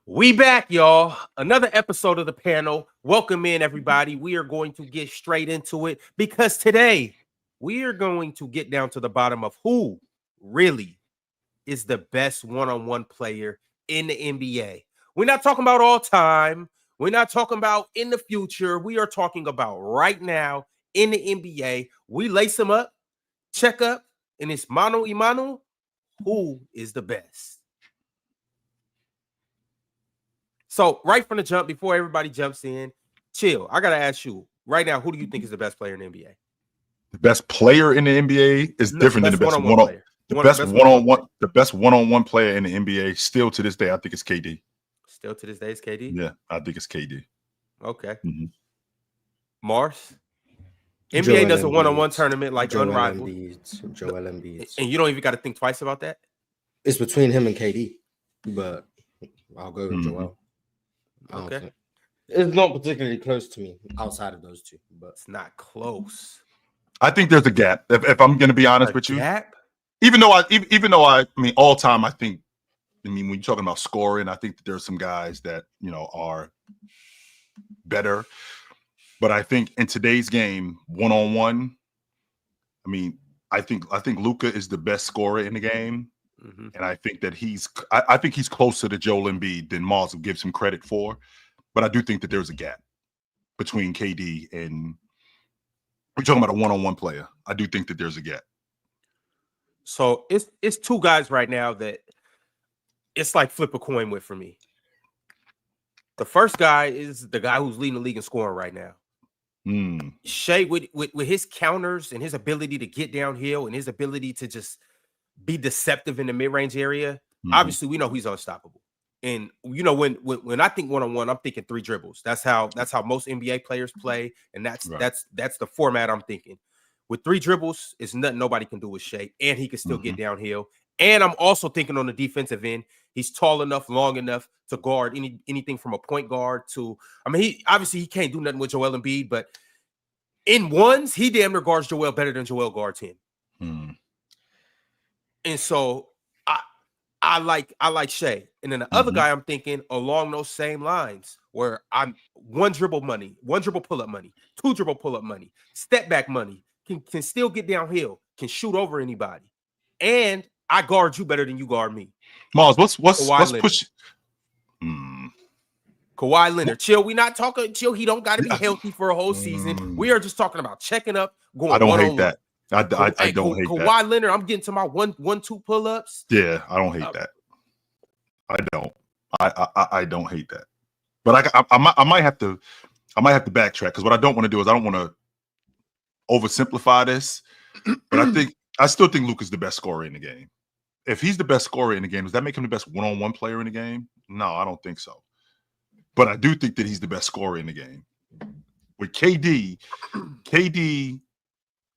We back, y'all. Another episode of the panel. Welcome in, everybody. We are going to get straight into it because today we are going to get down to the bottom of who really is the best one-on-one player in the NBA. We're not talking about all time. We're not talking about in the future. We are talking about right now in the NBA. We lace them up, check up, and it's mano y mano. Who is the best? So right from the jump, before everybody jumps in, chill. I got to ask you right now, who do you think is the best player in the NBA? The best player in the NBA is different than the best one-on-one. The best one-on-one player in the NBA still to this day, I think it's KD. Still to this day, it's KD? Yeah, I think it's KD. Okay. Mars? NBA does a one-on-one tournament like unrivaled. Joel Embiid. And you don't even got to think twice about that? It's between him and KD, but I'll go with Joel. Okay. It's not particularly close to me outside of those two, but it's not close. I think there's a gap. If I'm going to be honest with you, gap? Even though I mean, all time, when you're talking about scoring, I think that there's some guys that are better. But I think in today's game, one-on-one, I think Luka is the best scorer in the game. And I think that he's closer to Joel Embiid than Mars gives him credit for. But I do think that there's a gap between KD and we're talking about a one-on-one player. I do think that there's a gap. So it's two guys right now that it's like flip a coin with for me. The first guy is the guy who's leading the league in scoring right now. Shea with his counters and his ability to get downhill and his ability to just be deceptive in the mid-range area. Obviously, we know he's unstoppable. And when I think one-on-one, I'm thinking 3 dribbles. That's how most NBA players play, and that's the format I'm thinking. With 3 dribbles, it's nothing nobody can do with Shea, and he can still get downhill. And I'm also thinking on the defensive end, he's tall enough, long enough to guard anything from a point guard to. He can't do nothing with Joel Embiid, but in ones, he damn near guards Joel better than Joel guards him. And so I like Shea. And then the other guy I'm thinking along those same lines where I'm 1 dribble money, 1 dribble pull-up money, 2 dribble pull-up money, step back money, can still get downhill, can shoot over anybody. And I guard you better than you guard me. Mars, what's push? Kawhi Leonard. Chill. We not talking chill. He don't got to be healthy for a whole season. We are just talking about checking up, going. I don't hate that. I don't hate Kawhi that. Leonard, I'm getting to my 1-2 pull-ups. Yeah, I don't hate that. I don't hate that. But I might have to backtrack because what I don't want to do is I don't want to oversimplify this. But I still think Luka's the best scorer in the game. If he's the best scorer in the game, does that make him the best one-on-one player in the game? No, I don't think so. But I do think that he's the best scorer in the game. With KD,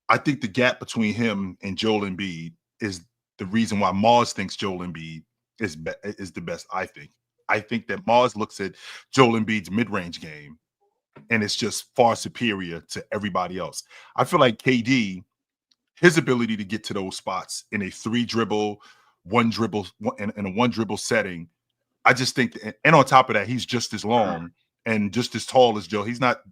I think the gap between him and Joel Embiid is the reason why Mars thinks Joel Embiid is the best. I think that Mars looks at Joel Embiid's mid-range game and it's just far superior to everybody else. I feel like KD, his ability to get to those spots in a 3-dribble, 1-dribble, in a 1-dribble setting, I just think, and on top of that, he's just as long and just as tall as Joel.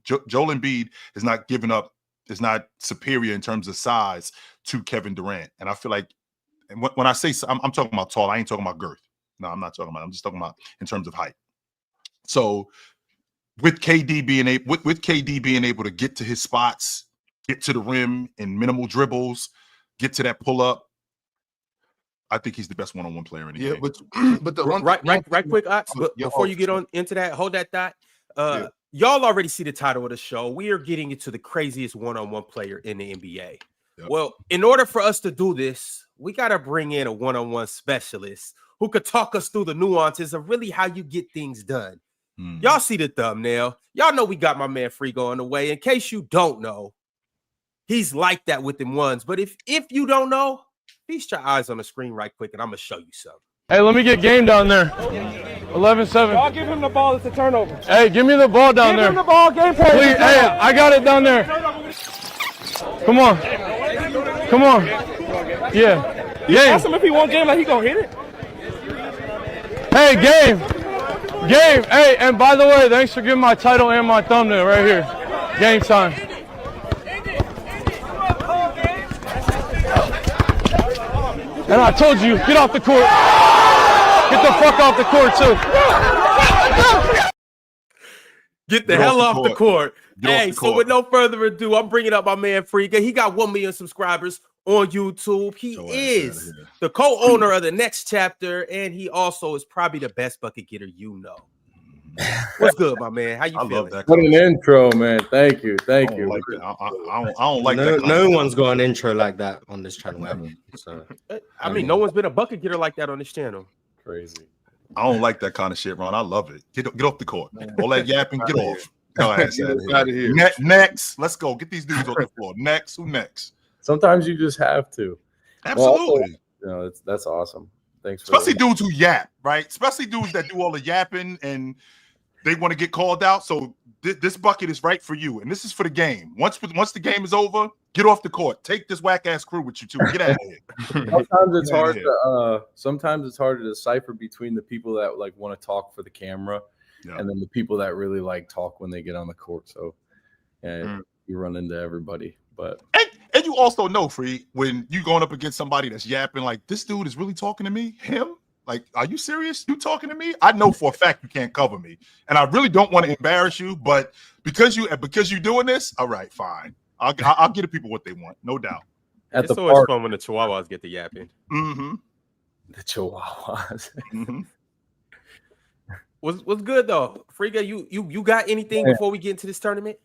Joel Embiid is not giving up. Is not superior in terms of size to Kevin Durant. And I feel like, and when I say I'm talking about tall, I ain't talking about girth. No, I'm not talking about. I'm just talking about in terms of height. So with KD being able to get to his spots, get to the rim in minimal dribbles, get to that pull up, I think he's the best one-on-one player in the game. But the right quick, before you get on into that, hold that thought. Y'all already see the title of the show. We are getting into the craziest one-on-one player in the NBA. Yep. Well, in order for us to do this, we got to bring in a one-on-one specialist who could talk us through the nuances of really how you get things done. Y'all see the thumbnail. Y'all know we got my man Friga on the way. In case you don't know, he's like that with them ones. But if you don't know, feast your eyes on the screen right quick, and I'm going to show you something. Hey, let me get game down there. 11-7. Y'all give him the ball. It's a turnover. Hey, give me the ball down there. Give him the ball. Game play. Please, hey, I got it down there. Come on. Come on. Yeah. Game. Ask him if he wants game, like he gonna hit it. Hey, game. Game. Hey, and by the way, thanks for giving my title and my thumbnail right here. Game time. And I told you, get off the court. Get the fuck off the court, too. Get the hell off the court. Hey, so with no further ado, I'm bringing up my man Friga. He got 1 million subscribers on YouTube. He is the co-owner of the Next Chapter, and he also is probably the best bucket getter you know. What's good, my man? How you feeling? What an intro, man. Thank you. Thank you. Like that. I don't like that. No one's got an intro like that on this channel ever. So I mean, no one's been a bucket getter like that on this channel. Crazy. I don't like that kind of shit, Ron. I love it. Get off the court. All that yapping, get off. Out of here. Next, let's go. Get these dudes on the floor. Next, who next? Sometimes you just have to. Absolutely. That's awesome. Thanks. Especially dudes who yap, right? Especially dudes that do all the yapping and they want to get called out. So this bucket is right for you, and this is for the game. Once the game is over, get off the court. Take this whack ass crew with you too. Get out of here. Sometimes it's hard to decipher between the people that like want to talk for the camera, and then the people that really like talk when they get on the court. So, you run into everybody. But and you also know, Free, when you going up against somebody that's yapping, like this dude is really talking to me. Him. Like, are you serious? You talking to me? I know for a fact you can't cover me, and I really don't want to embarrass you. But because you're doing this, all right, fine. I'll give the people what they want, no doubt. It's always fun when the Chihuahuas get the yapping. The Chihuahuas. What's good though, Friga? You got anything before we get into this tournament?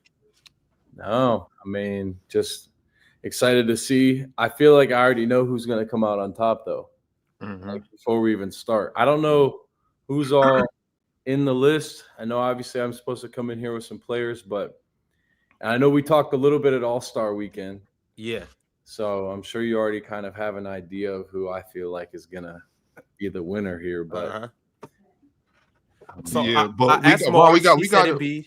No, I mean, just excited to see. I feel like I already know who's going to come out on top though. Like before we even start, I don't know who's all in the list. I know obviously I'm supposed to come in here with some players, but I know we talked a little bit at All-Star Weekend. Yeah. So I'm sure you already kind of have an idea of who I feel like is gonna be the winner here. But I asked Mars, we got Embiid.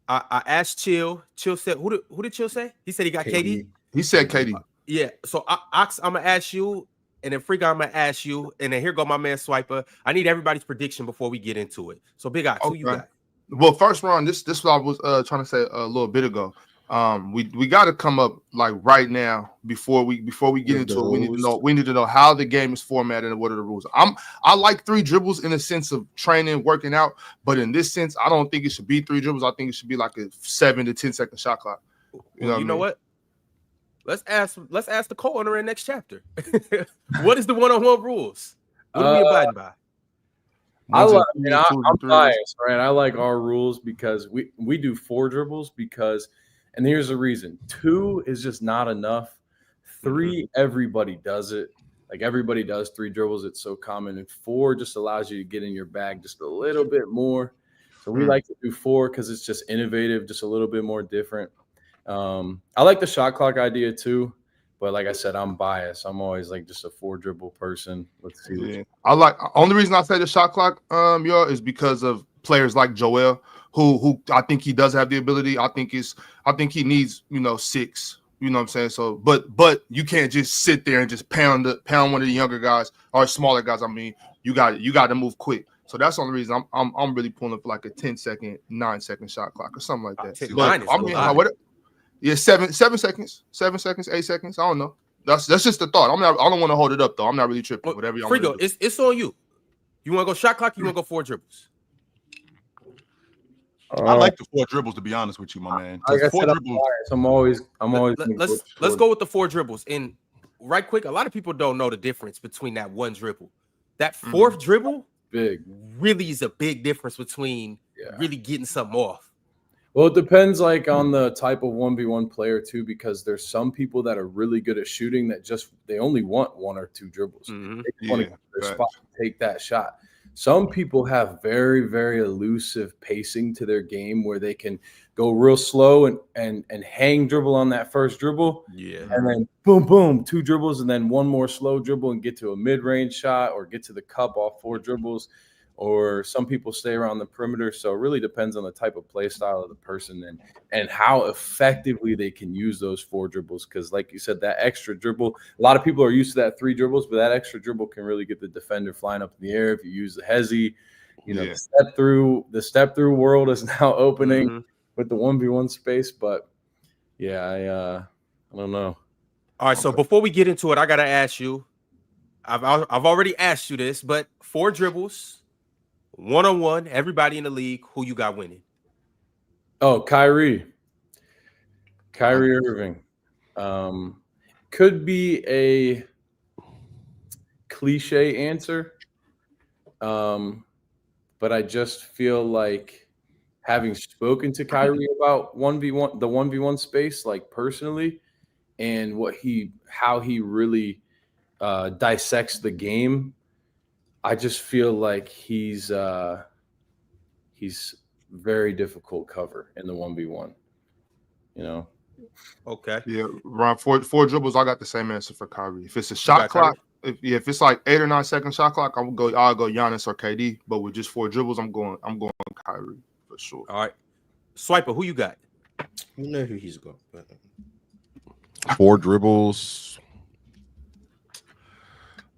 I asked Chill. Chill said who did Chill say? He said he got KD. He said KD. Yeah. So I'm gonna ask you. And then Friga, I'm gonna ask you, and then here go my man Swiper. I need everybody's prediction before we get into it. So Big Ox, who you got? Well, first, Ron, this is what I was trying to say a little bit ago. We got to come up like right now before we get into it. We need to know how the game is formatted and what are the rules. I like 3 dribbles in the sense of training, working out, but in this sense, I don't think it should be 3 dribbles. I think it should be like a 7 to 10 second shot clock. You know what? Let's ask the co-owner in Next Chapter. What is the one-on-one rules? What are we abiding by? I'm biased, right? I like our rules because we do 4 dribbles and here's the reason. 2 is just not enough. 3, everybody does it. Like everybody does 3 dribbles. It's so common. And 4 just allows you to get in your bag just a little bit more. So we like to do 4 because it's just innovative, just a little bit more different. I like the shot clock idea too, but like I said, I'm biased. I'm always like just a 4 dribble person. Let's see. Only reason I say the shot clock, is because of players like Joel, who I think he does have the ability. I think he needs 6. You know what I'm saying? So, but you can't just sit there and just pound one of the younger guys or smaller guys. I mean, you got to move quick. So that's the only reason I'm really pulling for like a 10-second, 9-second shot clock or something like that. Yeah, 7 seconds, 7 seconds, 8 seconds. I don't know. That's just the thought. I don't want to hold it up though. I'm not really tripping. Whatever y'all Frigo, it's on you. You want to go shot clock? You want to go 4 dribbles? I like the 4 dribbles, to be honest with you, my man. Like I said, I'm always. Let's go with the 4 dribbles. And right quick, a lot of people don't know the difference between that 1 dribble. That 4th dribble, really is a big difference between really getting something off. Well, it depends like on the type of 1v1 player too, because there's some people that are really good at shooting that they only want 1 or 2 dribbles. They want to get their spot and take that shot. Some people have very, very elusive pacing to their game where they can go real slow and hang dribble on that first dribble. Yeah. And then boom, boom, 2 dribbles and then 1 more slow dribble and get to a mid-range shot or get to the cup off 4 dribbles. Or some people stay around the perimeter. So it really depends on the type of play style of the person and how effectively they can use those 4 dribbles. Because like you said, that extra dribble, a lot of people are used to that 3 dribbles, but that extra dribble can really get the defender flying up in the air. If you use the hezzy, You know, the step through world is now opening with the 1v1 space. But yeah, I don't know. All right, so before we get into it, I gotta ask you. I've already asked you this, but 4 dribbles, 1-on-1, everybody in the league, who you got winning? Oh, Kyrie Irving. Could be a cliche answer, but I just feel like having spoken to Kyrie about 1v1, the 1v1 space, like personally, and how he really dissects the game, I just feel like he's very difficult cover in the 1v1. You know. Okay. Yeah, around four dribbles, I got the same answer for Kyrie. If it's a shot clock, if it's like 8 or 9 second shot clock, I'll go Giannis or KD. But with just 4 dribbles, I'm going Kyrie for sure. All right. Swiper, who you got? You know who he's got. But... 4 dribbles.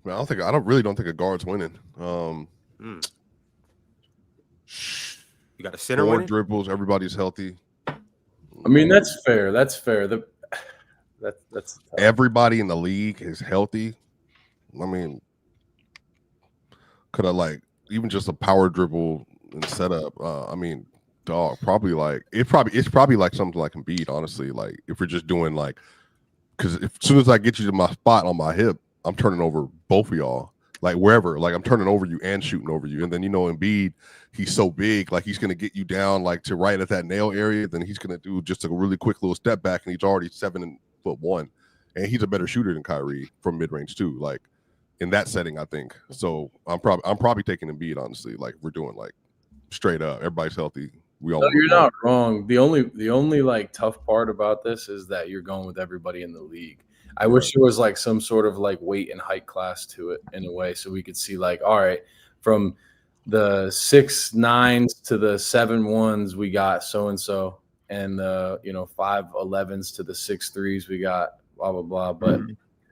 Man, I really don't think a guard's winning. You got a center 4 winning? dribbles, everybody's healthy. I mean, that's fair. That's fair. That's everybody in the league is healthy. I mean, could I like even just a power dribble and setup? I mean, dog, probably like it's probably like something like Embiid, honestly. Like if we're just doing like, because as soon as I get you to my spot on my hip, I'm turning over both of y'all. Like wherever, like I'm turning over you and shooting over you. And then, you know, Embiid, he's so big, like he's going to get you down like to right at that nail area. Then he's going to do just a really quick little step back, and he's already 7'1", and he's a better shooter than Kyrie from mid range too. Like in that setting, I think. So I'm probably taking Embiid, honestly. Like we're doing like straight up, everybody's healthy. We all. No, you're not wrong. The only like tough part about this is that you're going with everybody in the league. I wish there was like some sort of like weight and height class to it in a way, so we could see like, all right, from the 6'9s to the 7'1s, we got so and so, and the 5'11s to the 6'3s, we got blah blah blah. But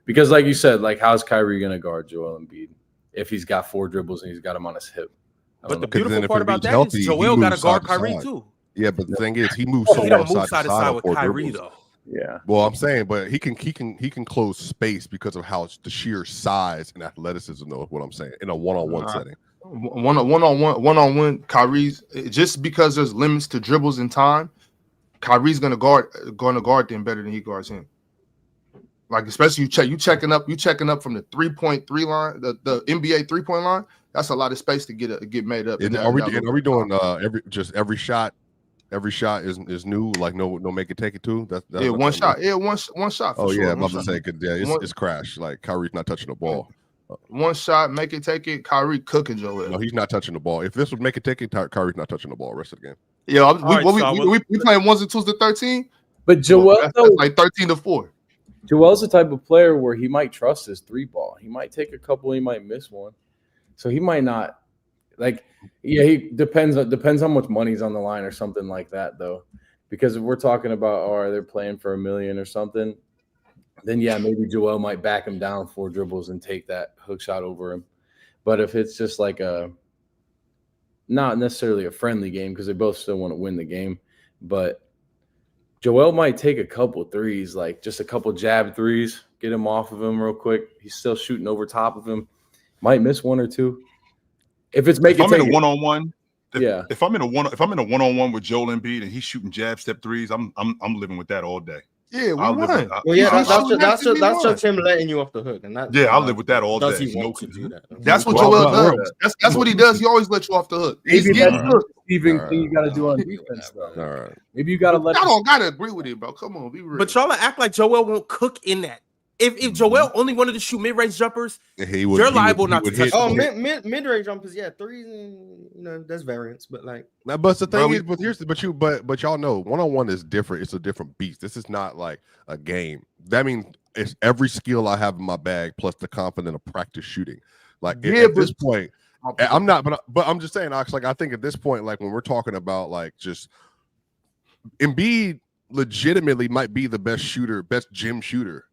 because, like you said, like how's Kyrie gonna guard Joel Embiid if he's got 4 dribbles and he's got him on his hip? But the beautiful part about that is Joel got to guard Kyrie too. Yeah, but the thing is, he moves so well side to side with Kyrie though. Yeah. Well, I'm saying, but he can close space because of how the sheer size and athleticism, though, is what I'm saying, in a one-on-one setting. One-on-one, Kyrie's, just because there's limits to dribbles and time, Kyrie's gonna guard them better than he guards him. Like especially you checking up from the 3.3 line, the NBA 3-point line. That's a lot of space to get made up. Are we doing every shot? Every shot is new, like no make it take it too. That's one shot. Yeah, one shot. Oh sure. yeah, I'm about to say, it's crash. Like Kyrie's not touching the ball. One shot, make it take it. Kyrie cooking Joel. No, he's not touching the ball. If this would make it take it, Kyrie's not touching the ball. Rest of the game. Yeah, we playing 1s and 2s to 13. But Joel, that's like 13-4. Joel's the type of player where he might trust his 3-ball. He might take a couple, he might miss one, so he might not. Like, yeah, he depends how much money's on the line or something like that, though. Because if we're talking about, they're playing for $1 million or something, then yeah, maybe Joel might back him down 4 dribbles and take that hook shot over him. But if it's just like not necessarily a friendly game, because they both still want to win the game, but Joel might take a couple threes, like just a couple jab threes, get him off of him real quick. He's still shooting over top of him. Might miss 1 or 2. If I'm in a one-on-one, If I'm in a one-on-one with Joel Embiid and he's shooting jab step threes, I'm living with that all day. Yeah, well, yeah, that's just him letting you off the hook, and that. I'll live with that all day. Does he want to do that? That's what Joel does. That's what he does. He always lets you off the hook. Maybe that's the receiving thing you got to do on defense, though. All right. Maybe you got to let. I don't gotta agree with it, bro. Come on, be real. But y'all act like Joel won't cook in that. If Joel only wanted to shoot mid-range jumpers, you're liable not to touch. Oh, mid-range jumpers, yeah, threes, and there's variance, but like. Now, but the thing is, but y'all know, one-on-one is different. It's a different beast. This is not like a game. That means it's every skill I have in my bag plus the confident of practice shooting. Like at this point, I'm not, but I'm just saying, Ox. Like I think at this point, like when we're talking about like just Embiid, legitimately might be the best shooter, best gym shooter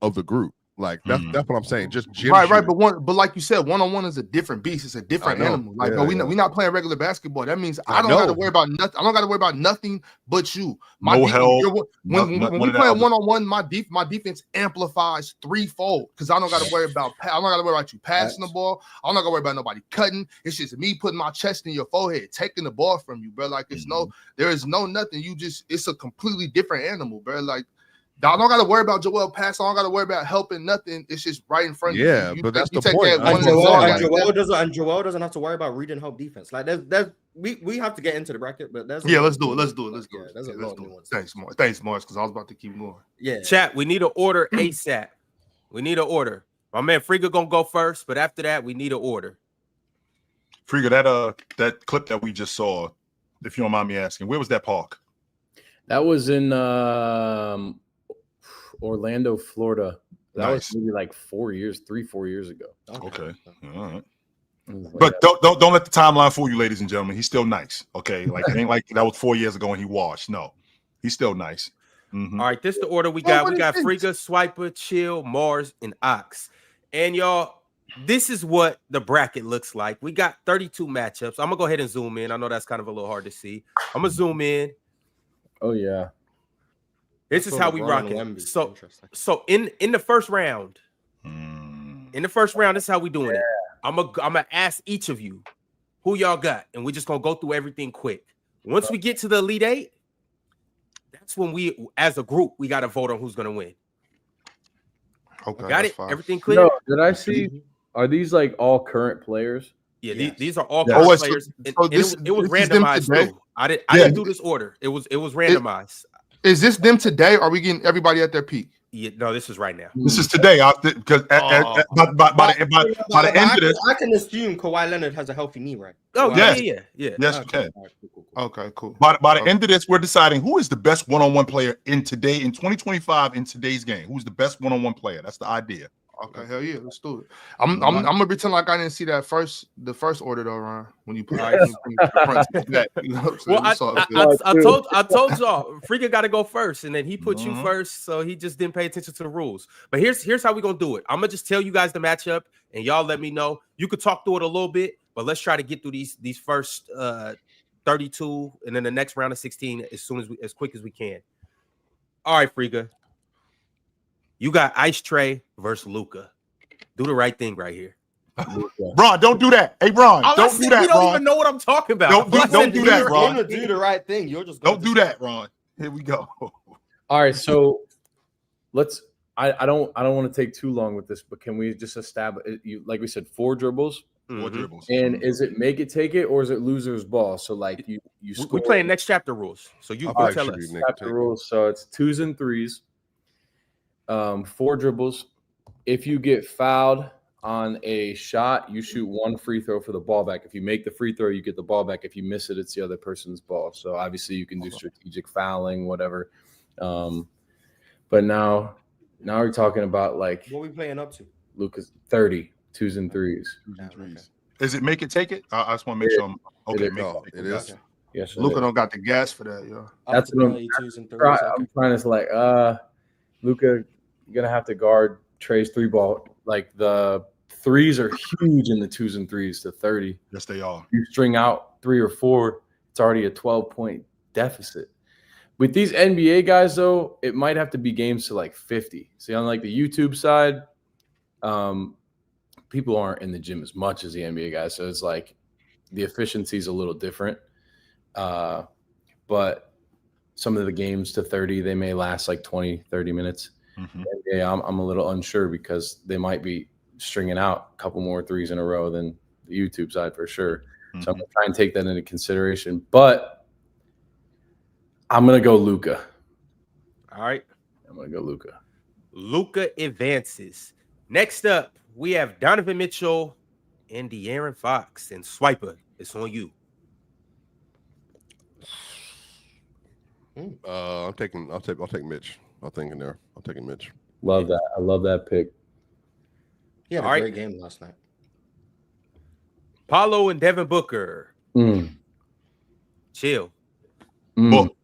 of the group. Like that's what I'm saying. Just gym right. shooting. But like you said, 1-on-1 is a different beast. It's a different animal. Like, Yeah, we not playing regular basketball. That means I don't know. got to worry about nothing. I don't got to worry about nothing but you. No help. When we play 1-on-1, my defense amplifies threefold because I don't got to worry about. I don't got to worry about you passing the ball. I'm not gonna worry about nobody cutting. It's just me putting my chest in your forehead, taking the ball from you, bro. Like there is no nothing. It's a completely different animal, bro. Like. I don't got to worry about Joel pass. I don't got to worry about helping nothing. It's just right in front of you. Yeah, but that's the point. And Joel doesn't have to worry about reading help defense. Like we have to get into the bracket, but let's do it. Let's do it. Thanks, Morris, because I was about to keep going. Yeah, chat. We need an order ASAP. We need an order. My man Friga gonna go first, but after that, we need an order. Friga, that clip that we just saw, if you don't mind me asking, where was that park? That was in Orlando, Florida. That was maybe like 4 years, 3-4 years ago. Okay. All right. But don't let the timeline fool you, ladies and gentlemen. He's still nice. Okay. Like it ain't like that was 4 years ago and he washed. No, he's still nice. Mm-hmm. All right, this is the order we got. We got Friga, Swiper, Chill, Mars, and Ox. And y'all, this is what the bracket looks like. We got 32 matchups. I'm gonna go ahead and zoom in. I know that's kind of a little hard to see. I'm gonna zoom in. Oh yeah. This is how we rock it. So in the first round, this is how we doing it. I'm gonna ask each of you who y'all got, and we're just gonna go through everything quick. Once we get to the Elite Eight, that's when we, as a group, we gotta vote on who's gonna win. Okay, got it. fine. Everything clear? No, did I see? Are these like all current players? Yeah, these are all current players. It was randomized too. I didn't do this order. It was randomized. Is this them today? Or are we getting everybody at their peak? Yeah, no, this is right now. This is today, because by the end of this, I can assume Kawhi Leonard has a healthy knee, right? Oh yes. yeah. Yes, you can. Okay, cool. By the end of this, we're deciding who is the best one-on-one player in 2025 in today's game. Who's the best one-on-one player? That's the idea. Okay, hell yeah, let's do it. I'm gonna pretend like I didn't see the first order though, Ron. When you put I told y'all Friga got to go first, and then he put you first, so he just didn't pay attention to the rules. But here's how we gonna do it. I'm gonna just tell you guys the matchup, and y'all let me know. You could talk through it a little bit, but let's try to get through these first 32, and then the next round of 16 as quick as we can. All right, Friga. You got Ice Tray versus Luka. Do the right thing right here. Ron, don't do that. Hey, Ron, don't do that, You don't Ron. even know what I'm talking about. Don't do that, Ron. You're gonna do the right thing. You're just don't do that, Ron. Here we go. All right, so let's. I don't want to take too long with this, but can we just establish? Like we said, 4 dribbles. 4 dribbles. And is it make it, take it, or is it loser's ball? So like you we playing next chapter rules. So you can tell us chapter rules. So it's 2s and 3s. 4 dribbles. If you get fouled on a shot, you shoot 1 free throw for the ball back. If you make the free throw, you get the ball back. If you miss it, it's the other person's ball. So obviously you can do strategic fouling, whatever. But now we're talking about like what are we playing up to? Lucas 30, 2s and 3s. Is it make it, take it? I just want to make sure I'm okay. It is. Yes, Luka don't got the gas for that, yo. That's what I'm trying to like. Luka, you're gonna have to guard Trey's 3-ball. Like the 3s are huge in the 2s and 3s to 30. Yes, they are. You string out 3 or 4, it's already a 12-point deficit. With these NBA guys, though, it might have to be games to like 50. See, on like the YouTube side, people aren't in the gym as much as the NBA guys, so it's like the efficiency is a little different. But some of the games to 30, they may last like 20, 30 minutes. Mm-hmm. Yeah, I'm a little unsure because they might be stringing out a couple more 3s in a row than the YouTube side for sure. Mm-hmm. So I'm going to try and take that into consideration. But I'm going to go Luka. All right. I'm going to go Luka. Luka advances. Next up, we have Donovan Mitchell and De'Aaron Fox. And Swiper, it's on you. I'll take Mitch. I'm taking Mitch. Love that. I love that pick. He had a great game last night. Paulo and Devin Booker. Chill. Book.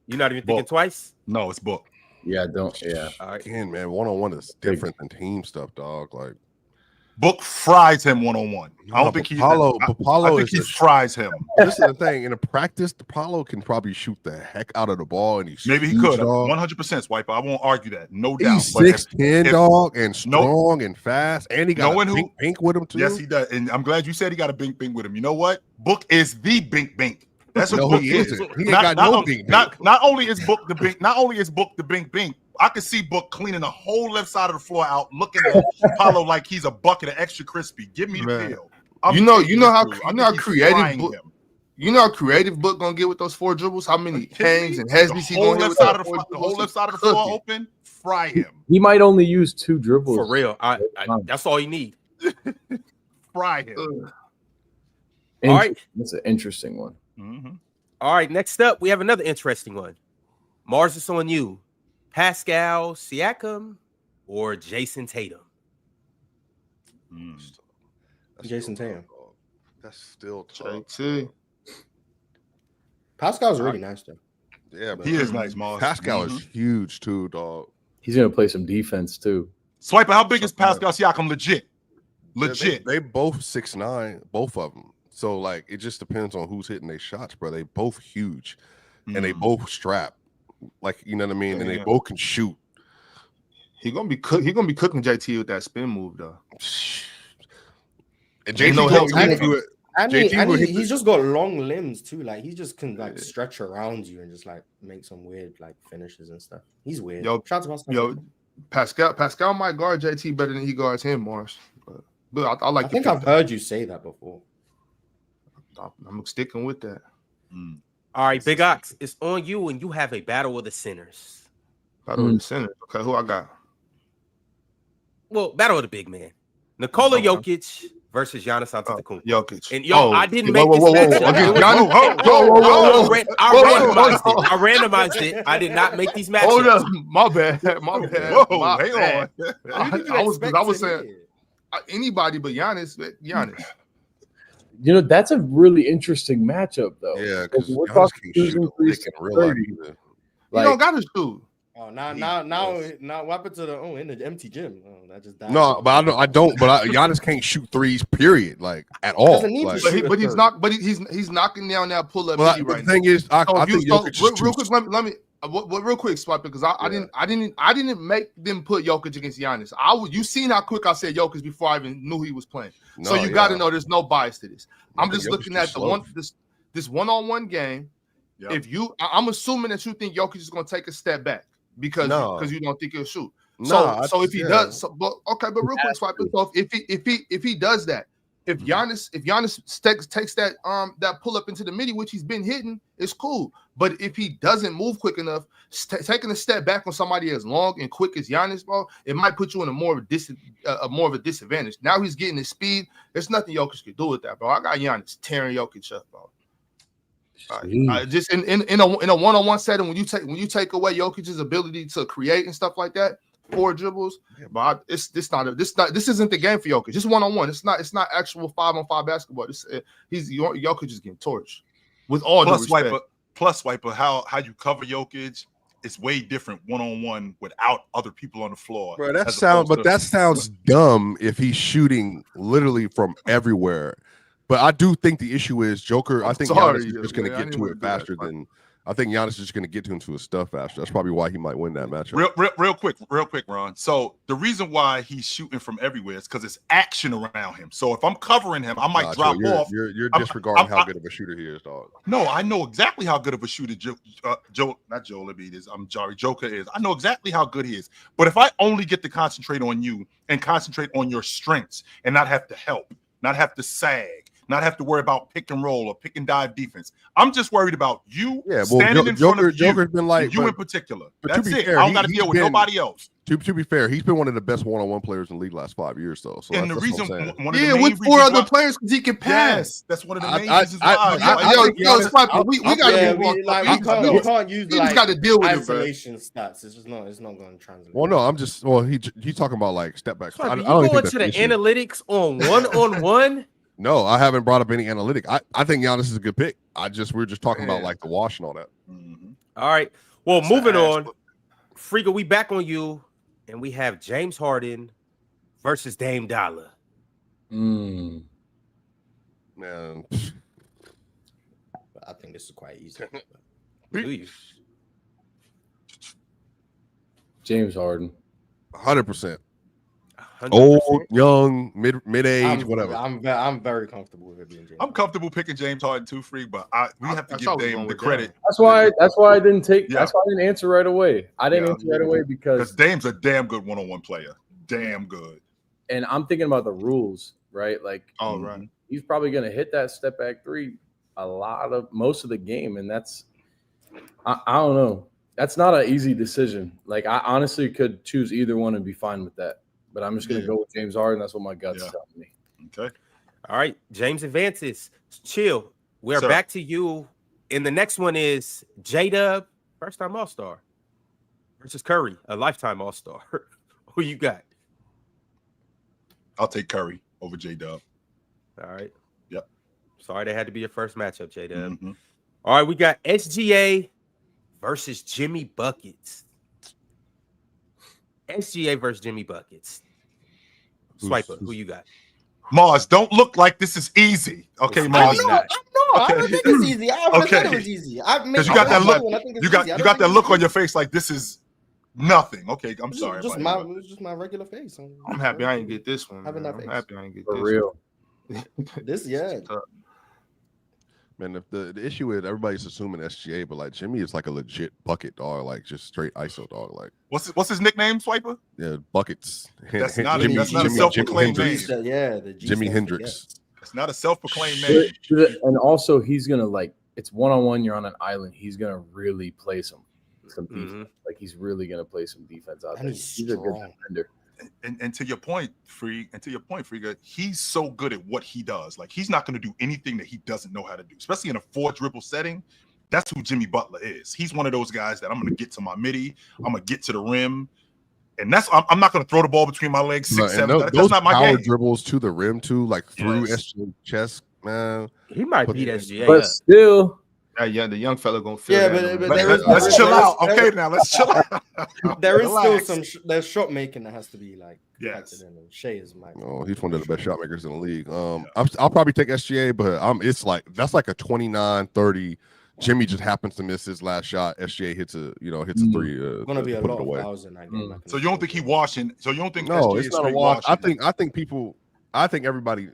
You're not even thinking twice? No, it's book. Yeah, don't. Yeah. All right. Again, man, 1-on-1 is different than team stuff, dog. Like Book fries him 1-on-1. I don't think Paulo I think he fries him. This is the thing. In a practice, Paulo can probably shoot the heck out of the ball, and maybe he could. 100% Swiper. I won't argue that. No doubt. He's 6'10", dog, and strong and fast, and he got a bink with him too. Yes, he does. And I'm glad you said he got a bink with him. You know what? Book is the bink. That's what Book is. He ain't got no bink. Not only is Book the bink. Not only is Book the bink. I could see Book cleaning the whole left side of the floor out, looking at Paulo like he's a bucket of extra crispy. Give me the feel. You know how creative Book. You know how creative Book gonna get with those 4 dribbles? How many hangs and Hesby's he gonna hit with the whole left side of the floor open? Fry him. He might only use 2 dribbles. For real. That's all you need. Fry him. All right. That's an interesting one. Mm-hmm. All right. Next up, we have another interesting one. Mars, it's on you. Pascal Siakam or Jason Tatum? Jason Tatum. That's still tough. Pascal's really nice though. Yeah, he is nice, Mars. Pascal is huge too, dog. He's gonna play some defense too. Swiper, how big is Pascal Siakam? Legit. They both 6'9", both of them. So like, it just depends on who's hitting their shots, bro. They both huge, and they both strap. Like, you know what I mean? And they both can shoot. He gonna be cooking JT with that spin move though. And JT do it. And he's just got long limbs too. Like he just can like stretch around you and just like make some weird like finishes and stuff. He's weird. Pascal might guard JT better than he guards him, Mars. But I like. I think I've heard you say that before. I'm sticking with that. All right, Big Ox, it's on you, and you have a battle of the centers. Battle of the centers. Okay, who I got? Well, battle of the big man. Nikola Jokic versus Giannis Antetokounmpo. Jokic. And I didn't make this matchup. I randomized it. I did not make these matchups. Hold up, my bad. Whoa, hang on. I was saying anybody but Giannis. You know, that's a really interesting matchup, though. Yeah, because we're talking shooting You don't got to shoot. Oh, now what happened to the in the empty gym? Oh, that just died. No, but I don't. But Giannis can't shoot threes, period, like at all. Like, but he's not. But he's knocking down that pull up. Well, the thing is, I think Jokic is real quick. Let me real quick, Swipe, because I didn't make them put Jokic against Giannis. You seen how quick I said Jokic before I even knew he was playing. So you got to know there's no bias to this. I'm just looking at this one-on-one game. Yep. I'm assuming that you think Jokic is going to take a step back because you don't think he'll shoot. So if he does, but real quick, Swipe. So if he does that, if Giannis takes that that pull up into the midi, which he's been hitting, it's cool. But if he doesn't move quick enough, taking a step back on somebody as long and quick as Giannis, bro, it might put you in a more of a disadvantage. Now he's getting his speed. There's nothing Jokic can do with that, bro. I got Giannis tearing Jokic up, bro. Just in a one-on-one setting, when you take away Jokic's ability to create and stuff like that, 4 dribbles, but this isn't the game for Jokic. Just one-on-one. It's not actual 5-on-5 basketball. Jokic is getting torched with all due respect. Plus, Swiper, how you cover Jokic, it's way different one-on-one without other people on the floor. Bro, that sounds dumb if he's shooting literally from everywhere. But I do think the issue is Joker. I think Giannis is just going to get to it faster than. I think Giannis is just going to get into his stuff faster. That's probably why he might win that matchup. Real quick, Ron. So the reason why he's shooting from everywhere is because it's action around him. So if I'm covering him, I might drop off. You're disregarding how good of a shooter he is, dog. No, I know exactly how good of a shooter Joker is. I know exactly how good he is. But if I only get to concentrate on you and concentrate on your strengths and not have to help, not have to sag, not have to worry about pick and roll or pick and dive defense. I'm just worried about you standing in front of Joker's been like you in particular. That's it. Fair, I don't got to deal with nobody else. To be fair, he's been one of the best one-on-one players in the league last 5 years, though. So and the reason, with 4 other players, because he can pass. Yes, that's one of the main reasons why. We can't use like got to deal with isolation stats. It's just not going to translate. Well, no, he's talking about like step back. I don't go into the analytics on one-on-one. No, I haven't brought up any analytic. I think Giannis is a good pick. We're just talking about like the wash and all that. All right. Well, moving on. Friga, we back on you, and we have James Harden versus Dame Dollar. Man, I think this is quite easy. Do you? James Harden. 100%. 100%. Old, young, mid-age, whatever. I'm very comfortable with it being James. I'm comfortable picking James Harden too, Freak, but we have to give Dame the credit. That's why I didn't take. Yeah. That's why I didn't answer right away. I didn't answer right away because Dame's a damn good one-on-one player. Damn good. And I'm thinking about the rules, right? Like, right. He's probably going to hit that step back three most of the game, and that's I don't know. That's not an easy decision. Like, I honestly could choose either one and be fine with that. But I'm just going to go with James Harden. That's what my gut's telling me. Okay. All right. James advances. Chill. We're back to you. And the next one is J-Dub, first-time All-Star, versus Curry, a lifetime All-Star. Who you got? I'll take Curry over J-Dub. All right. Yep. Sorry that had to be your first matchup, J-Dub. Mm-hmm. All right. We got SGA versus Jimmy Buckets. SGA versus Jimmy Buckets. Swiper, who you got? Mars, don't look like this is easy. Okay, Mars. I don't think it's easy. I always thought it was easy. Because you got that look. You got that look on your face like this is nothing. Okay, I'm sorry. It's just my regular face. I'm happy I didn't get this one. Having that I'm face. happy I didn't get For this real. Man, if the issue is everybody's assuming SGA, but like Jimmy is like a legit bucket dog, like just straight ISO dog. Like what's his nickname, Swiper? Yeah, buckets. That's not a self-proclaimed name. Jimi Hendrix. It's not a self-proclaimed name. And also, he's gonna it's one-on-one. You're on an island. He's gonna really play some defense. Mm-hmm. Like he's really gonna play some defense out there. And He's a good defender. And to your point, Friga, he's so good at what he does. Like he's not going to do anything that he doesn't know how to do, especially in a 4-dribble setting. That's who Jimmy Butler is. He's one of those guys that I'm going to get to my midi, I'm going to get to the rim, and I'm not going to throw the ball between my legs 6'7". That's not my power game. Dribbles to the rim too, like through SGA chest, man. He might beat SGA, but still. Yeah, the young fella gonna feel. But let's chill out. Okay, now let's chill out. There is still there's shot making that has to be like yes. In. And Shea is my. Oh, he's one of the best shot makers in the league. I'll probably take SGA, but it's like that's like a 29-30. Jimmy just happens to miss his last shot. SGA hits a three. It's gonna be a lot of fouls in that game. So you don't think he washing? So you don't think no? SGA It's not a wash. I think everybody.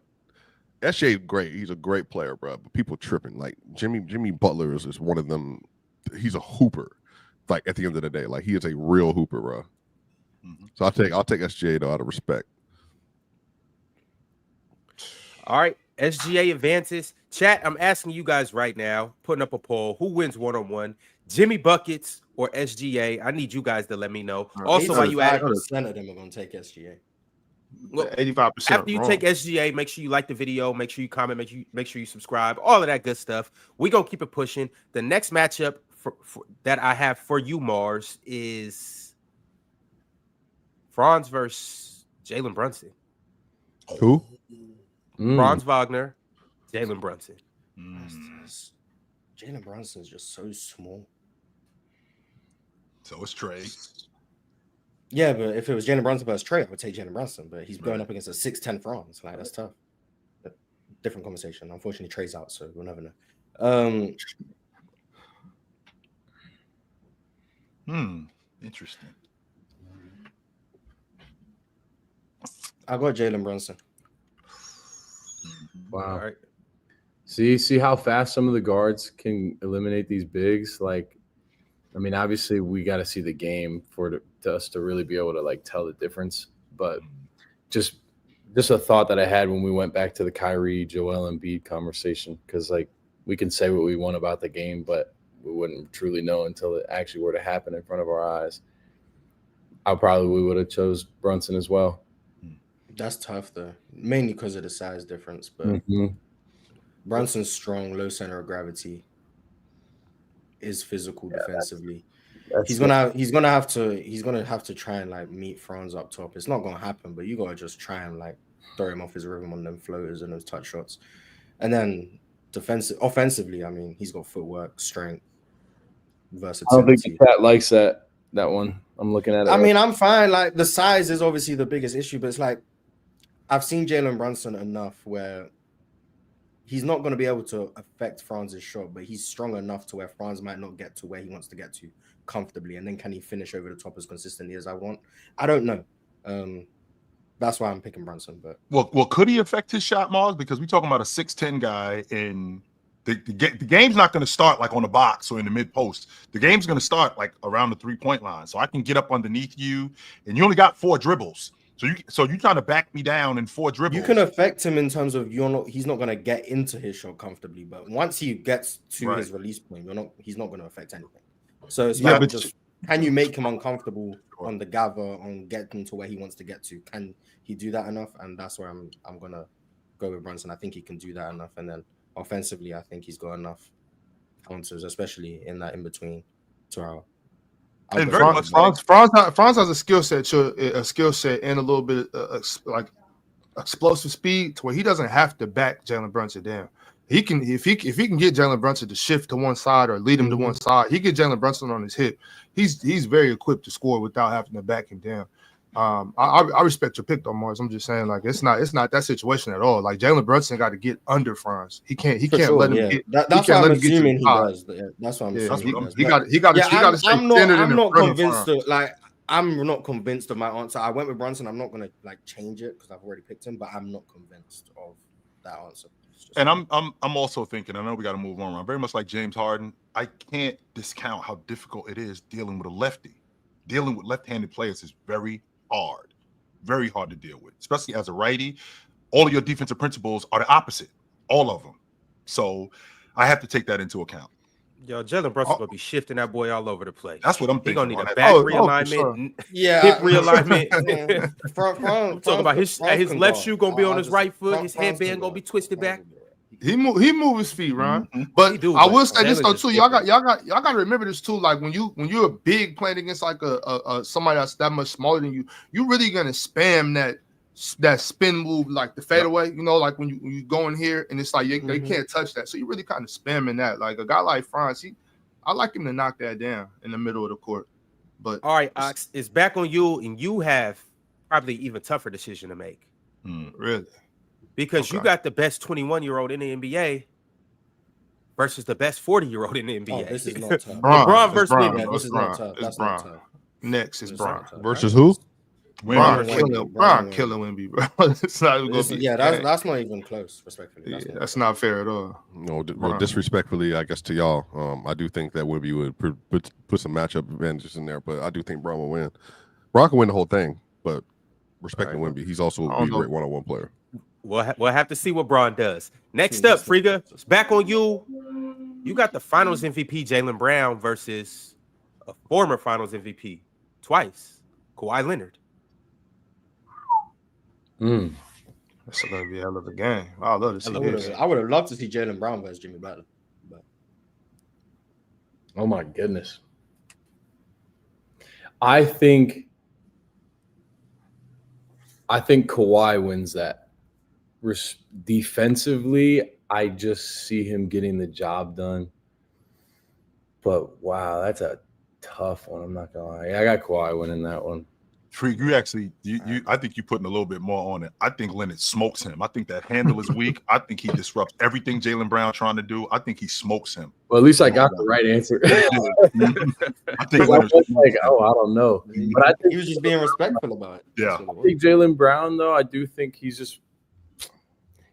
SGA great. He's a great player, bro. But people tripping. Like Jimmy Butler is one of them. He's a hooper. Like at the end of the day, like he is a real hooper, bro. Mm-hmm. So I'll take SGA though out of respect. All right, SGA advances. Chat, I'm asking you guys right now, putting up a poll. Who wins one-on-one? Jimmy Buckets or SGA? I need you guys to let me know. Also, while you at it, 85% of them are going to take SGA. Well, 85%. After you take SGA, make sure you like the video, make sure you comment, make sure you subscribe, all of that good stuff. We're going to keep it pushing. The next matchup that I have for you, Mars, is Franz versus Jalen Brunson. Who? Franz Wagner, Jalen Brunson. Jalen Brunson is just so small. So it's Trey. Yeah, but if it was Jalen Brunson versus Trey, I would take Jalen Brunson. But he's going up against a 6'10" Franz. Like that's tough. But different conversation. Unfortunately, Trey's out, so we'll never know. Interesting. I got Jalen Brunson. Wow. All right. See how fast some of the guards can eliminate these bigs. Like, I mean, obviously we got to see the game for us to really be able to like tell the difference. But just a thought that I had when we went back to the Kyrie, Joel Embiid conversation, because like we can say what we want about the game, but we wouldn't truly know until it actually were to happen in front of our eyes. We would have chose Brunson as well. That's tough though, mainly because of the size difference. But Brunson's strong, low center of gravity, is physical defensively. He's gonna have to try and like meet Franz up top. It's not gonna happen, but you gotta just try and like throw him off his rhythm on them floaters and those touch shots. And then offensively, I mean, he's got footwork, strength, versatility. I don't think the cat likes that. that one. I'm looking at it. I mean, I'm fine. Like the size is obviously the biggest issue, but it's like I've seen Jalen Brunson enough where he's not going to be able to affect Franz's shot, but he's strong enough to where Franz might not get to where he wants to get to comfortably. And then can he finish over the top as consistently as I want? I don't know. That's why I'm picking Brunson. But well, could he affect his shot, Mars? Because we're talking about a 6'10" guy, and the game's not going to start like on the box or in the mid post. The game's going to start like around the 3-point line. So I can get up underneath you, and you only got 4 dribbles. So you trying to back me down in 4 dribbles. You can affect him in terms of he's not going to get into his shot comfortably, but once he gets to his release point, he's not going to affect anything. So it's like can you make him uncomfortable on the gather, on getting to where he wants to get to? Can he do that enough? And that's where I'm gonna go with Brunson. I think he can do that enough. And then offensively, I think he's got enough counters, especially in that in between. And very much Franz has a skill set, and a little bit like explosive speed to where he doesn't have to back Jalen Brunson down. He can if he can get Jalen Brunson to shift to one side or lead him to one side, he get Jalen Brunson on his hip. He's very equipped to score without having to back him down. I respect your pick though, Mars. I'm just saying, like, it's not that situation at all. Like Jalen Brunson got to get under Franz. He can't let him get. That's what I'm assuming he does. That's what I'm assuming. He got to stay standard. I'm not convinced. I'm not convinced of my answer. I went with Brunson. I'm not gonna like change it because I've already picked him, but I'm not convinced of that answer. And I'm also thinking, I know we got to move on. I'm very much like James Harden. I can't discount how difficult it is dealing with a lefty. Dealing with left-handed players is very hard to deal with, especially as a righty. All of your defensive principles are the opposite, all of them. So I have to take that into account. Yo, Jalen Brunson's gonna be shifting that boy all over the place. That's what I'm thinking. He's gonna need a back realignment, hip realignment. Talking about his left shoe gonna be on his right foot, his headband gonna be twisted back. He move his feet, Ron. But I will say this though too. Y'all got to remember this too. Like when you're big playing against like a somebody that's that much smaller than you, you're really gonna spam that spin move, like the fadeaway. You know, like when you go in here and it's like they can't touch that. So you're really kind of spamming that. Like a guy like Franz, I like him to knock that down in the middle of the court. But all right, Ox, it's back on you, and you have probably even tougher decision to make. Really? Because you got the best 21-year-old in the NBA versus the best 40-year-old in the NBA. Oh, this is not tough. LeBron versus Wemby. This is not tough. That's not tough. Next is Bron versus who? Bron killing Wemby, bro. It's not even gonna be. Yeah, that's not even close. Respectfully, that's not fair at all. No, well, disrespectfully, I guess to y'all, I do think that Wemby would put some matchup advantages in there, but I do think Bron will win. Bron can win the whole thing, but respecting Wemby, he's also a great one-on-one player. We'll have to see what Braun does. Next up, Friga, it's back on you. You got the Finals MVP Jaylen Brown versus a former Finals MVP twice, Kawhi Leonard. That's gonna be a hell of a game. I love to see this. I would have loved to see Jaylen Brown versus Jimmy Butler. But... Oh my goodness! I think Kawhi wins that. Defensively, I just see him getting the job done. But wow, that's a tough one. I'm not gonna lie. I got Kawhi winning that one. Freak, you actually, I think you're putting a little bit more on it. I think Leonard smokes him. I think that handle is weak. I think he disrupts everything Jaylen Brown trying to do. I think he smokes him. Well, at least I got the right answer. I think Leonard's like, I don't know. But I think he was just being respectful about it. Yeah. I think Jaylen Brown, though, I do think he's just.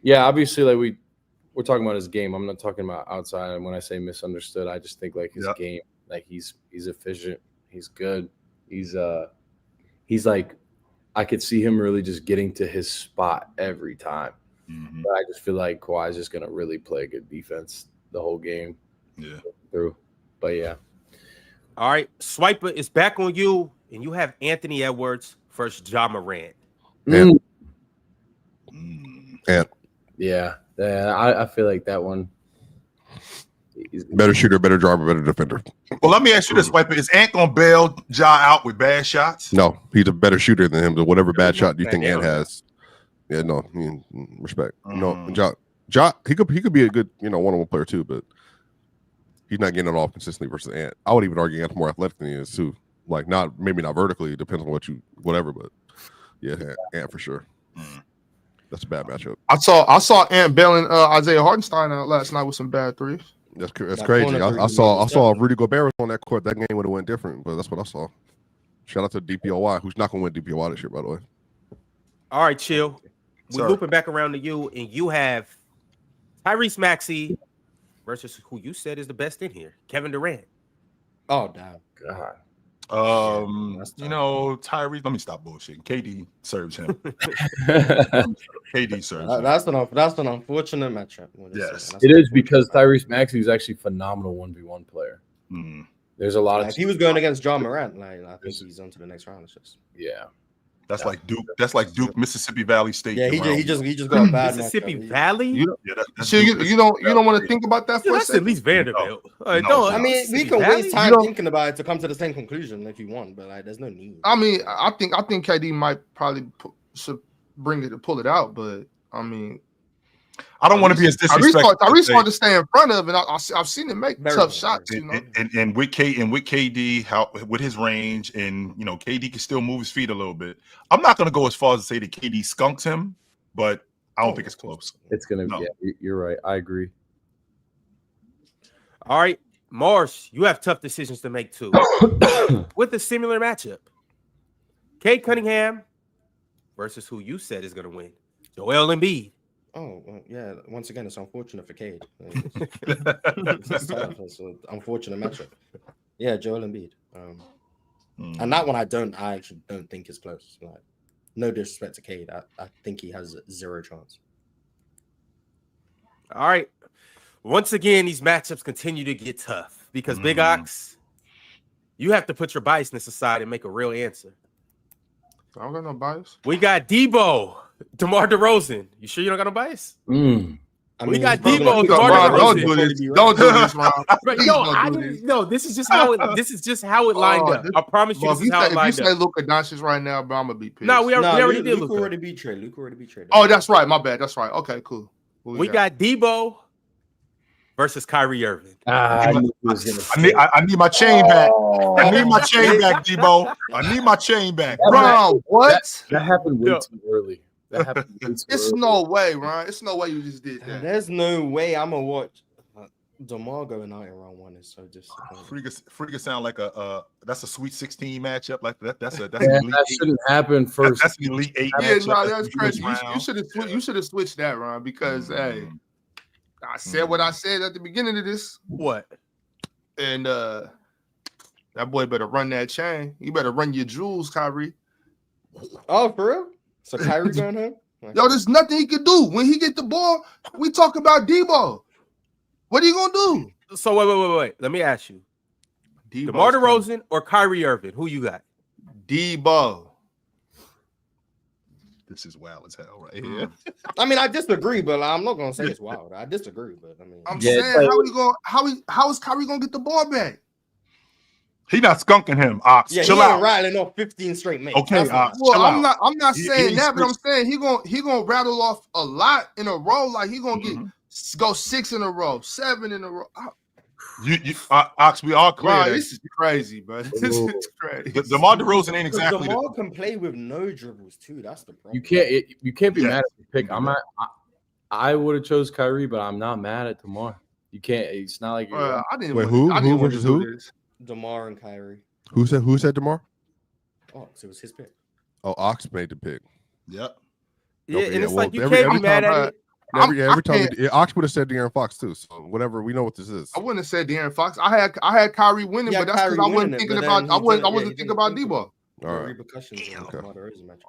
Yeah, obviously, like we're talking about his game. I'm not talking about outside. And when I say misunderstood, I just think like his game, like he's efficient, he's good, he's like, I could see him really just getting to his spot every time. But I just feel like Kawhi's just gonna really play good defense the whole game. Through. But yeah. All right, Swiper is back on you, and you have Anthony Edwards versus Ja Morant. Yeah, I feel like that one. Better shooter, better driver, better defender. Well, let me ask you this, Wiper. Is Ant gonna bail Ja out with bad shots? No, he's a better shooter than him. So whatever bad shot you think Ant has, respect. No, Ja, he could be a good one-on-one player too, but he's not getting it off consistently versus Ant. I would even argue Ant's more athletic than he is too. Like maybe not vertically, depends on whatever, but yeah, Ant for sure. That's a bad matchup. I saw Ant bailing Isaiah Hartenstein out last night with some bad threes. That's crazy. I saw if Rudy Gobert was on that court, that game would have went different, but that's what I saw. Shout out to DPOY, who's not gonna win DPOY this year, by the way. All right, chill. We're Sir. looping back around to you, and you have Tyrese Maxey versus who you said is the best in here, Kevin Durant. Oh, damn. God. Tyrese. Let me stop bullshitting. KD serves him. KD serves him. That's an unfortunate matchup. Yes. It is because Tyrese Maxey is actually a phenomenal 1v1 player. Mm. There's a lot of if he was going against John Morant, like I think he's on to the next round. It's just That's like Duke. That's like Duke, Mississippi Valley State. Yeah, he just got a bad Mississippi matchup. Valley. You don't want to think about that for a That's second. at least Vanderbilt. No. I mean, we can waste time thinking about it to come to the same conclusion if you want, but like, there's no need. I mean, I think KD might probably should pull it out, but I mean, I don't want to be as disrespectful. Tyrese hard to stay in front of, and I've seen him make Very tough well, shots. And with KD, with his range, and KD can still move his feet a little bit. I'm not going to go as far as to say that KD skunks him, but I don't think it's close. It's gonna be. No. Yeah, you're right. I agree. All right, Mars, you have tough decisions to make too. With a similar matchup, Cade Cunningham versus who you said is going to win, Joel Embiid. Oh, well, yeah. Once again, it's unfortunate for Cade. It's tough. It's an unfortunate matchup. Yeah, Joel Embiid. And that one I actually don't think is close. Like, no disrespect to Cade. I think he has zero chance. All right. Once again, these matchups continue to get tough because Big Ox, you have to put your biasness aside and make a real answer. I don't got no bias. We got Debo, DeMar DeRozan. You sure you don't got no bias? We got Debo, DeMar DeRozan. Don't do this, Ron. No, this is just how it lined up. I promise you, this is how it lined up. If you say Luka Doncic right now, bro, I'm gonna be pissed. No, we already did. Luka already beat Trey. Oh, that's right. My bad. That's right. Okay, cool. We got Debo versus Kyrie Irving. I need my chain back. I need my chain back, Debo. I need my chain back. Bro, what? That happened way too early. That happened way too It's early. no way, Ron. It's no way you just did that. There's no way I'm gonna watch DeMar going out in round one. Is so just Friga sound like that's a Sweet 16 matchup. Like that's that shouldn't happen first. That's an Elite 8 Yeah, matchup. no, that's crazy. You should have switched that, Ron, because hey, I said what I said at the beginning of this. What? And that boy better run that chain. You better run your jewels, Kyrie. Oh, for real? So Kyrie going home? Yo, there's nothing he can do. When he get the ball, we talk about Debo. What are you gonna do? So wait. Let me ask you. DeMar DeRozan or Kyrie Irving? Who you got? Debo. This is wild as hell right here. I mean, I disagree, but I'm not gonna say it's wild. I disagree, but I mean, I'm saying how is Kyrie gonna get the ball back? He not skunking him, Ox. Yeah, chill out. Rattling off 15 straight minutes. Okay, Ox. Well, I'm not saying that, but I'm saying he gonna rattle off a lot in a row. Like he gonna go 6 in a row, 7 in a row. Ox, we all clear. Wow, this is crazy, bro. This is crazy. DeMar DeRozan ain't exactly. DeMar can play with no dribbles too. That's the problem. You can't be mad at the pick. I would have chose Kyrie, but I'm not mad at DeMar. You can't. It's not like I didn't. Wait, who versus who? DeMar and Kyrie. Who said DeMar? Ox, it was his pick. Oh, Ox made the pick. Yep. Yeah, and it's like you every can't be mad at it. Every time Ox would have said De'Aaron Fox too. So whatever, we know what this is. I wouldn't have said De'Aaron Fox. I had Kyrie winning, but that's because I wasn't thinking about. I wasn't thinking about Debo. All right. Repercussions of DeMar DeRozan match.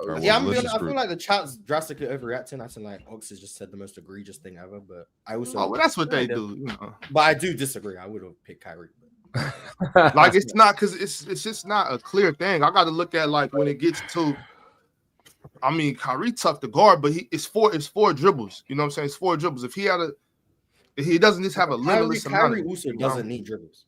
Right, Yeah, well, I feel like the chat's drastically overreacting. I think like Ox has just said the most egregious thing ever, but I also. Oh, well, that's what they do. You know. But I do disagree. I would have picked Kyrie. Like it's not because it's just not a clear thing. I got to look at like when it gets to. I mean, Kyrie tough to guard, but it's four dribbles. You know what I'm saying? It's 4 dribbles. If he doesn't just have a limitless amount. Kyrie also doesn't need dribbles.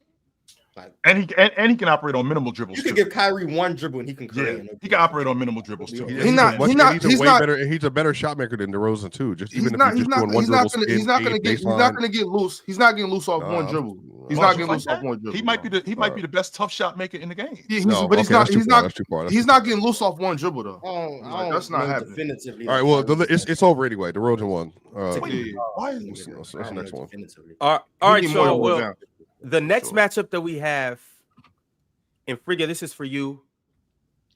Like, and he can operate on minimal dribbles. You can give Kyrie 1 dribble and he can create. Yeah, he can operate on minimal dribbles too. He's a better shot maker than DeRozan too. Just even if he's not going to get loose. He's not going to get loose off one dribble. He's not getting loose off one dribble. He might be the best tough shot maker in the game. Yeah, but he's not getting loose off one dribble though. That's not happening. Definitively. All right, well, it's over anyway. DeRozan won. Why? That's the next one. All right, so the next matchup that we have in Friga, this is for you.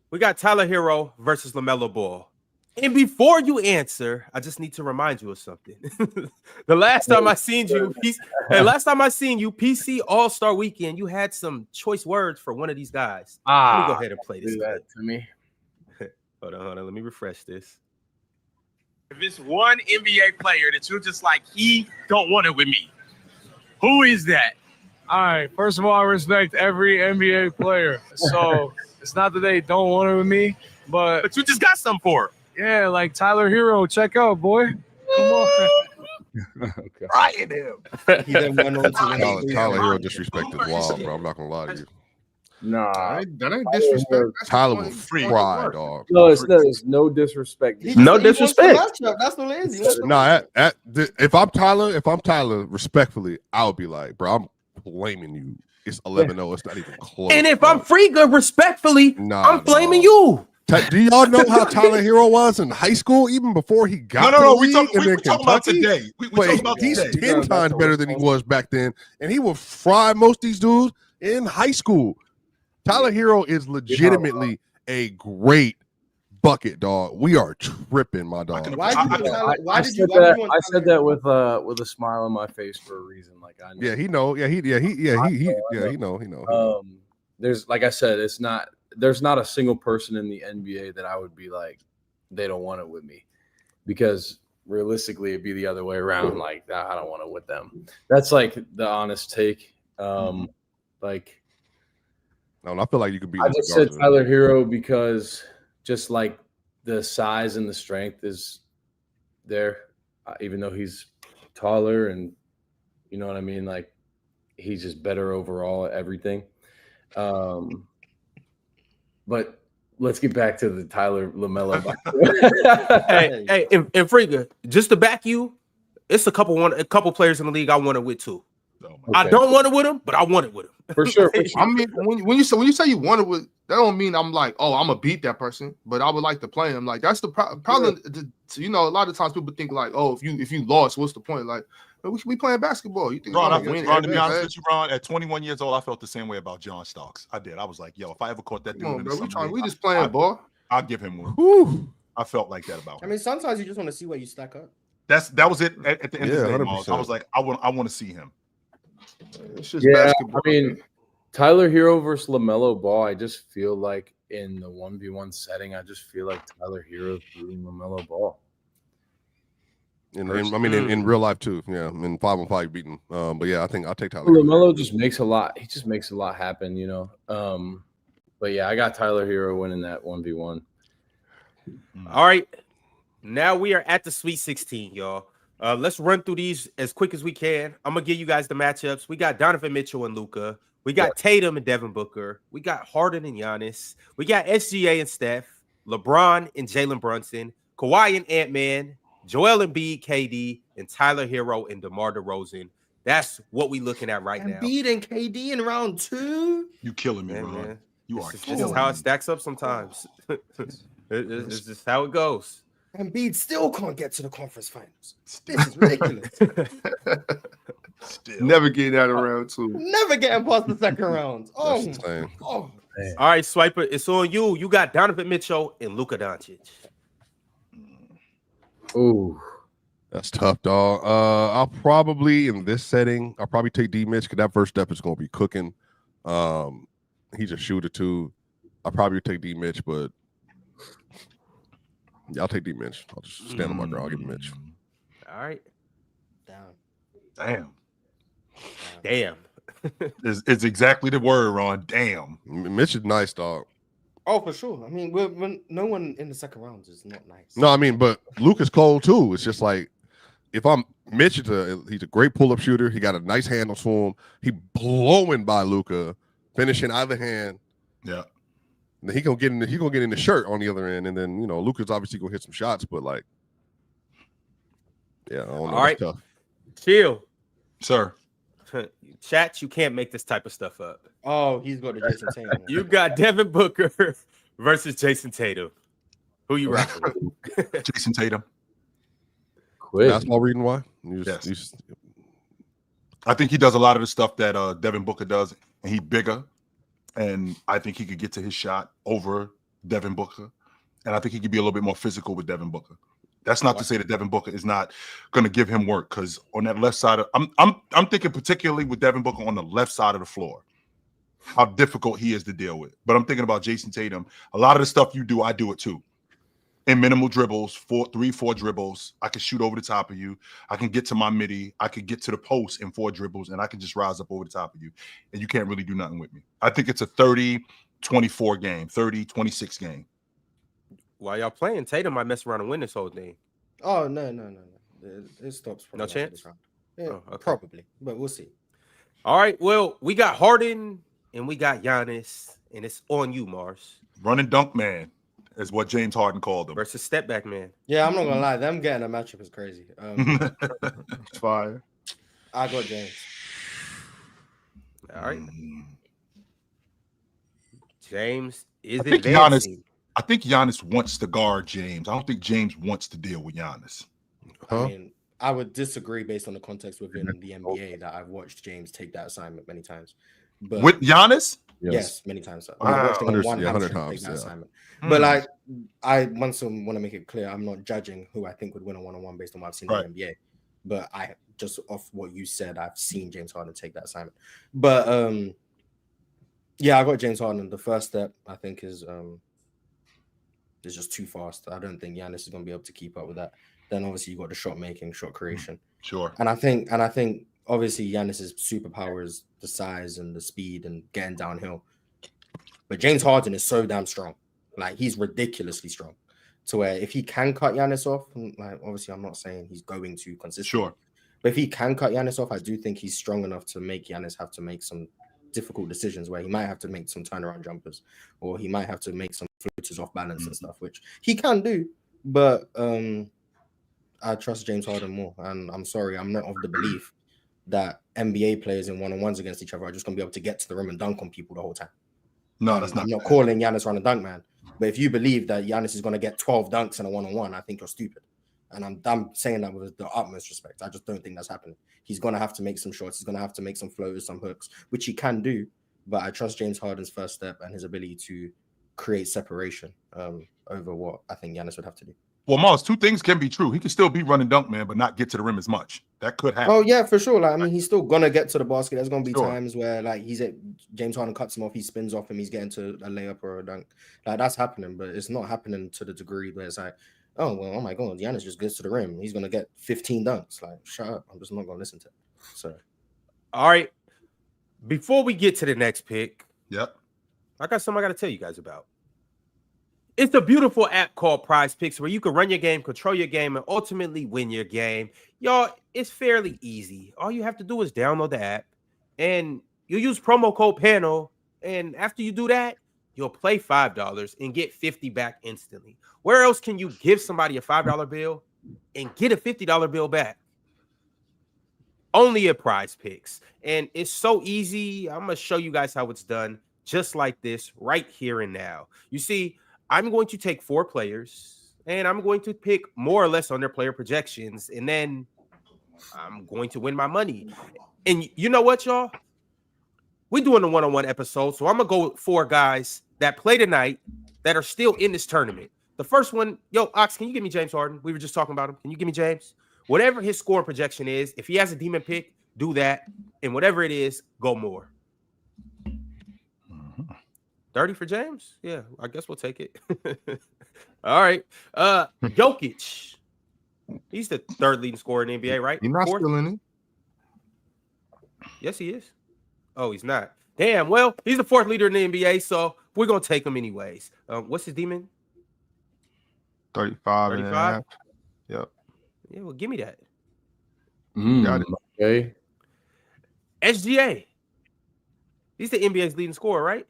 We got Tyler Hero versus LaMelo Ball. And before you answer, I just need to remind you of something. The last time I seen you, PC All-Star Weekend, you had some choice words for one of these guys. Let me go ahead and play this. Do that to me. Hold on. Let me refresh this. If it's one NBA player that you're just like, he don't want it with me, who is that? All right. First of all, I respect every NBA player. So it's not that they don't want it with me, but you just got something for him. Yeah, like Tyler Hero. Check out, boy. Come on. Okay. Ryan him. He then went on to Tyler Hero disrespect is wild, bro. I'm not gonna lie to you. Nah, that ain't disrespect. Tyler will fry, dog. No, it's no disrespect. No disrespect. That's what it is. No, if I'm Tyler, respectfully, I'll be like, bro, I'm blaming you. It's 11-0. It's not even close. And if I'm Friga, respectfully, I'm blaming you. Do y'all know how Tyler Hero was in high school, even before he got to the league? We talking about today. He's 10 times better than he was back then, and he will fry most of these dudes in high school. Tyler Hero is legitimately a great bucket, dog. We are tripping, my dog. I said that with a smile on my face for a reason. Like I know. Yeah, he know. He know. There's, like I said, there's not a single person in the NBA that I would be like, they don't want it with me, because realistically it'd be the other way around. Like, I don't want it with them. That's like the honest take. Like, no, I feel like you could be. I just said Tyler Hero because just like the size and the strength is there, even though he's taller and you know what I mean. Like, he's just better overall at everything. But let's get back to the Tyler LaMelo. hey, and Friga, just to back you, it's a couple players in the league I want it with too. I don't want it with him, but I want it with him. For sure. I mean, when you say you want it with, that don't mean I'm like, oh, I'm gonna beat that person, but I would like to play him. Like, that's the problem. You know, a lot of times people think like, oh, if you lost, what's the point? Like, we should be playing basketball. You think Ron, to be honest with you, Ron, at 21 years old, I felt the same way about John Starks. I did. I was like, yo, if I ever caught that dude, we just playing ball. I'll give him one. I felt like that about him. I mean, sometimes you just want to see where you stack up. That was it at the end of the day. 100%. I was like, I want to see him. It's just basketball. I mean, Tyler Hero versus LaMelo Ball. I just feel like in the 1v1 setting, I just feel like Tyler Hero beating LaMelo Ball. In real life too. Yeah, in 5-on-5 beating. But yeah, I think I'll take Tyler. LaMelo just makes a lot. He just makes a lot happen, you know. But yeah, I got Tyler Hero winning that 1v1. All right, now we are at the Sweet 16, y'all. Let's run through these as quick as we can. I'm gonna give you guys the matchups. We got Donovan Mitchell and Luka. We got Tatum and Devin Booker. We got Harden and Giannis. We got SGA and Steph. LeBron and Jalen Brunson. Kawhi and Ant-Man. Joel Embiid, KD, and Tyler Hero and DeMar DeRozan. That's what we looking at right now. Embiid and KD in round 2. You killing me, man. You are killing me. This is how it stacks up sometimes. It's just how it goes. Embiid still can't get to the conference finals. This is ridiculous. Never getting out of round 2. Never getting past the second round. Oh. All right, Swiper, it's on you. You got Donovan Mitchell and Luka Doncic. Ooh, that's tough, dog. I'll probably in this setting, I'll probably take D Mitch because that first step is going to be cooking. He's a shooter too. I'll probably take D Mitch, but yeah, I'll take D Mitch. I'll just stand on my ground. I'll give Mitch. All right. Damn. It's exactly the word, Ron. Damn. Mitch is nice, dog. Oh, for sure. I mean, we're no one in the second round is not nice. No, I mean, but Luka's cold too. It's just like if I'm Mitch, he's a great pull-up shooter. He got a nice handle to him. He blowing by Luka, finishing either hand. Yeah. And then he gonna get in the shirt on the other end, and then Luka's obviously gonna hit some shots, but like, yeah, I don't know. All right, tough. Chill, sir. Chats, you can't make this type of stuff up. Oh, he's got the Jason Tatum. You got Devin Booker versus Jason Tatum. Who you rocking with? Jason Tatum. Quick. Basketball reading why? I think he does a lot of the stuff that Devin Booker does, and he's bigger. And I think he could get to his shot over Devin Booker. And I think he could be a little bit more physical with Devin Booker. That's not to say that Devin Booker is not going to give him work, because on that left side of I'm thinking particularly with Devin Booker on the left side of the floor, how difficult he is to deal with. But I'm thinking about Jason Tatum. A lot of the stuff you do, I do it too. In minimal dribbles, 4 dribbles, I can shoot over the top of you. I can get to my midi. I can get to the post in 4 dribbles, and I can just rise up over the top of you. And you can't really do nothing with me. I think it's a 30-24 game, 30-26 game. While y'all playing, Tatum might mess around and win this whole thing. Oh, no. It stops. No chance? Yeah, Oh, okay. Probably, but we'll see. All right, well, we got Harden and we got Giannis, and it's on you, Mars. Run and dunk man is what James Harden called him. Versus step back man. Yeah, I'm not gonna lie. Them getting a matchup is crazy. It's fire. I got James. All right. James is I think Giannis wants to guard James. I don't think James wants to deal with Giannis. I mean, I would disagree based on the context within the NBA that I've watched James take that assignment many times. But with Giannis? Yes, many times. So. Wow. I've watched him on 100 100 times, take that yeah. assignment. But like, I once want to make it clear, I'm not judging who I think would win a one-on-one based on what I've seen in the NBA. But I just off what you said, I've seen James Harden take that assignment. But yeah, I got James Harden. The first step I think is just too fast. I don't think Giannis is going to be able to keep up with that. Then obviously you got the shot making, shot creation. Sure. And I think obviously Giannis's superpower is the size and the speed and getting downhill. But James Harden is so damn strong. Like, he's ridiculously strong. To where if he can cut Giannis off, like obviously I'm not saying he's going to consistently. Sure. But if he can cut Giannis off, I do think he's strong enough to make Giannis have to make some difficult decisions where he might have to make some turnaround jumpers, or he might have to make some floaters off balance and stuff, which he can do. But I trust James Harden more. And I'm sorry, I'm not of the belief that NBA players in one-on-ones against each other are just going to be able to get to the rim and dunk on people the whole time. No, that's not. I'm not calling Giannis run a dunk man. But if you believe that Giannis is going to get 12 dunks in a one-on-one, I think you're stupid. And I'm saying that with the utmost respect. I just don't think that's happening. He's going to have to make some shots. He's going to have to make some floaters, some hooks, which he can do. But I trust James Harden's first step and his ability to create separation over what I think Giannis would have to do. Well, Mars, 2 things can be true. He can still be running dunk man, but not get to the rim as much. That could happen. Oh yeah, for sure. Like, I mean, he's still gonna get to the basket. There's gonna be times where like James Harden cuts him off, he spins off him, he's getting to a layup or a dunk. Like, that's happening, but it's not happening to the degree where it's like, oh well, oh my god, Giannis just gets to the rim. He's gonna get 15 dunks. Like, shut up. I'm just not gonna listen to it. So, all right. Before we get to the next pick, I got something I gotta tell you guys about. It's a beautiful app called PrizePicks where you can run your game, control your game, and ultimately win your game. Y'all, it's fairly easy. All you have to do is download the app, and you use promo code PANEL, and after you do that, you'll play $5 and get $50 back instantly. Where else can you give somebody a $5 bill and get a $50 bill back? Only at PrizePicks. And it's so easy. I'm going to show you guys how it's done just like this right here and now. You see, I'm going to take 4 players and I'm going to pick more or less on their player projections, and then I'm going to win my money. And you know what, y'all? We're doing a one-on-one episode, so I'm going to go with 4 guys that play tonight that are still in this tournament. The first one, Ox, can you give me James Harden? We were just talking about him. Can you give me James? Whatever his scoring projection is, if he has a demon pick, do that. And whatever it is, go more. 30 for James? Yeah, I guess we'll take it. All right. Jokic. He's the 3rd leading scorer in the NBA, right? He's not 4th? still in it. Yes, he is. Oh, he's not. Damn. Well, he's the 4th leader in the NBA, so we're going to take him anyways. What's his demon? 35 and a half. Yep. Yeah, well, give me that. Got it. Okay. SGA. He's the NBA's leading scorer, right?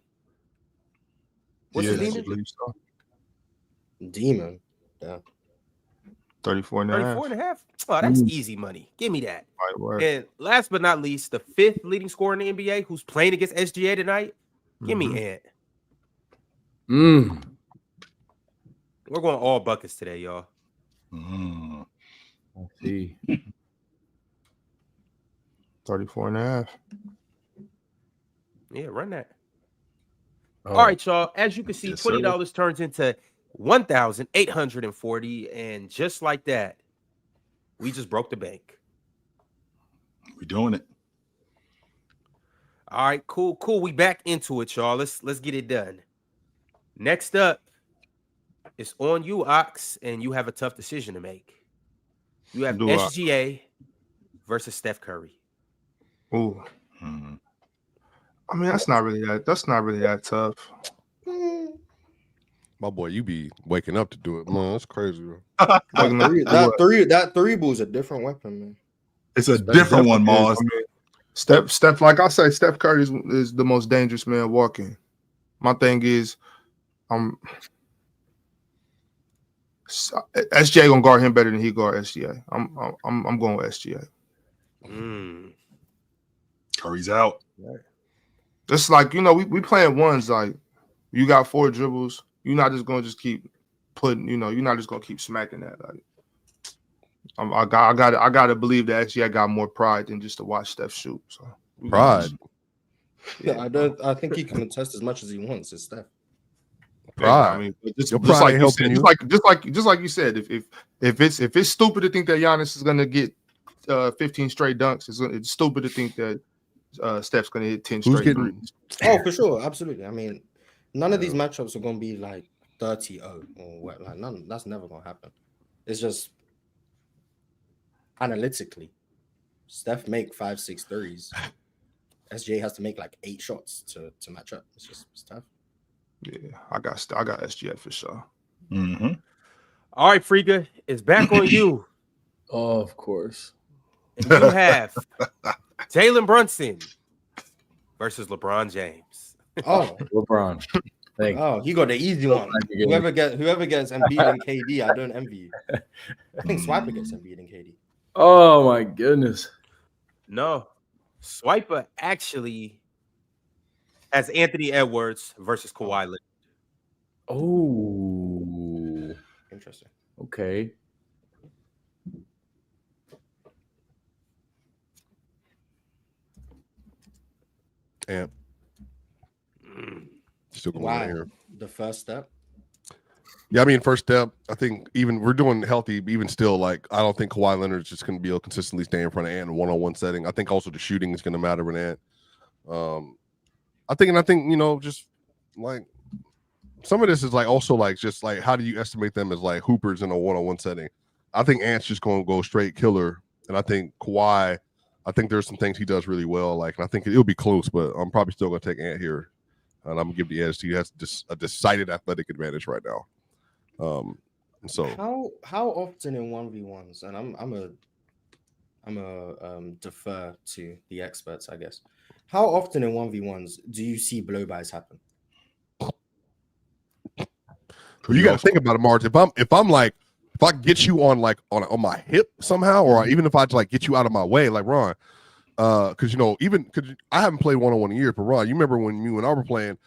What's his demon? Demon. Yeah. 34 and a half. 34 and a half. Oh, that's easy money. Give me that. Right, word. And last but not least, the 5th leading scorer in the NBA who's playing against SGA tonight. Give me Ant. We're going all buckets today, y'all. I see. 34 and a half. Yeah, run that. Oh. All right, y'all. As you can see, Yes, sir. $20 turns into $1,840, and just like that, we just broke the bank. We're doing it. All right, cool. We back into it, y'all. Let's get it done. Next up, it's on you, Ox, and you have a tough decision to make. You have SGA versus Steph Curry. Ooh. I mean, that's not really that tough. My boy, you be waking up to do it, man. That's crazy, bro. That three ball is a different weapon, man. It's a different one, Mars. I mean, Steph, like I say, Steph Curry is the most dangerous man walking. My thing is, SGA gonna guard him better than he guard SGA. I'm going with SGA. Curry's out. Just like, you know, we playing ones, like you got 4 dribbles. You're not just gonna keep putting, you know, you're not just gonna keep smacking that. Like I gotta believe that SGA got more pride than just to watch Steph shoot. So Pride. Yeah, I think he can contest as much as he wants. It's Steph. Pride. I mean, just Your pride like ain't you helping said, you. just like you said, if it's stupid to think that Giannis is gonna get 15 straight dunks, it's stupid to think that Steph's gonna hit 10 Who's straight getting- threes. Oh, for sure, absolutely. I mean, none of these matchups are gonna be like 30-0 or what. Like none. That's never gonna happen. It's just analytically, Steph make 5-6 threes. SJ has to make like 8 shots to match up. It's tough. Yeah, I got SGA for sure. All right, Friga, it's back on you. Oh, of course. And you have Jalen Brunson versus LeBron James. Oh, LeBron. Thank you. Oh, he got the easy one. Whoever gets Embiid and KD, I don't envy you. I think Swiper gets Embiid and KD. Oh my goodness. No, Swiper actually has Anthony Edwards versus Kawhi Leonard. Oh, interesting. Okay. And still going Why? here. The first step. Yeah, I mean, first step, I think even we're doing healthy, but even still, like, I don't think Kawhi Leonard's just going to be able to consistently stay in front of Ant in a one-on-one setting. I think also the shooting is going to matter with Ant. I think, you know, just like some of this is like also like just like how do you estimate them as like hoopers in a one-on-one setting? I think Ant's just going to go straight killer, and I think Kawhi, I think there's some things he does really well. Like, and I think it'll be close, but I'm probably still going to take Ant here, and I'm going to give the edge to you. He has a decided athletic advantage right now. So how often in 1v1s, and I'm a defer to the experts, I guess. How often in 1v1s do you see blow-bys happen? you got to think about it, Marge. If I get you on my hip somehow, or even if I like get you out of my way, like Ron, because you know, because I haven't played one-on-one in years, but Ron, you remember when you and I were playing,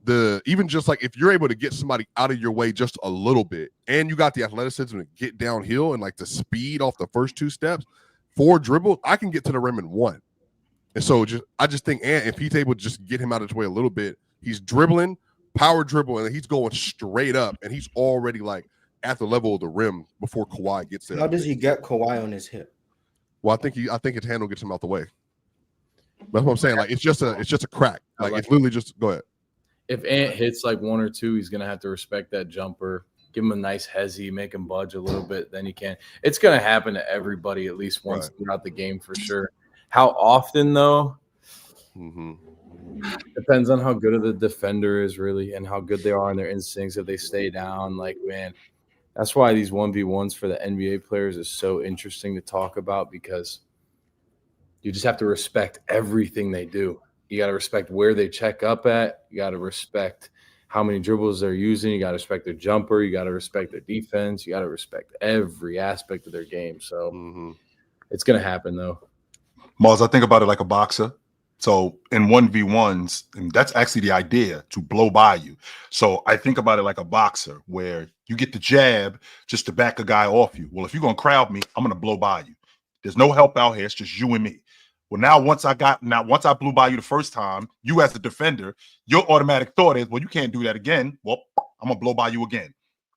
even just like if you're able to get somebody out of your way just a little bit, and you got the athleticism to get downhill and like the speed off the first 2 steps, 4 dribbles, I can get to the rim in 1. And so I just think Ant, if he's able to just get him out of his way a little bit, he's dribbling, power dribble, and he's going straight up, and he's already like at the level of the rim before Kawhi gets there. How does he get Kawhi on his hip? Well, I think his handle gets him out the way. That's what I'm saying. Like it's just a crack. Like it's literally just go ahead. If Ant hits like 1 or 2, he's gonna have to respect that jumper. Give him a nice hezzy, make him budge a little bit. Then he can. It's gonna happen to everybody at least once throughout the game for sure. How often though? Depends on how good of the defender is really, and how good they are on their instincts. If they stay down, like man, that's why these 1v1s for the NBA players is so interesting to talk about, because you just have to respect everything they do. You got to respect where they check up at. You got to respect how many dribbles they're using. You got to respect their jumper. You got to respect their defense. You got to respect every aspect of their game. So it's going to happen, though. Mars, I think about it like a boxer. So in 1v1s, and that's actually the idea, to blow by you. So I think about it like a boxer where you get the jab just to back a guy off you. Well, if you're going to crowd me, I'm going to blow by you. There's no help out here. It's just you and me. Well, now once I blew by you the first time, you as a defender, your automatic thought is, well, you can't do that again. Well, I'm gonna blow by you again.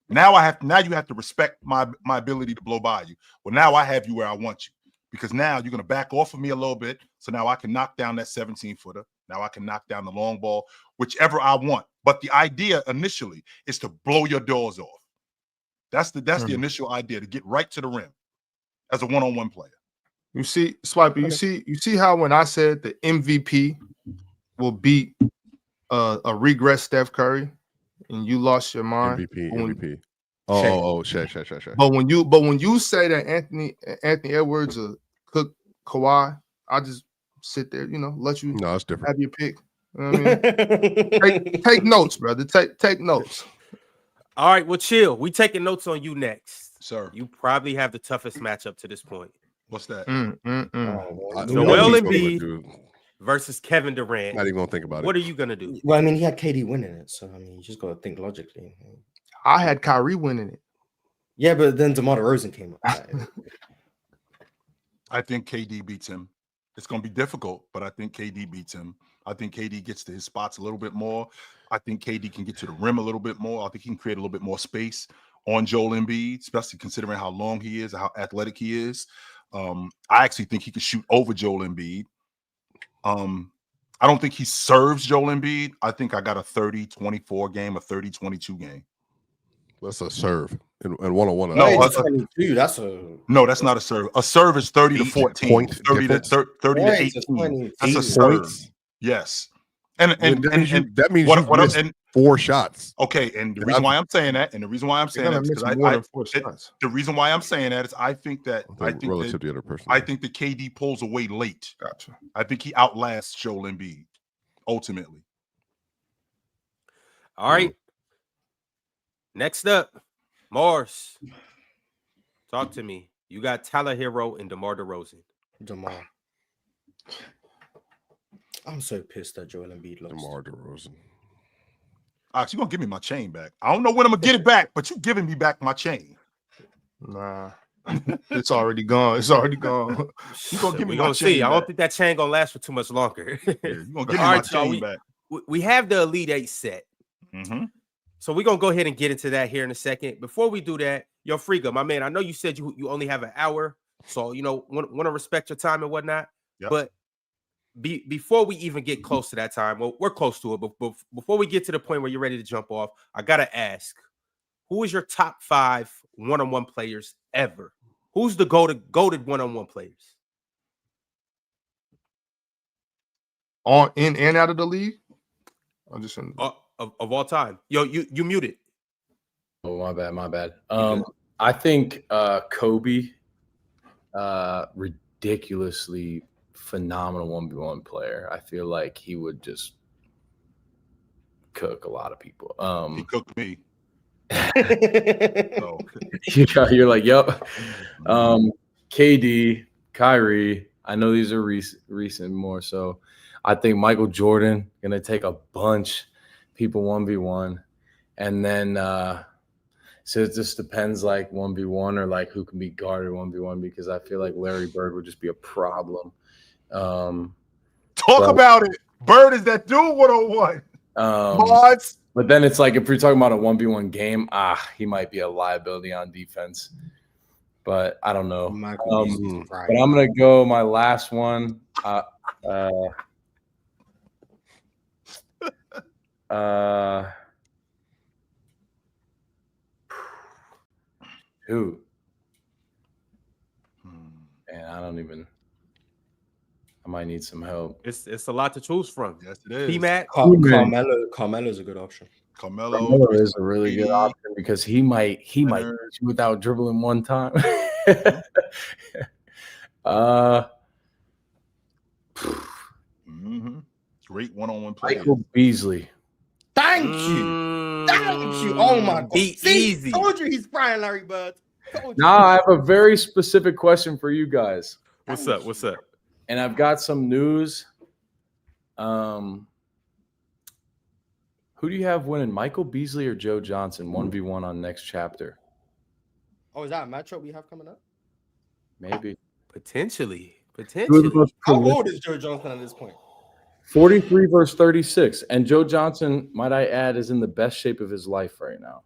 Now you have to respect my ability to blow by you. Well, now I have you where I want you, because now you're gonna back off of me a little bit. So now I can knock down that 17-footer. Now I can knock down the long ball, whichever I want. But the idea initially is to blow your doors off. That's the initial idea, to get right to the rim as a one-on-one player. You see, Swiper, you see how when I said the MVP will beat a regress Steph Curry, and you lost your mind. MVP. Shaq. But when you say that Anthony Edwards will cook Kawhi, I just sit there, let you it's different. have your pick. You know what I mean? take notes, brother. Take notes. All right, well, chill. We taking notes on you next, sir. You probably have the toughest matchup to this point. What's that? Joel Embiid versus Kevin Durant. Not even gonna think about it. What are you gonna do? Well, I mean, he had KD winning it, so I mean, you just gotta think logically. I had Kyrie winning it. Yeah, but then DeMar DeRozan came up. I think KD beats him. It's gonna be difficult, but I think KD beats him. I think KD gets to his spots a little bit more. I think KD can get to the rim a little bit more. I think he can create a little bit more space on Joel Embiid, especially considering how long he is, how athletic he is. I actually think he could shoot over Joel Embiid. I don't think he serves Joel Embiid. I think I got a 30-24 game, a 30-22 game. That's a serve and one-on-one. No, that's not a serve. A serve is 30 to 14, 30 to 18. That's a serve. Yes. And that means you missed 4 shots. Okay, and the reason why I'm saying that, is because the reason why I'm saying that is I think that relative to the other person. I think that KD pulls away late. Gotcha. I think he outlasts Joel Embiid ultimately. All right. Next up, Mars. Talk to me. You got Tyler Hero and DeMar DeRozan. DeMar. I'm so pissed that Joel Embiid lost. DeMar DeRozan. You're gonna give me my chain back. I don't know when I'm gonna get it back, but you giving me back my chain. Nah, it's already gone. It's already gone. You gonna give me my chain back. I don't think that chain gonna last for too much longer. Yeah, you gonna give me my chain back. We have the Elite 8 set. So we're gonna go ahead and get into that here in a second. Before we do that, yo, Friga, my man, I know you said you only have an hour, so want to respect your time and whatnot. Yep. But before we even get close to that time, well, we're close to it, but before we get to the point where you're ready to jump off, I gotta ask, who is your top 5 one-on-one players ever? Who's the goated one-on-one players? In and out of the league? I'm just of all time. Yo, you muted. Oh, my bad. I think Kobe, ridiculously phenomenal 1v1 player. I feel like he would just cook a lot of people. He cooked me. So. You're like, yep. KD, Kyrie. I know these are recent more so. I think Michael Jordan gonna take a bunch people 1v1, and then so it just depends, like 1v1 or like who can be guarded 1v1, because I feel like Larry Bird would just be a problem. Talk about it. Bird is that dude 101. But then it's like if you're talking about a 1v1 game, he might be a liability on defense. But I don't know. But I'm gonna go my last one. Who? And I might need some help. It's a lot to choose from. Yes, it is. P-Mac. Carmelo is a good option. Carmelo is a really good option because he might without dribbling one time. Great one-on-one play. Michael Beasley. Thank you. Told you. Oh my god. Be See, easy. told you he's frying Larry Bird. Told you. Now I have a very specific question for you guys. What's up? What's up? And I've got some news. Who do you have winning, Michael Beasley or Joe Johnson, 1v1 on next chapter? Oh, is that a matchup we have coming up? Maybe. Potentially. How old is Joe Johnson at this point? 43 versus 36. And Joe Johnson, might I add, is in the best shape of his life right now.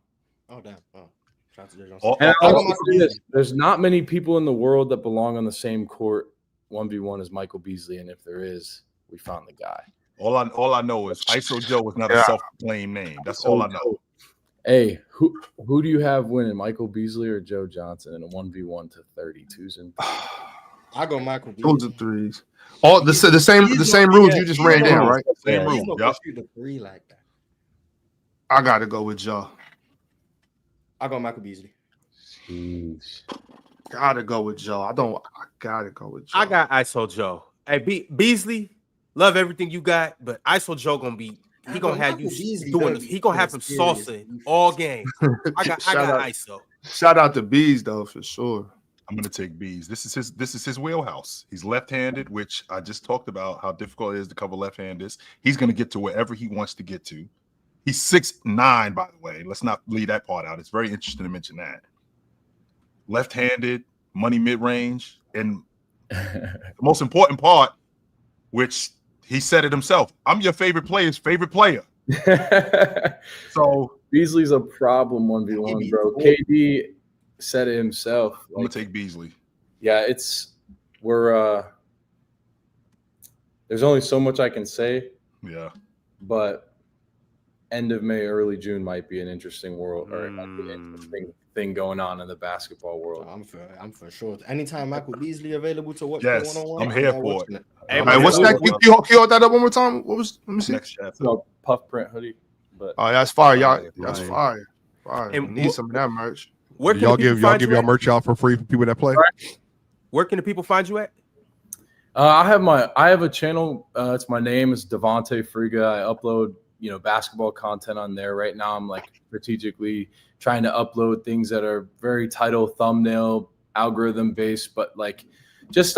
Oh, damn. Oh, shout out to Joe Johnson. And I'll also say this, there's not many people in the world that belong on the same court 1v1 as Michael Beasley. And if there is, we found the guy. All I know is ISO Joe was not a self-proclaimed name. That's all I know. Hey, who do you have winning, Michael Beasley or Joe Johnson in a 1v1 to 32s? And I go Michael Beasley. Those are threes. All the same rules you just ran down, right? Same rule. Yep. Shoot the three like that. I gotta go with Joe. I go Michael Beasley. Jeez. Gotta go with Joe. I gotta go with Joe. I got ISO Joe. Hey, Beasley, love everything you got, but ISO Joe gonna be. He gonna have you doing this. He gonna have some salsa all game. I got ISO. Shout out to Bees though for sure. I'm gonna take Bees. This is his wheelhouse. He's left-handed, which I just talked about how difficult it is to cover left-handers. He's gonna get to wherever he wants to get to. He's 6'9", by the way. Let's not leave that part out. It's very interesting to mention that. Left-handed, money mid-range, and the most important part, which he said it himself, I'm your favorite player's favorite player. So Beasley's a problem 1v1, bro. KD said it himself. I'm gonna take Beasley. Yeah, we're there's only so much I can say. Yeah. But end of May, early June might be an interesting world or an interesting thing going on in the basketball world. I'm for sure. Anytime Michael Beasley available to watch yes, one-on-one, I'm here for it. Hey, what's that? You hold that up one more time. What was? Let me see. Next chapter. Puff print hoodie. But oh, that's fire, y'all. That's fire. And need some of that merch. Where can y'all give y'all merch out for free for people that play? Right. Where can the people find you at? I have a channel. It's my name is Devontae Friga. I upload basketball content on there. Right now I'm like strategically trying to upload things that are very title, thumbnail, algorithm based, but like just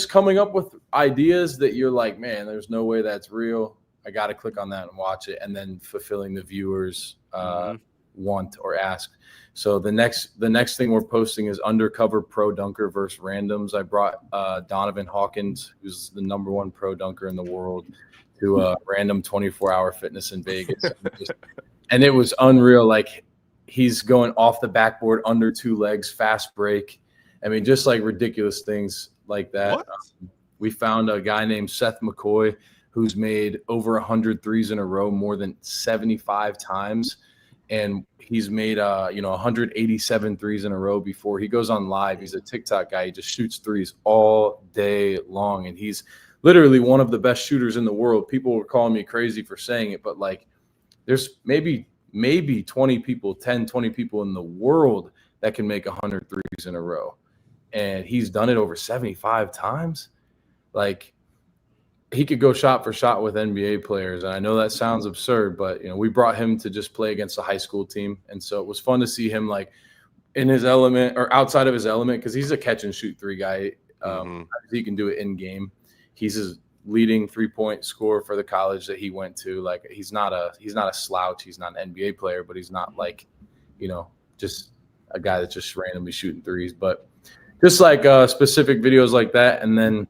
coming up with ideas that you're like, man, there's no way that's real. I got to click on that and watch it, and then fulfilling the viewers want or ask. So the next thing we're posting is undercover pro dunker versus randoms. I brought Donovan Hawkins, who's the #1 pro dunker in the world, to a random 24-hour fitness in Vegas. And it was unreal. Like he's going off the backboard under 2 legs, fast break. I mean, just like ridiculous things like that. We found a guy named Seth McCoy who's made over 100 threes in a row, more than 75 times. And he's made 187 threes in a row before. He goes on live. He's a TikTok guy. He just shoots threes all day long. And he's literally one of the best shooters in the world. People were calling me crazy for saying it, but like there's maybe 20 people in the world that can make 100 threes in a row. And he's done it over 75 times. Like he could go shot for shot with NBA players. And I know that sounds absurd, but we brought him to just play against a high school team. And so it was fun to see him like in his element or outside of his element, because he's a catch and shoot 3 guy. He can do it in game. He's his leading 3-point scorer for the college that he went to. Like he's not a slouch. He's not an NBA player, but he's not like, just a guy that's just randomly shooting threes. But just like specific videos like that. And then,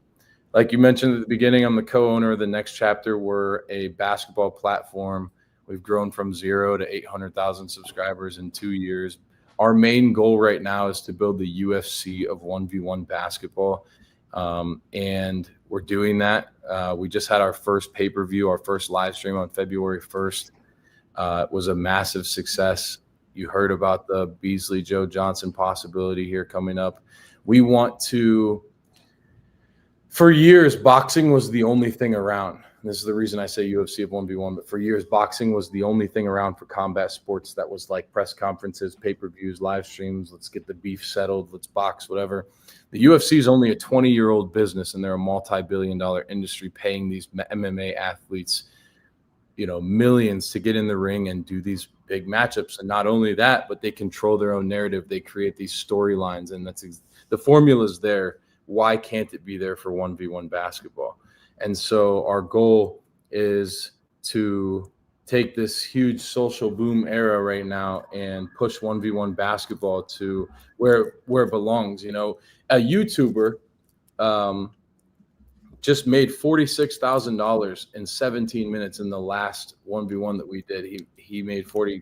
like you mentioned at the beginning, I'm the co-owner of the Next Chapter. We're a basketball platform. We've grown from 0 to 800,000 subscribers in 2 years. Our main goal right now is to build the UFC of 1v1 basketball. And we're doing that. We just had our first pay-per-view, our first live stream on February 1st. It was a massive success. You heard about the Beasley Joe Johnson possibility here coming up. We want to, for years, boxing was the only thing around. This is the reason I say UFC of 1v1, but for years, boxing was the only thing around for combat sports that was like press conferences, pay-per-views, live streams. Let's get the beef settled. Let's box, whatever. The UFC is only a 20-year-old business, and they're a multi-billion-dollar industry paying these MMA athletes, millions to get in the ring and do these big matchups. And not only that, but they control their own narrative. They create these storylines, and the formula's there. Why can't it be there for 1v1 basketball? And so our goal is to take this huge social boom era right now and push 1v1 basketball to where it belongs. A YouTuber just made $46,000 in 17 minutes in the last 1v1 that we did. He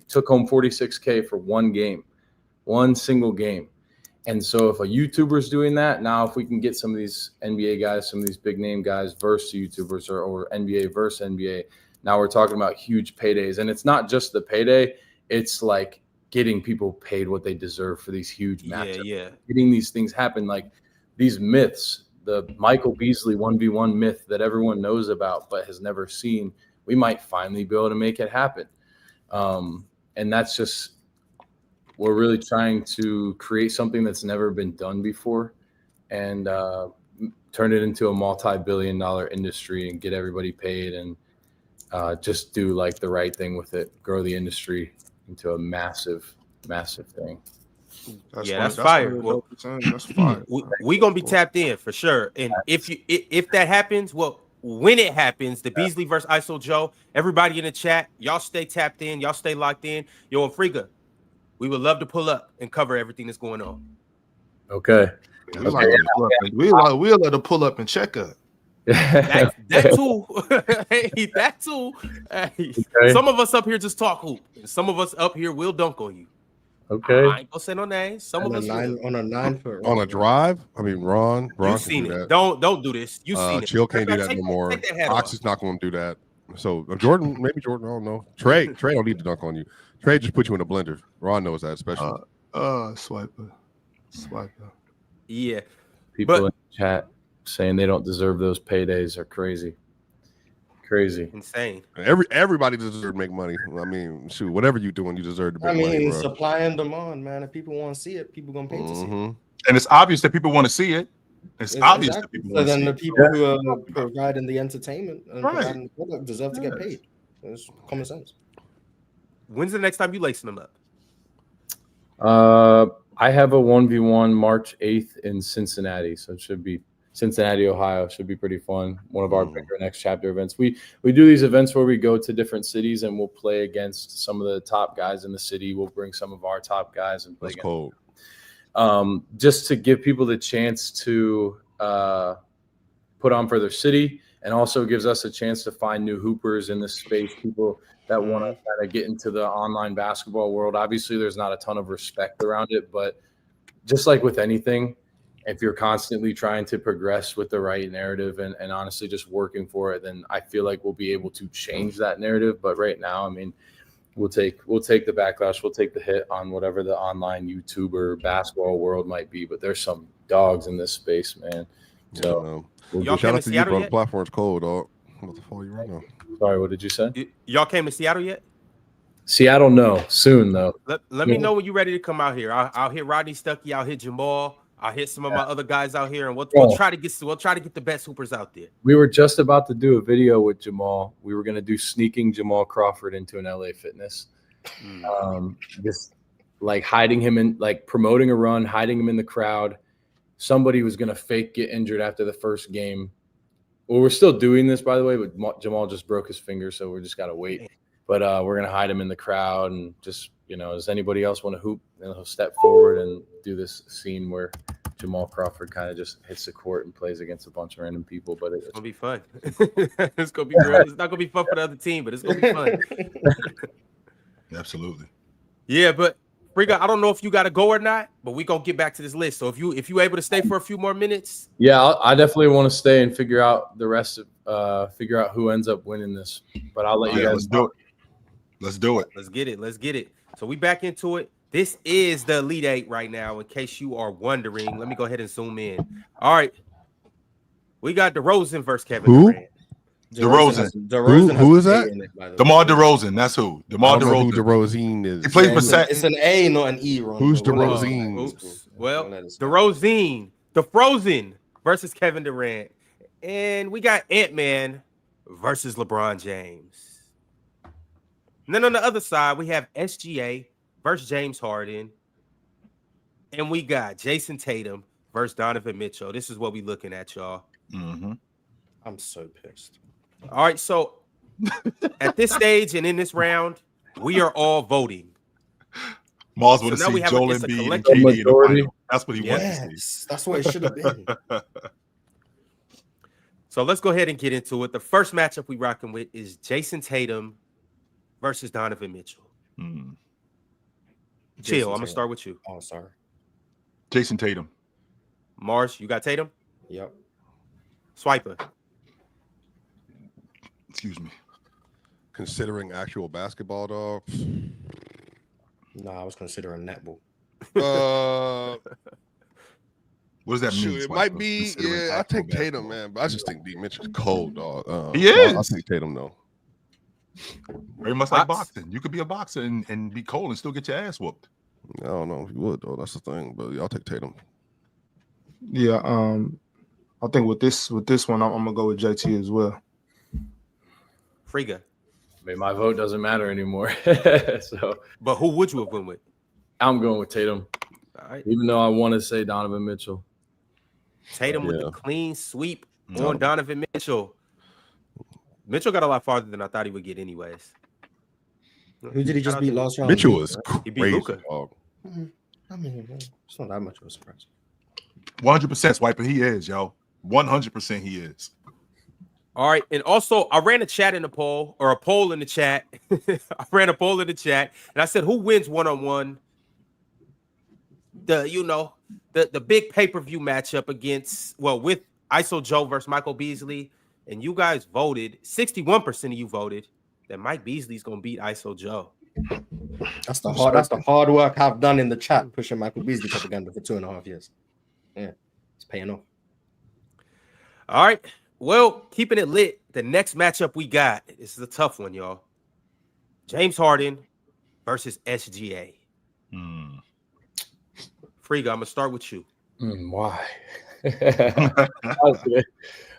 took home $46K for one single game. And so if a YouTuber is doing that, now if we can get some of these NBA guys, some of these big name guys versus YouTubers or NBA versus NBA, now we're talking about huge paydays. And it's not just the payday, it's like getting people paid what they deserve for these huge matchups. Yeah. Getting these things happen, like these myths. The Michael Beasley 1v1 myth that everyone knows about but has never seen, we might finally be able to make it happen. And that's just, we're really trying to create something that's never been done before and turn it into a multi-billion-dollar industry and get everybody paid and just do like the right thing with it, grow the industry into a massive, massive thing. That's fire. Well, that's fire. We gonna be tapped in for sure. And if that happens, well, when it happens, the Beasley versus ISO Joe, everybody in the chat, y'all stay tapped in, y'all stay locked in. Yo, and Friga, we would love to pull up and cover everything that's going on. Okay. We'll let to pull up and check up. That too. That too. Okay. Some of us up here just talk hoop. Some of us up here will dunk on you. Okay. I ain't gonna say no names. Some of us on a 9-foot on a drive. I mean, Ron you've seen it. That. Don't do this. You've seen it. Chill can't do that no more. Ox is not going to do that. So Jordan, maybe Jordan. I don't know. Trey don't need to dunk on you. Trey just put you in a blender. Ron knows that, especially. Swiper. Yeah. People in the chat saying they don't deserve those paydays are crazy. Insane. Everybody deserves to make money. I mean, shoot, whatever you're doing, you deserve to make money. Bro. Supply and demand, man. If people want to see it, people gonna pay to see it. And it's obvious that people want to see it. It's obvious that people want to see it. So then the people who are providing the entertainment and providing the product deserve to get paid. It's common sense. When's the next time you lacing them up? I have a 1v1 March 8th in Cincinnati, so it should be Cincinnati, Ohio. Should be pretty fun. One of our bigger next chapter events. We do these events where we go to different cities and we'll play against some of the top guys in the city. We'll bring some of our top guys and play. That's cool. Just to give people the chance to put on for their city, and also gives us a chance to find new hoopers in this space, people that want to kind of get into the online basketball world. Obviously, there's not a ton of respect around it, but just like with anything, if you're constantly trying to progress with the right narrative and honestly just working for it, then I feel like we'll be able to change that narrative. But right now, I mean, we'll take the backlash, we'll take the hit on whatever the online YouTuber basketball world might be. But there's some dogs in this space, man. So shout out to you, bro. The platform's cold, dog. I'm about to follow you right now. Sorry, what did you say? Y'all came to Seattle yet? Seattle, no. Soon though. Let me know when you're ready to come out here. I'll hit Rodney Stuckey. I'll hit Jamal. I'll hit some of my other guys out here, and we'll try to get the best hoopers out there. We were just about to do a video with Jamal. We were going to do sneaking Jamal Crawford into an LA Fitness, just like hiding him in, like promoting a run, hiding him in the crowd. Somebody was going to fake get injured after the first game. Well, we're still doing this, by the way, but Jamal just broke his finger, so we just got to wait. But we're going to hide him in the crowd and just, does anybody else want to hoop? And he'll step forward and do this scene where Jamal Crawford kind of just hits the court and plays against a bunch of random people. But it's going to be fun. It's going to be real. It's not going to be fun for the other team, but it's going to be fun. Absolutely. Yeah, but Friga, I don't know if you got to go or not, but we're going to get back to this list. So if you able to stay for a few more minutes. Yeah, I definitely want to stay and figure out the rest of figure out who ends up winning this. But I'll let you guys know. Let's do it. Let's get it. So we back into it. This is the Elite Eight right now, in case you are wondering. Let me go ahead and zoom in. All right. We got DeRozan versus Kevin Durant. DeRozan. Who is that? DeMar DeRozan. That's who. DeMar DeRozan. Who DeRozan is. He plays for Set. It's an A, not an E, Ron. Who's DeRozan? Well, DeRozan, the Frozen versus Kevin Durant. And we got Ant-Man versus LeBron James. And then on the other side, we have SGA versus James Harden. And we got Jason Tatum versus Donovan Mitchell. This is what we looking at, y'all. Mm-hmm. I'm so pissed. All right, so at this stage and in this round, we are all voting. Mars want to now we see have Joel it's a Embiid and collective KD in the majority. final. That's what he wants to see. Yes, that's what it should have been. So let's go ahead and get into it. The first matchup we rocking with is Jason Tatum versus Donovan Mitchell. Mm. Chill, I'm going to start with you. Oh, sorry. Jason Tatum. Mars, you got Tatum? Yep. Swiper. Excuse me. Considering actual basketball, dog. No, I was considering netball. What does that mean? Shoot, it might be. Yeah, I take Tatum, man. But I just think D. Mitchell's cold, dog. He is. I'll take Tatum, though. Very much like boxing. You could be a boxer and be cold and still get your ass whooped. I don't know if you would, though. That's the thing. But I'll take Tatum. Yeah, I think with this one, I'm gonna go with JT as well. Friga. I mean, my vote doesn't matter anymore. So, but who would you have went with? I'm going with Tatum. All right. Even though I want to say Donovan Mitchell. Tatum with the clean sweep on Donovan Mitchell. Mitchell got a lot farther than I thought he would get anyways. Who did he just beat last round? Mitchell is He beat crazy, Luka. dog. I mean, it's not that much of a surprise. 100% Swiper. He is, yo. 100% he is. All right. And also, I ran a chat in the poll, or a poll in the chat. I ran a poll in the chat, and I said, who wins one-on-one? The big pay-per-view matchup with ISO Joe versus Michael Beasley. And you guys voted, 61% of you voted that Mike Beasley's gonna beat ISO Joe. That's the hard work I've done in the chat pushing Michael Beasley propaganda for 2.5 years. Yeah, it's paying off. All right. Well, keeping it lit, the next matchup we got, this is a tough one, y'all. James Harden versus SGA. Friga, I'm gonna start with you. Why?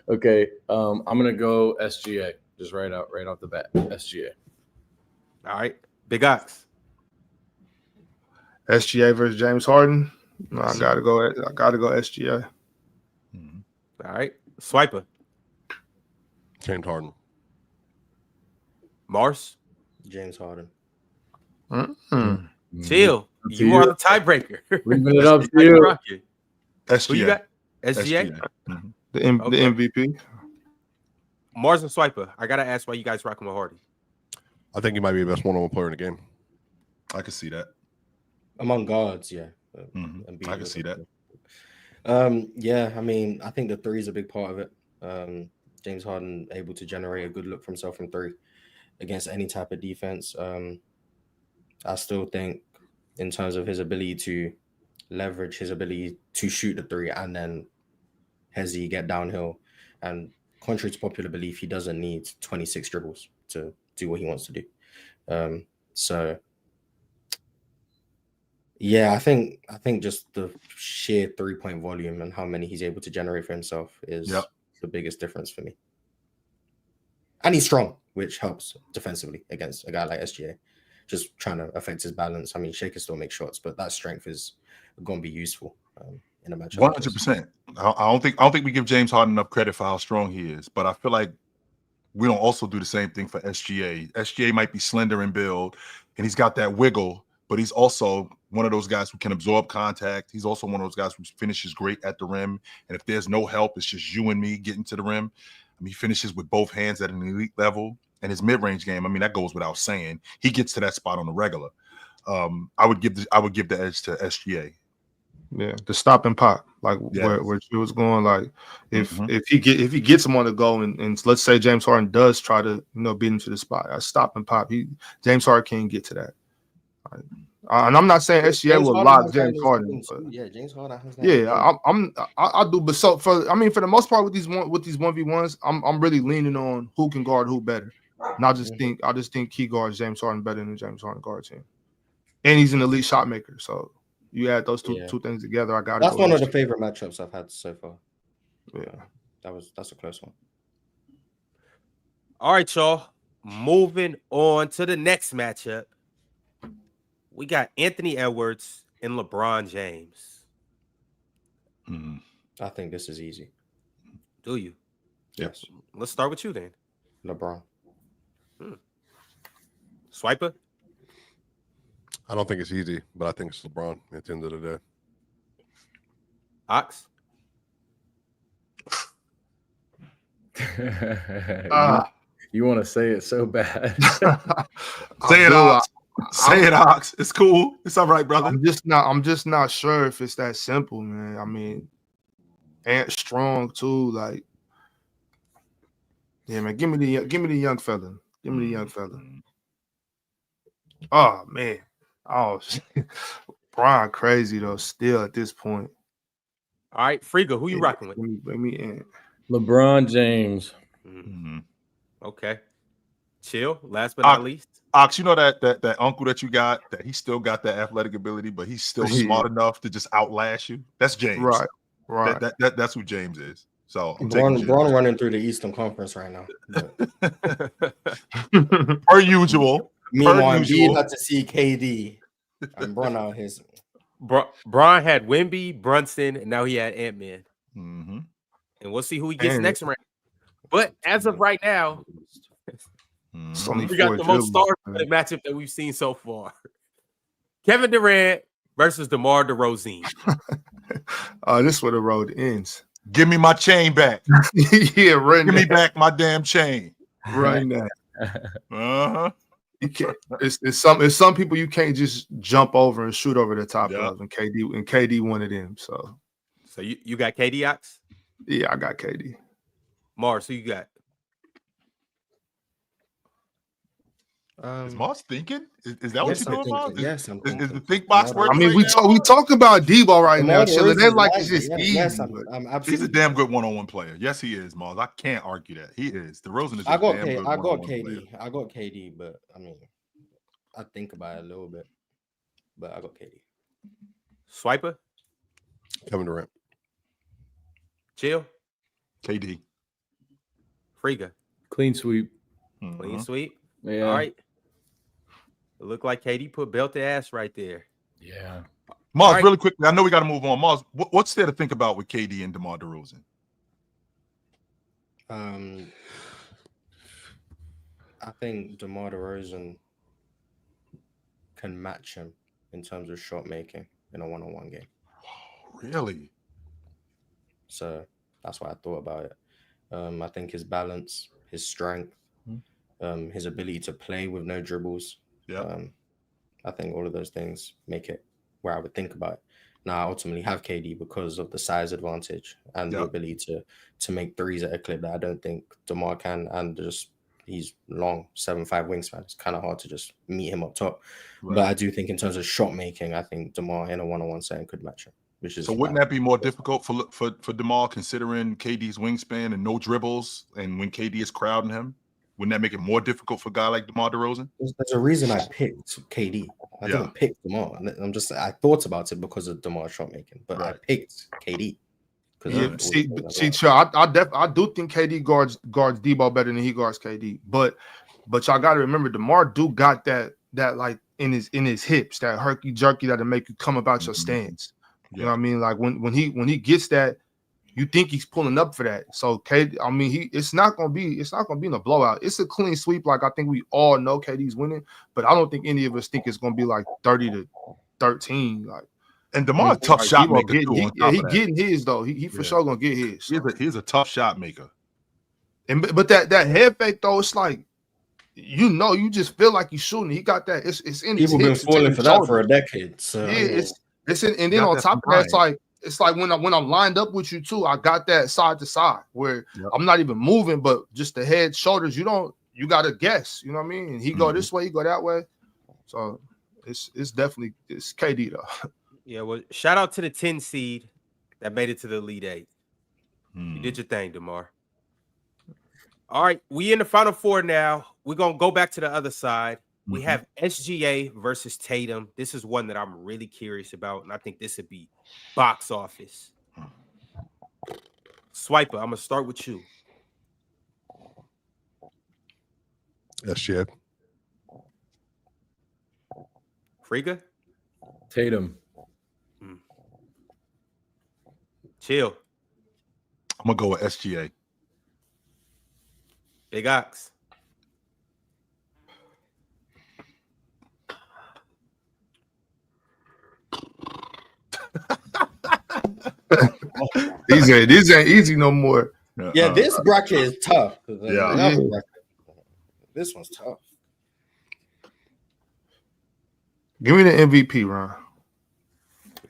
Okay. I'm gonna go SGA. Just right off the bat. SGA. All right. Big Ox. SGA versus James Harden. No, I gotta go SGA. All right. Swiper. James Harden. Mars. James Harden. Chill. You are the tiebreaker. Leaving it up to you. SGA. Who you got? SGA? The MVP. Mars and Swiper. I gotta ask why you guys rocking with Harden. I think he might be the best one-on-one player in the game. I can see that. Among guards, yeah. I can see that. Yeah, I mean, I think the three is a big part of it. James Harden able to generate a good look for himself from three against any type of defense. I still think in terms of his ability to leverage his ability to shoot the three and then Hezzy get downhill. And contrary to popular belief, he doesn't need 26 dribbles to do what he wants to do. So yeah, I think just the sheer 3-point volume and how many he's able to generate for himself is the biggest difference for me. And he's strong, which helps defensively against a guy like SGA. Just trying to affect his balance. I mean, Shea can still make shots, but that strength is going to be useful in a match. 100%. I don't think we give James Harden enough credit for how strong he is, but I feel like we don't also do the same thing for SGA. SGA might be slender in build, and he's got that wiggle, but he's also one of those guys who can absorb contact. He's also one of those guys who finishes great at the rim, and if there's no help, it's just you and me getting to the rim. I mean, he finishes with both hands at an elite level. And his mid-range game, I mean, that goes without saying. He gets to that spot on the regular. I would give the edge to SGA. Yeah, the stop and pop, like where she was going. Like if he gets him on the go, and let's say James Harden does try to beat him to the spot, a stop and pop. James Harden can't get to that. And I'm not saying SGA will lock James Harden. Yeah, James Harden has that. Yeah, I do. But so for the most part with these 1v1s, I'm really leaning on who can guard who better. And I just think he guards James Harden better than James Harden guards him. And he's an elite shot maker. So you add those two things together, I got it. That's one of the favorite matchups I've had so far. Yeah. That's a close one. All right, y'all. moving on to the next matchup, we got Anthony Edwards and LeBron James. I think this is easy. Do you? Yes. Let's start with you then. LeBron. Swiper? I don't think it's easy, but I think it's LeBron at the end of the day. Ox? You want to say it so bad. Say it, Ox. Say it, Ox. It's cool. It's all right, brother. I'm just not sure if it's that simple, man. I mean, Ant strong too. Like, yeah, man. Give me the young fella. Give me the young fella. Oh man. Oh, Brian crazy though. Still at this point. All right, Friga, who you rocking with? Bring me in. LeBron James. Okay. Chill. Last but not least. Ox, you know that uncle that you got, that he still got that athletic ability, but he's still smart enough to just outlast you. That's James. Right. That's who James is. So Braun running through the Eastern Conference right now. Per usual. Meanwhile, Embiid had to see KD and Braun out his. Braun had Wemby, Brunson, and now he had Ant-Man. And we'll see who he gets next round. But as of right now, we got the most star-studded matchup that we've seen so far. Kevin Durant versus DeMar DeRozan. This is where the road ends. Give me my chain back. Yeah, right. Give me back my damn chain. Right now. You can't. It's some people you can't just jump over and shoot over the top of, and KD one of them. So you got KD, Ox? Yeah, I got KD. Mars, who you got? Is Mars thinking? Is that what you're doing, Mars? Yes, I'm thinking. Is the think box working? I mean, we talk about Debo right now, chilling. They like it's just easy. Yes, I'm absolutely. He's a damn good one-on-one player. Yes, he is, Mars. I can't argue that. He is. DeRozan is. I got KD. Player. I got KD, but I mean, I think about it a little bit, but I got KD. Swiper? Kevin Durant. Chill? KD. Friga? Clean sweep. Clean sweep? Yeah. All right. It looked like KD put belt to ass right there. Yeah. Mars, really quickly, I know we got to move on. Mars, what's there to think about with KD and DeMar DeRozan? I think DeMar DeRozan can match him in terms of shot making in a one-on-one game. Really? So that's why I thought about it. I think his balance, his strength, his ability to play with no dribbles. I think all of those things make it where I would think about it. Now, I ultimately have KD because of the size advantage and the ability to make threes at a clip that I don't think DeMar can. And just he's long, 7'5" wingspan. It's kind of hard to just meet him up top. Right. But I do think in terms of shot making, I think DeMar in a one-on-one setting could match him. So wouldn't that be more difficult for DeMar considering KD's wingspan and no dribbles, and when KD is crowding him? Wouldn't that make it more difficult for a guy like DeMar DeRozan? There's a reason I picked KD. I didn't pick DeMar. I thought about it because of DeMar's shot making, but I picked KD. Yeah, I do think KD guards Debo better than he guards KD. But y'all got to remember, DeMar got that like in his hips, that herky jerky that'll make you come about your stance. You know what I mean? Like when he gets that, you think he's pulling up for that. So KD, I mean, it's not gonna be in a blowout. It's a clean sweep. Like I think we all know KD's winning, but I don't think any of us think it's gonna be like 30-13. Like, and DeMar, a tough shot maker too. He getting his though. He for sure gonna get his. So. He's a tough shot maker. And but that head fake though, it's like you just feel like you're shooting. He got that. It's in his hips. People been falling for that for a decade. So yeah, it's in, and then on top of that, it's like when I'm lined up with you too, I got that side to side where I'm not even moving, but just the head, shoulders. You gotta guess. You know what I mean? And he go this way, he go that way. So it's definitely KD though. Yeah, well, shout out to the 10 seed that made it to the Elite 8. You did your thing, DeMar. All right, we in the Final Four now. We're gonna go back to the other side. We have SGA versus Tatum. This is one that I'm really curious about, and I think this would be box office. Swiper, I'm going to start with you. SGA. Friga? Tatum. Chill. I'm gonna go with SGA. Big Ox. These ain't easy no more. Yeah, this bracket is tough. Yeah. This one's tough. Give me the MVP, Ron.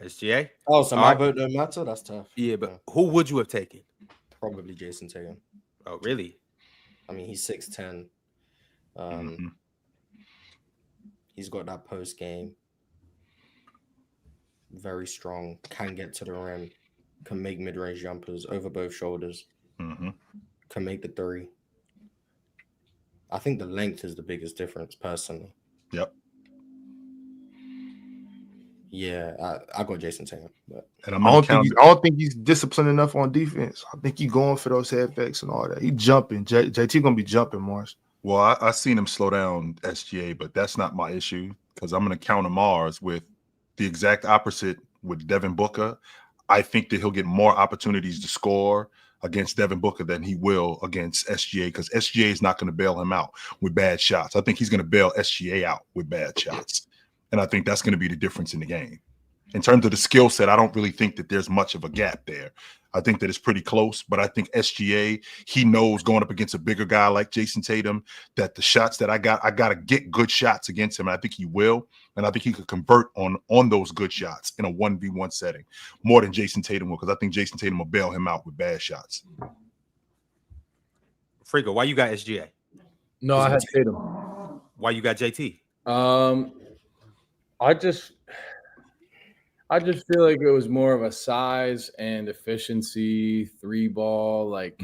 SGA? Oh, so All my right. vote don't matter? That's tough. Yeah, but who would you have taken? Probably Jason Tatum. Oh, really? I mean, he's 6'10". He's got that post game. Very strong. Can get to the rim. Can make mid-range jumpers over both shoulders. Can make the three. I think the length is the biggest difference, personally. Yep. Yeah, I got Jason Tatum. But And I don't think he's disciplined enough on defense. I think he's going for those head fakes and all that. He jumping. JT gonna be jumping, Mars. Well, I seen him slow down SGA, but that's not my issue because I'm going to counter Mars with the exact opposite with Devin Booker. I think that he'll get more opportunities to score against Devin Booker than he will against SGA because SGA is not going to bail him out with bad shots. I think he's going to bail SGA out with bad shots. And I think that's going to be the difference in the game. In terms of the skill set, I don't really think that there's much of a gap there. I think that it's pretty close, but I think SGA, he knows going up against a bigger guy like Jason Tatum that the shots that I got to get good shots against him. And I think he will. And I think he could convert on those good shots in a 1v1 setting more than Jason Tatum will, because I think Jason Tatum will bail him out with bad shots. Friga, why you got SGA? No, I had Tatum. Why you got JT? I just feel like it was more of a size and efficiency three ball. Like,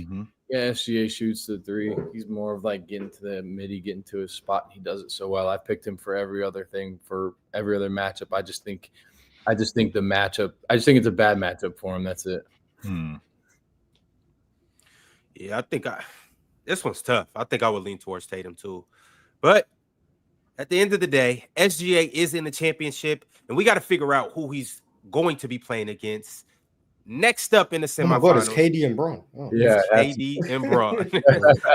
yeah, SGA shoots the three. He's more of like getting to the midi, getting to his spot. He does it so well. I picked him for every other thing, for every other matchup. I just think the matchup. I just think it's a bad matchup for him. That's it. Yeah, I think this one's tough. I think I would lean towards Tatum too, but at the end of the day, SGA is in the championship, and we got to figure out who he's going to be playing against. Next up in the semifinals. Oh my God, it's KD and Braun. Oh. Yeah, KD and Braun.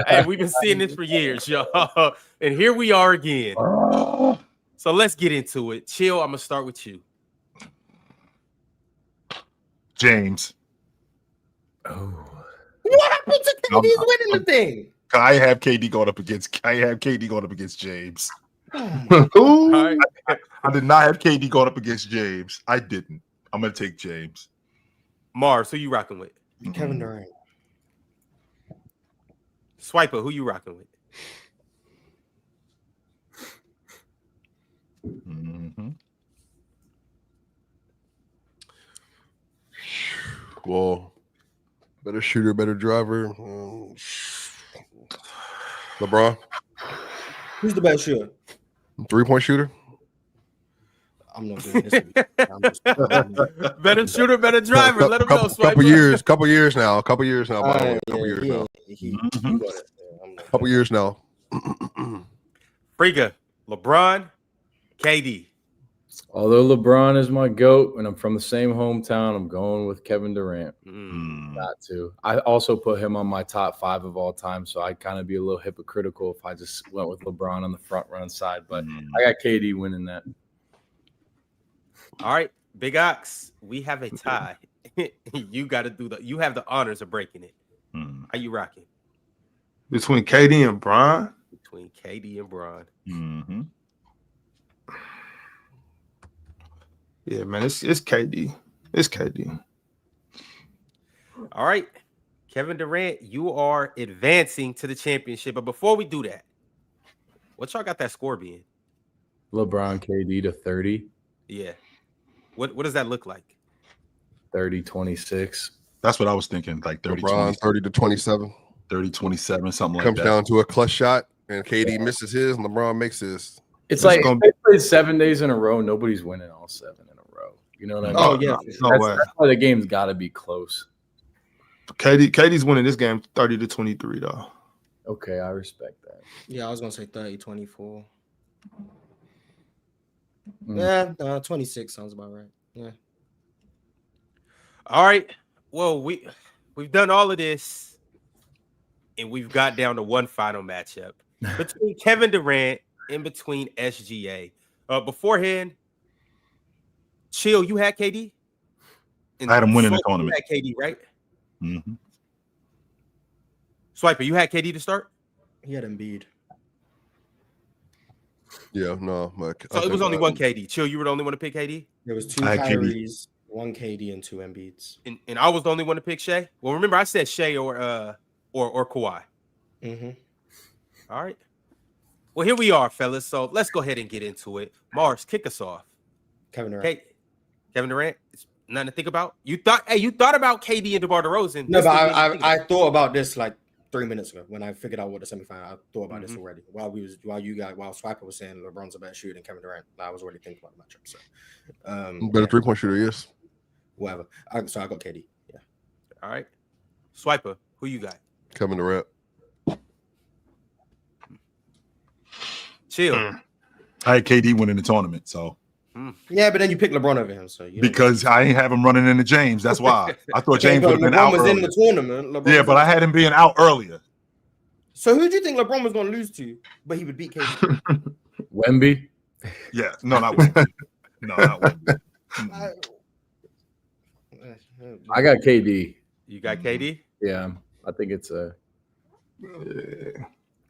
Hey, we've been seeing this for years, y'all. And here we are again. So let's get into it. Chill, I'm going to start with you. James. Oh. What happened to KD? He's winning the thing. I have KD going up against James. All right. I did not have KD going up against James. I didn't. I'm going to take James. Mars, who you rocking with? Kevin Durant. Swiper, who you rocking with? Well, better shooter, better driver. LeBron. Who's the best shooter? 3-point shooter. I'm not doing this. Better shooter, better driver. Let him know. Couple years now. By the way, couple years now. Couple years now. Friga, LeBron, KD. Although LeBron is my GOAT and I'm from the same hometown, I'm going with Kevin Durant. Got to. I also put him on my top 5 of all time, so I'd kind of be a little hypocritical if I just went with LeBron on the front run side. But I got KD winning that. All right, Big Ox, we have a tie. You got to you have the honors of breaking it. How you rocking? Between KD and Braun? Between KD and Braun. Yeah, man, it's KD. It's KD. All right, Kevin Durant, you are advancing to the championship. But before we do that, what y'all got that score being? LeBron KD to 30. Yeah. What does that look like? 30-26. That's what I was thinking, like 30 LeBron 30-27. 30-27, something like Comes that. down to a clutch shot, and KD misses his, and LeBron makes his. It's like if they played 7 days in a row, nobody's winning all 7 in a row. You know what I mean? Oh, yeah. That's why the game's got to be close. KD's winning this game 30-23, though. Okay, I respect that. Yeah, I was gonna say 30, 24. Yeah, 26 sounds about right. Yeah. All right. Well, we've done all of this, and we've got down to one final matchup between Kevin Durant and between SGA. Beforehand, Chill, you had KD? I had him winning the Swiper, tournament. You had KD, right? Mm-hmm. Swiper, you had KD to start? He had Embiid. Yeah, no. So it was only one KD. Chill, you were the only one to pick KD? There was 2 I had KD. Kyries, 1 KD, and 2 Embiids. And I was the only one to pick Shea? Well, remember, I said Shea or Kawhi. Mm-hmm. All right. Well, here we are, fellas. So let's go ahead and get into it. Mars, kick us off. Kevin Durant. Kevin Durant, it's nothing to think about. You thought about KD and DeMar DeRozan. No, but I thought about this like 3 minutes ago when I figured out what the semifinal. I thought about this already. While Swiper was saying LeBron's a better shooter than Kevin Durant, I was already thinking about the matchup. So, better 3-point shooter, yes. Whatever. So I got KD. Yeah. All right. Swiper, who you got? Kevin Durant. Chill. I had KD winning the tournament, so. Yeah, but then you picked LeBron over him, so because I ain't have him running into James. That's why I thought James would have been out. LeBron was earlier. in the tournament. LeBron but I had him being out earlier. So who do you think LeBron was going to lose to, but he would beat KD? Wemby. Yeah, no, not Wemby. No, not Wemby. I got KD. You got KD? Yeah, I think it's a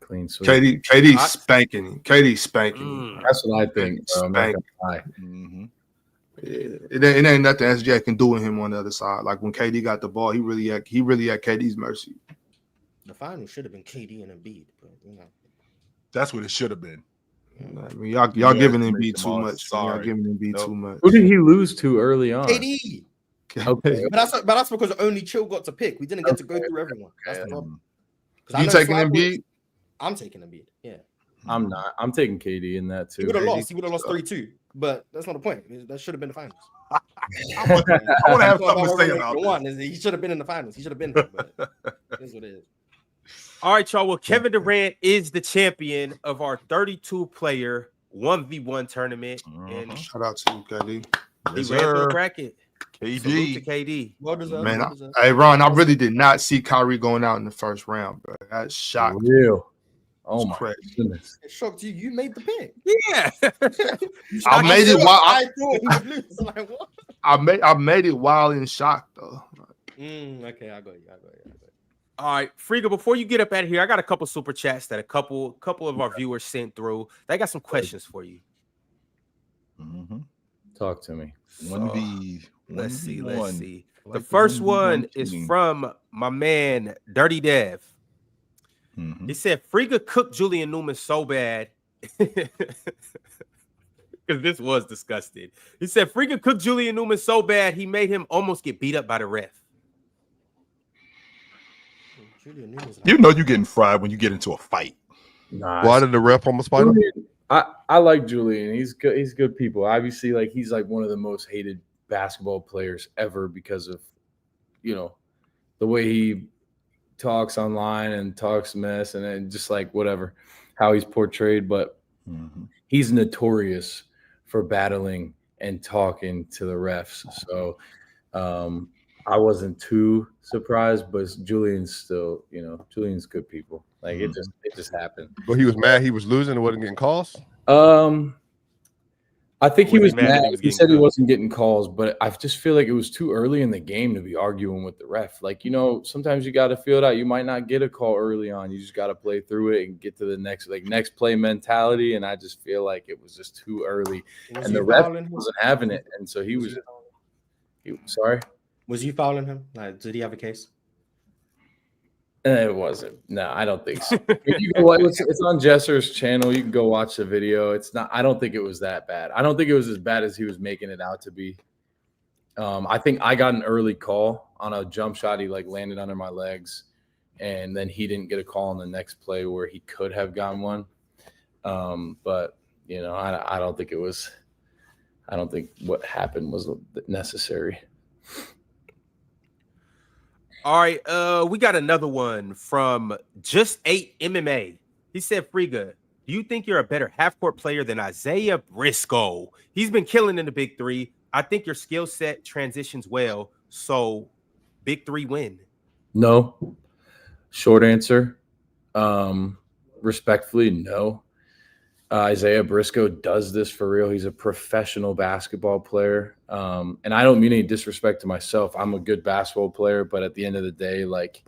clean sweep. KD spanking him. KD spanking. That's what I think. Spanking. It ain't nothing SJ can do with him on the other side. Like when KD got the ball, he really had KD's mercy. The final should have been KD and Embiid, but that's what it should have been. I mean, y'all giving Embiid too much. Sorry. Y'all giving Embiid too much. Who did he lose to early on? KD. Okay, but that's because only Chill got to pick. We didn't get to go through everyone. That's the problem. You taking Embiid? I'm taking Embiid. Yeah. I'm not. I'm taking KD in that too. He would have lost. He would have lost 3-2. But that's not the point. That should have been the finals. I want to have something to say about this. He should have been in the finals. He should have been there, but that's what it is. All right, y'all. Well, Kevin Durant is the champion of our 32-player 1v1 tournament. And shout out to you, KD. He ran through the bracket. KD. Salute to KD. Well deserved. Man, hey Ron, I really did not see Kyrie going out in the first round, bro. That's shocking. Real. Oh my goodness. It shocked you. You made the pick. Yeah. I made it while I thought he would lose. Like, what? I made it while in shock though. Okay, I got you. All right, Friga, before you get up out of here, I got a couple super chats that a couple of our viewers sent through. They got some questions for you. Talk to me. Let's see. The first one is from my man, Dirty Dev. He said, Friga cooked Julian Newman so bad. Because this was disgusting. He said, Friga cooked Julian Newman so bad, he made him almost get beat up by the ref. You know you're getting fried when you get into a fight. Nah, Why did the ref almost fight him? I like Julian. He's good. He's good people. Obviously, like he's like one of the most hated basketball players ever because of, the way he talks online and talks mess and then just like whatever, how he's portrayed. But he's notorious for battling and talking to the refs. So I wasn't too surprised, but Julian's still, Julian's good people. Like it just happened. Well, he was mad he was losing and wasn't getting calls. I think he was mad. He said he calls? wasn't getting calls, but I just feel like it was too early in the game to be arguing with the ref. Like, sometimes you got to feel it out. You might not get a call early on. You just got to play through it and get to the next play mentality. And I just feel like it was just too early. And the ref wasn't having it. And so he was sorry. Was you fouling him? Like, did he have a case? It wasn't. No, I don't think so. It's on Jesser's channel. You can go watch the video. It's not. I don't think it was that bad. I don't think it was as bad as he was making it out to be. I think I got an early call on a jump shot. He landed under my legs, and then he didn't get a call on the next play where he could have gotten one. But I don't think it was. I don't think what happened was necessary. All right, we got another one from Just 8 MMA. He said, Friga, do you think you're a better half-court player than Isaiah Briscoe? He's been killing in the big three. I think your skill set transitions well. So, big three win. No. Short answer. Respectfully, no. Isaiah Briscoe does this for real. He's a professional basketball player. And I don't mean any disrespect to myself. I'm a good basketball player, but at the end of the day, like,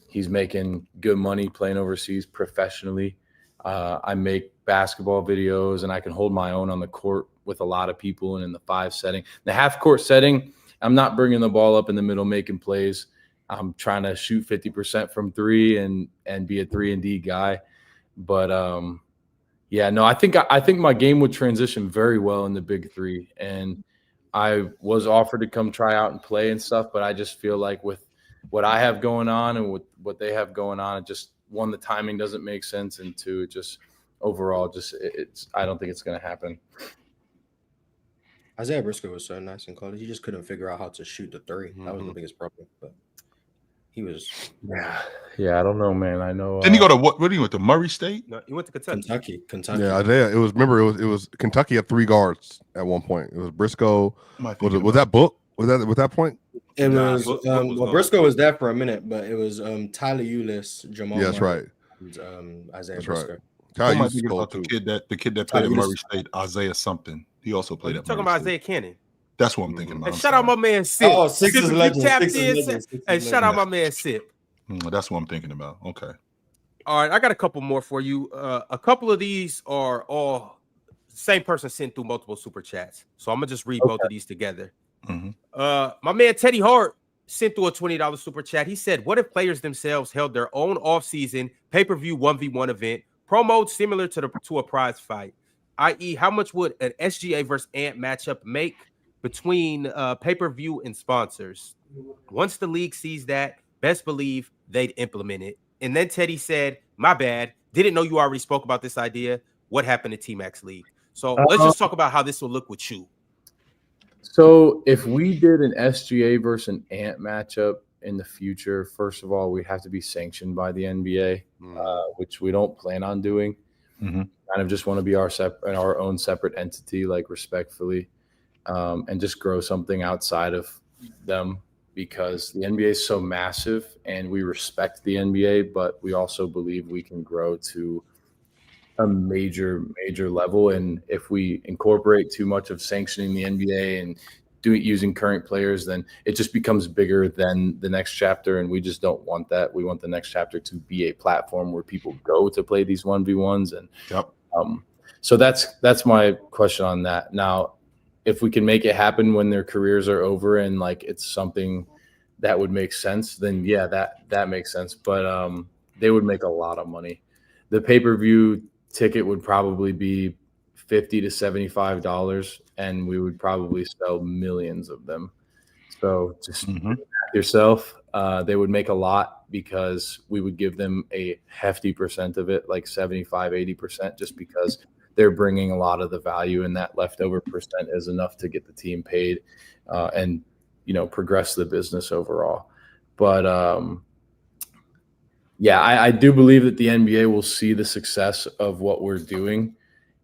he's making good money playing overseas professionally. I make basketball videos, and I can hold my own on the court with a lot of people and in the 5 setting. The half-court setting, I'm not bringing the ball up in the middle making plays. I'm trying to shoot 50% from 3 and be a 3-and-D guy. But yeah, no, I think my game would transition very well in the big three. And I was offered to come try out and play and stuff, but I just feel like with what I have going on and with what they have going on, it just, one, the timing doesn't make sense, and 2, it just overall just I don't think it's going to happen. Isaiah Briscoe was so nice in college. He just couldn't figure out how to shoot the 3. That was the biggest problem. But he was. Yeah, I don't know, man. I know. Didn't he go to what did he went to Murray State? No, he went to Kentucky. Kentucky. Yeah, Isaiah. It was Kentucky had 3 guards at one point. It was Briscoe. Was that Book? Was that point? It was. Briscoe was there for a minute, but it was Tyler Ulis, Jamal. Yeah, that's right. And, Isaiah That's Briscoe. right. The kid that played at Murray State, Isaiah something. He also played at talking Murray about State. Isaiah Cannon. That's what I'm thinking about. And shout out my man Sip. Oh, Sixers legend. And shout out my man Sip. That's what I'm thinking about. Okay. All right, I got a couple more for you. A couple of these are all same person sent through multiple super chats. So I'm gonna just read both of these together. My man Teddy Hart sent through a $20 super chat. He said, what if players themselves held their own off-season pay-per-view 1v1 event, promoted similar to a prize fight? I.e., how much would an SGA versus Ant matchup make between pay-per-view and sponsors? Once the league sees that, best believe they'd implement it. And then Teddy said, my bad, didn't know you already spoke about this idea. What happened to T-Max League? So let's just talk about how this will look with you. So if we did an SGA versus an Ant matchup in the future, first of all, we'd have to be sanctioned by the NBA, which we don't plan on doing. Kind of just want to be our own separate entity, like respectfully, and just grow something outside of them, because the NBA is so massive and we respect the NBA, but we also believe we can grow to a major level. And if we incorporate too much of sanctioning the NBA and do it using current players, then it just becomes bigger than the next chapter. And we just don't want that. We want the next chapter to be a platform where people go to play these 1v1s. And so that's my question on that. Now, if we can make it happen when their careers are over and like it's something that would make sense, then yeah, that makes sense. But they would make a lot of money. The pay-per-view ticket would probably be $50 to $75, and we would probably sell millions of them. So just yourself, they would make a lot because we would give them a hefty percent of it, like 75-80%, just because they're bringing a lot of the value, and that leftover percent is enough to get the team paid and progress the business overall. But yeah, I do believe that the NBA will see the success of what we're doing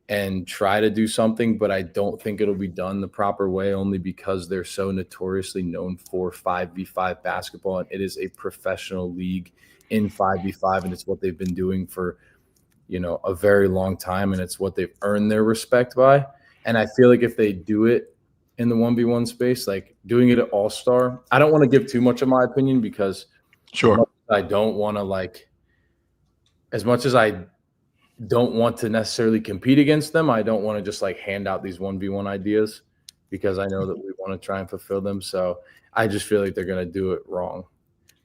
and try to do something, but I don't think it'll be done the proper way, only because they're so notoriously known for 5v5 basketball, and it is a professional league in 5v5, and it's what they've been doing for a very long time, and it's what they've earned their respect by. And I feel like if they do it in the 1v1 space, like doing it at All-Star, I don't want to give too much of my opinion, because I don't want to as much as I don't want to necessarily compete against them, I don't want to just hand out these 1v1 ideas, because I know that we want to try and fulfill them. So I just feel like they're going to do it wrong.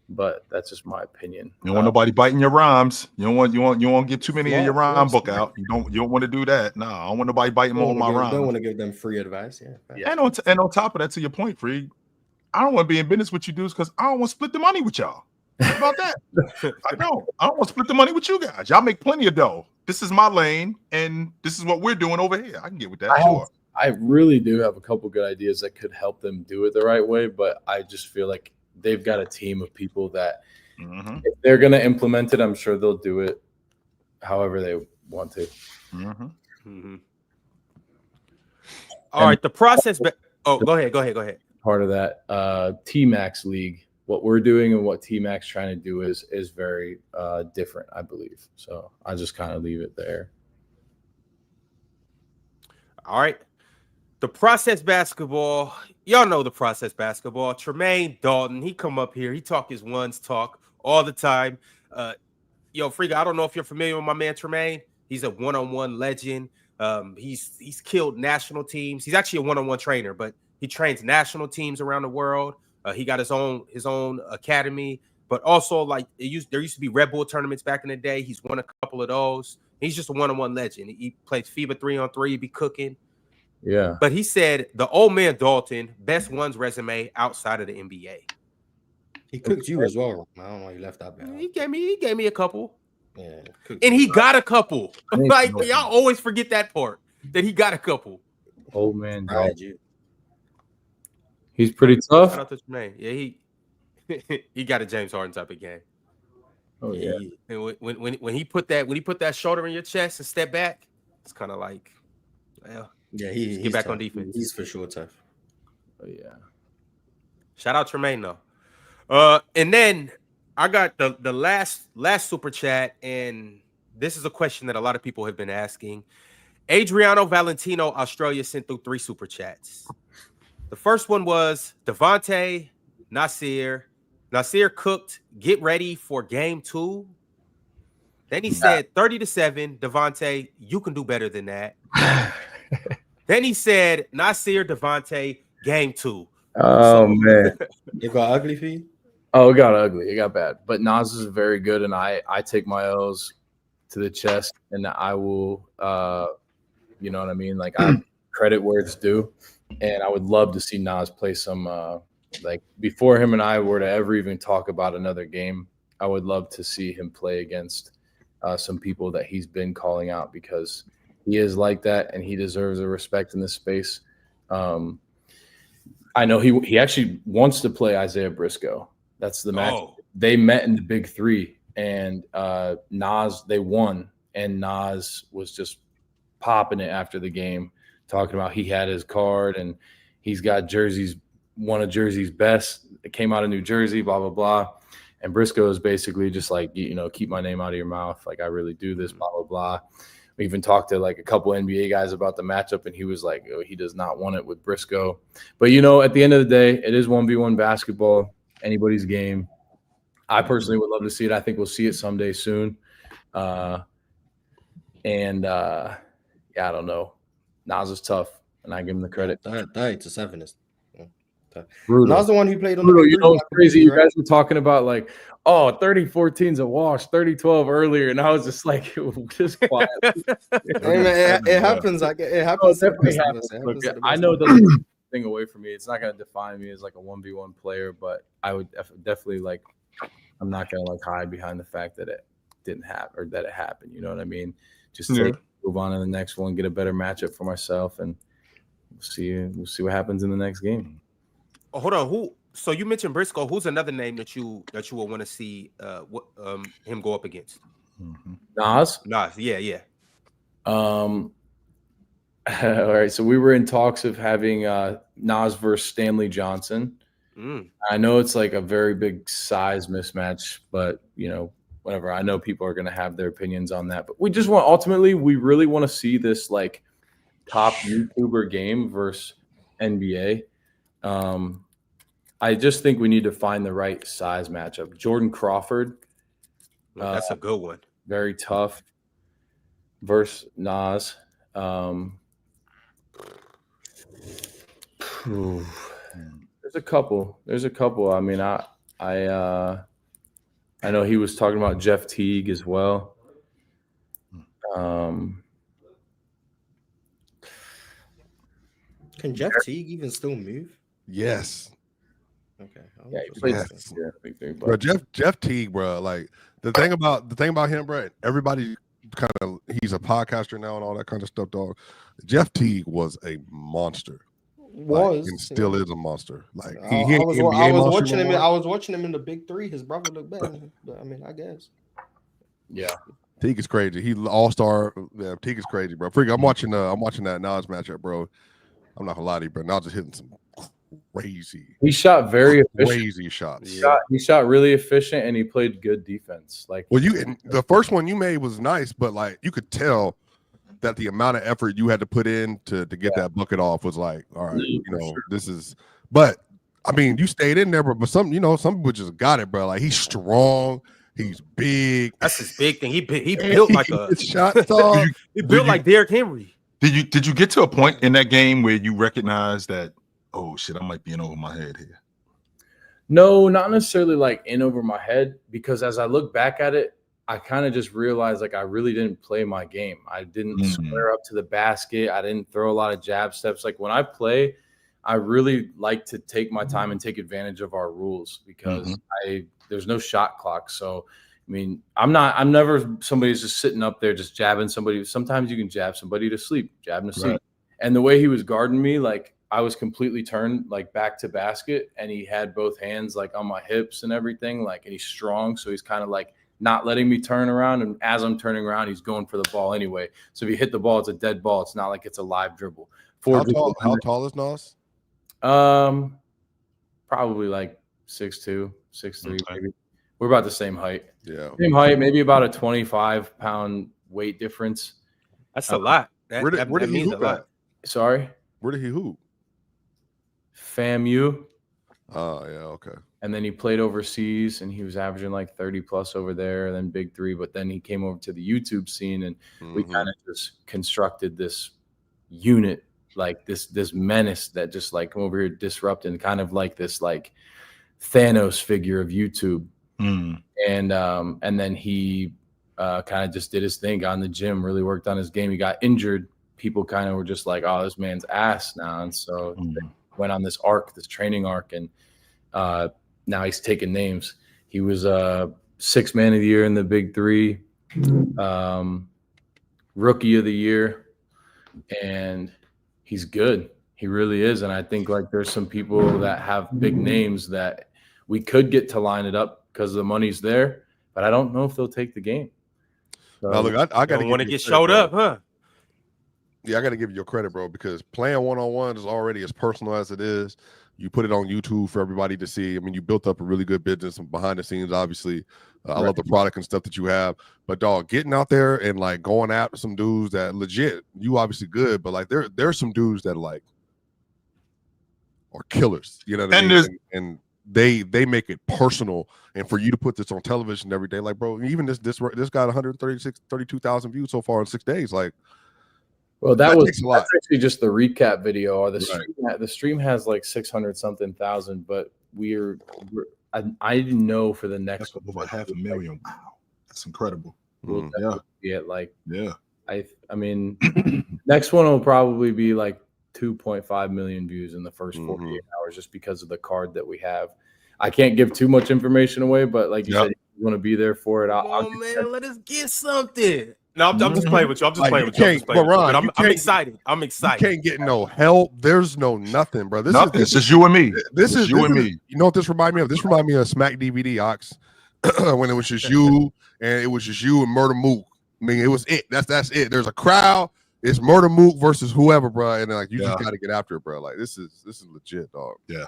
But that's just my opinion. You don't want nobody biting your rhymes. You don't want to get too many of your rhyme book out. You don't want to do that. No, I don't want nobody biting more of my rhymes. Don't want to give them free advice. Yeah. And on top of that, to your point, Friga, I don't want to be in business with you dudes because I don't want to split the money with y'all. How about that? I don't want to split the money with you guys. Y'all make plenty of dough. This is my lane, and this is what we're doing over here. I can get with that. I really do have a couple good ideas that could help them do it the right way, but I just feel like they've got a team of people that if they're going to implement it, I'm sure they'll do it however they want to. All right, the process. Go ahead. Part of that T-Max league, what we're doing and what T-Max trying to do is very different, I believe. So I just kind of leave it there. All right. The process basketball, y'all know the process basketball. Tremaine Dalton, he come up here. He talk his ones talk all the time. Friga, I don't know if you're familiar with my man Tremaine. He's a one-on-one legend. He's killed national teams. He's actually a one-on-one trainer, but he trains national teams around the world. He got his own academy, but also like there used to be Red Bull tournaments back in the day. He's won a couple of those. He's just a one-on-one legend. He plays FIBA 3-on-3. He be cooking. Yeah. But he said the old man Dalton, best ones resume outside of the NBA. He cooked you as well. I don't know why you left that bad. He gave me a couple. Yeah. And he got a couple. Like y'all always forget that part. That he got a couple. Old man Dalton. He's pretty tough. Shout out to Tremaine. Yeah, he got a James Harden type of game. Oh yeah. And when he put that shoulder in your chest and step back, it's kind of like, well, yeah, he's get back tough. on defense. He's for sure tough. Oh yeah. Shout out Tremaine though. And then I got the last super chat, and this is a question that a lot of people have been asking. Adriano Valentino, Australia, sent through 3 super chats. The first one was Devontae, Nasir. Nasir cooked, get ready for game 2. Then he said 30-7, Devontae, you can do better than that. Then he said Nasir, Devontae, game 2. Oh man. It got ugly for you? Oh, it got ugly. It got bad. But Nas is very good, and I take my L's to the chest, and I will, you know what I mean? Like, I credit where it's due, and I would love to see Nas play some, like, before him and I were to ever even talk about another game, I would love to see him play against some people that he's been calling out, because he is like that, and he deserves the respect in this space. I know he actually wants to play Isaiah Briscoe. That's the match. Oh. They met in the Big 3, and Nas, they won, and Nas was just popping it after the game, talking about he had his card and he's got jerseys, one of Jersey's best. It came out of New Jersey, blah, blah, blah. And Briscoe is basically just like, you know, keep my name out of your mouth. Like, I really do this, blah, blah, blah. We even talked to like a couple NBA guys about the matchup, and he was like, oh, he does not want it with Briscoe. But, you know, at the end of the day, it is 1v1 basketball, anybody's game. I personally would love to see it. I think we'll see it someday soon. Yeah, I don't know. Nas is tough, and I give him the credit. 30-7 is brutal. Nas the one who played on brutal. the You know what's crazy? You guys were talking about like, oh, 30-14's a wash, 30-12 earlier, and I was just like, just quiet. It happens. It happens. Definitely happens. I know the thing away from me. It's not going to define me as like a 1v1 player, but I would definitely like. I'm not going to like hide behind the fact that it didn't happen or that it happened. You know what I mean? Just move on to the next one, get a better matchup for myself, and we'll see what happens in the next game. Oh, hold on. So you mentioned Briscoe. Who's another name that you will want to see him go up against? Nas, yeah. All right. So we were in talks of having Nas versus Stanley Johnson. I know it's like a very big size mismatch, but you know, whatever. I know people are going to have their opinions on that, but we really want to see this like top YouTuber game versus NBA. I just think we need to find the right size matchup. Jordan Crawford. That's a good one. Very tough versus Nas. There's a couple. I mean, I know he was talking about Jeff Teague as well. Can Jeff Teague even still move? Yes. Okay. Yeah, he plays bro, Jeff Teague, bro. Like the thing about him, bro. Everybody he's a podcaster now and all that kind of stuff, dog. Jeff Teague was a monster. And still is a monster. Like I was watching him in the Big 3. His brother looked better, but I mean, I guess. Yeah. Teague is crazy. He all-star. Yeah, Teague is crazy, bro. Friga, I'm watching that Nas matchup, bro. I'm not gonna lie to you, bro. Nas is hitting some crazy. He shot very efficient. Crazy shots. He shot really efficient, and he played good defense. Like, well, the first one you made was nice, but like you could tell that the amount of effort you had to put in to get that bucket off was like, all right, this is. But I mean, you stayed in there, but some people just got it, bro. Like he's strong. He's big. That's his big thing. He built like a shot dog. He built like Derrick Henry. Did you get to a point in that game where you recognized that, oh shit, I might be in over my head here? No, not necessarily like in over my head, because as I look back at it, I kind of just realized like I really didn't play my game. I didn't square up to the basket. I didn't throw a lot of jab steps. Like when I play, I really like to take my time and take advantage of our rules because there's no shot clock. So, I mean, I'm never somebody who's just sitting up there just jabbing somebody. Sometimes you can jab somebody to sleep, jabbing to sleep. And the way he was guarding me, like I was completely turned like back to basket, and he had both hands like on my hips and everything. Like, and he's strong, so he's kind of like not letting me turn around. And as I'm turning around, he's going for the ball anyway. So if you hit the ball, it's a dead ball. It's not like it's a live dribble. How tall is Nas? Probably like 6'2", 6'3", maybe. We're about the same height. Yeah. Same height, maybe about a 25-pound weight difference. That's a lot. Where did he hoop at? Sorry? Where did he hoop? FAMU. Oh, yeah, okay. And then he played overseas, and he was averaging like 30-plus over there, and then Big Three. But then he came over to the YouTube scene, and we kind of just constructed this unit, like this menace that just like come over here disrupting, kind of like this like Thanos figure of YouTube. And then he kind of just did his thing, got in the gym, really worked on his game. He got injured. People kind of were just like, oh, this man's ass now. And so they went on this training arc, and now he's taking names. He was sixth man of the year in the Big Three, rookie of the year, and he's good. He really is. And I think like there's some people that have big names that we could get to line it up because the money's there, but I don't know if they'll take the game. So, now, look, I got to want to get showed up, huh? Yeah, I got to give you your credit, bro, because playing one-on-one is already as personal as it is. You put it on YouTube for everybody to see. I mean, you built up a really good business behind the scenes, obviously. I love the product and stuff that you have. But, dog, getting out there and, like, going after some dudes that legit, you obviously good, but, like, there's some dudes that, like, are killers. You know what I mean? And they make it personal. And for you to put this on television every day, like, bro, even this got 32,000 views so far in 6 days. Like, well, that's actually just the recap video. Or the stream has like 600-something thousand, but I didn't know for the next over 500,000. Wow, that's incredible. I mean, next one will probably be like 2.5 million views in the first 48 hours, just because of the card that we have. I can't give too much information away, but like you said, you want to be there for it. Man, let us get something. No, I'm just playing with you. I'm just playing with you. I'm excited. I'm excited. You can't get no help. There's no nothing, bro. This is you and me. This is you and me. You know what this reminds me of? This reminds me of Smack DVD, Ox, when it was just you and Murder Mook. I mean, it was it. That's it. There's a crowd. It's Murder Mook versus whoever, bro, and like you just got to get after it, bro. Like this is legit, dog. Yeah,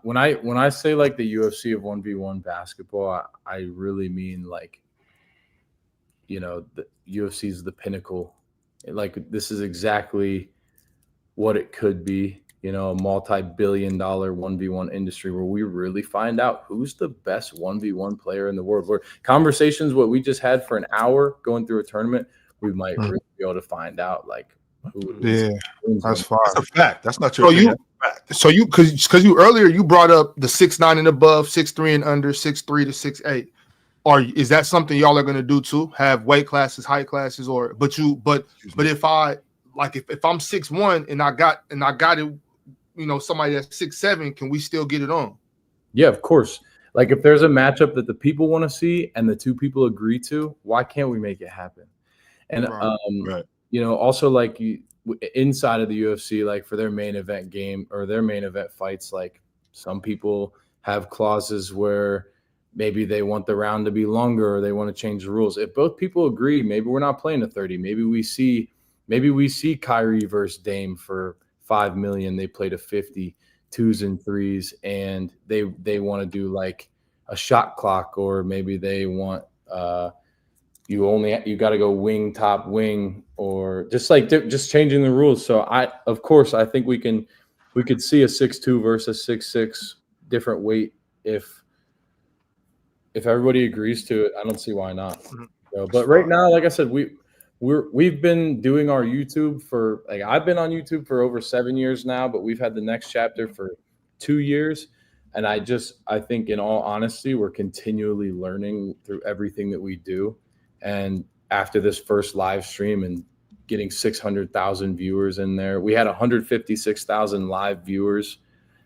when I say like the UFC of 1v1 basketball, I really mean like, you know, the UFC is the pinnacle. Like this is exactly what it could be, you know, a multi-billion-dollar 1v1 industry where we really find out who's the best 1v1 player in the world. Where conversations what we just had for an hour going through a tournament, we might really be able to find out like that's fine. That's a fact. That's not your So you because you earlier you brought up the 6'9" and above, 6'3" and under, 6'3" to 6'8". Is that something y'all are gonna do too? Have weight classes, height classes, but if I'm 6'1" and I got it, you know, somebody that's 6'7", can we still get it on? Yeah, of course. Like if there's a matchup that the people want to see and the two people agree to, why can't we make it happen? And you know, also like inside of the UFC, like for their main event game or their main event fights, like some people have clauses where maybe they want the round to be longer or they want to change the rules. If both people agree, maybe we're not playing a 30. Maybe we see Kyrie versus Dame for $5 million. They played a 50, 2s and 3s, and they want to do like a shot clock, or maybe they want you got to go wing, top wing, or just changing the rules. So I think we could see a 6'2" versus 6'6", different weight if everybody agrees to it. I don't see why not. So, but right now, like I said, we've been doing our YouTube for I've been on YouTube for over 7 years now, but we've had the Next Chapter for 2 years. And I think in all honesty, we're continually learning through everything that we do. And after this first live stream and getting 600,000 viewers in there, we had 156,000 live viewers,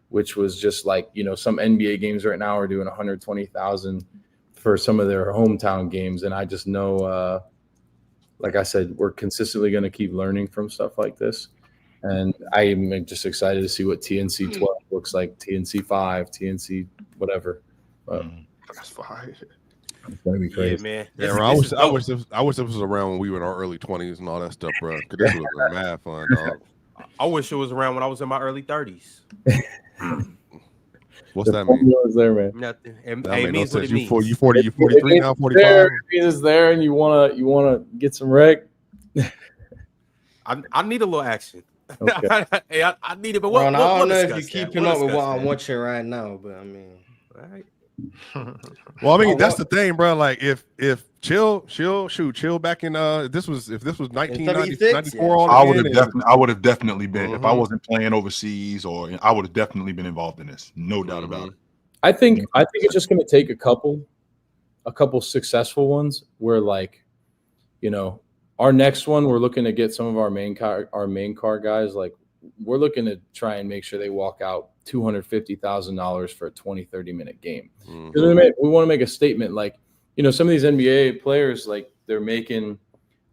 which was just like, some NBA games right now are doing 120,000 for some of their hometown games. And I just know, like I said, we're consistently going to keep learning from stuff like this. And I am just excited to see what TNC 12 looks like, TNC 5, TNC whatever. That's fire. It's gonna be crazy. Yeah, man. Yeah, bro, I wish this was around when we were in our early 20s and all that stuff, bro. Because this was mad fun, dog. I wish it was around when I was in my early 30s. What's that mean? There, man. Nothing. That means what it means. You 40, you 43 now, 45? It's there, and you wanna get some rec. I need a little action. Okay. Hey, I need it, but Bro, I don't know if you're discuss that. keeping We'll up with discuss what I'm that. watching right now, but I mean, All right. Well, I mean, that's the thing, bro. Like, if chill back in if this was 1994, I would have definitely been if I wasn't playing overseas, or I would have definitely been involved in this. No doubt about it. I think it's just going to take a couple successful ones where, like, our next one, we're looking to get some of our main car guys. Like, we're looking to try and make sure they walk out $250,000 for a 20-30 minute game. We want to make a statement. Like, some of these NBA players, like, they're making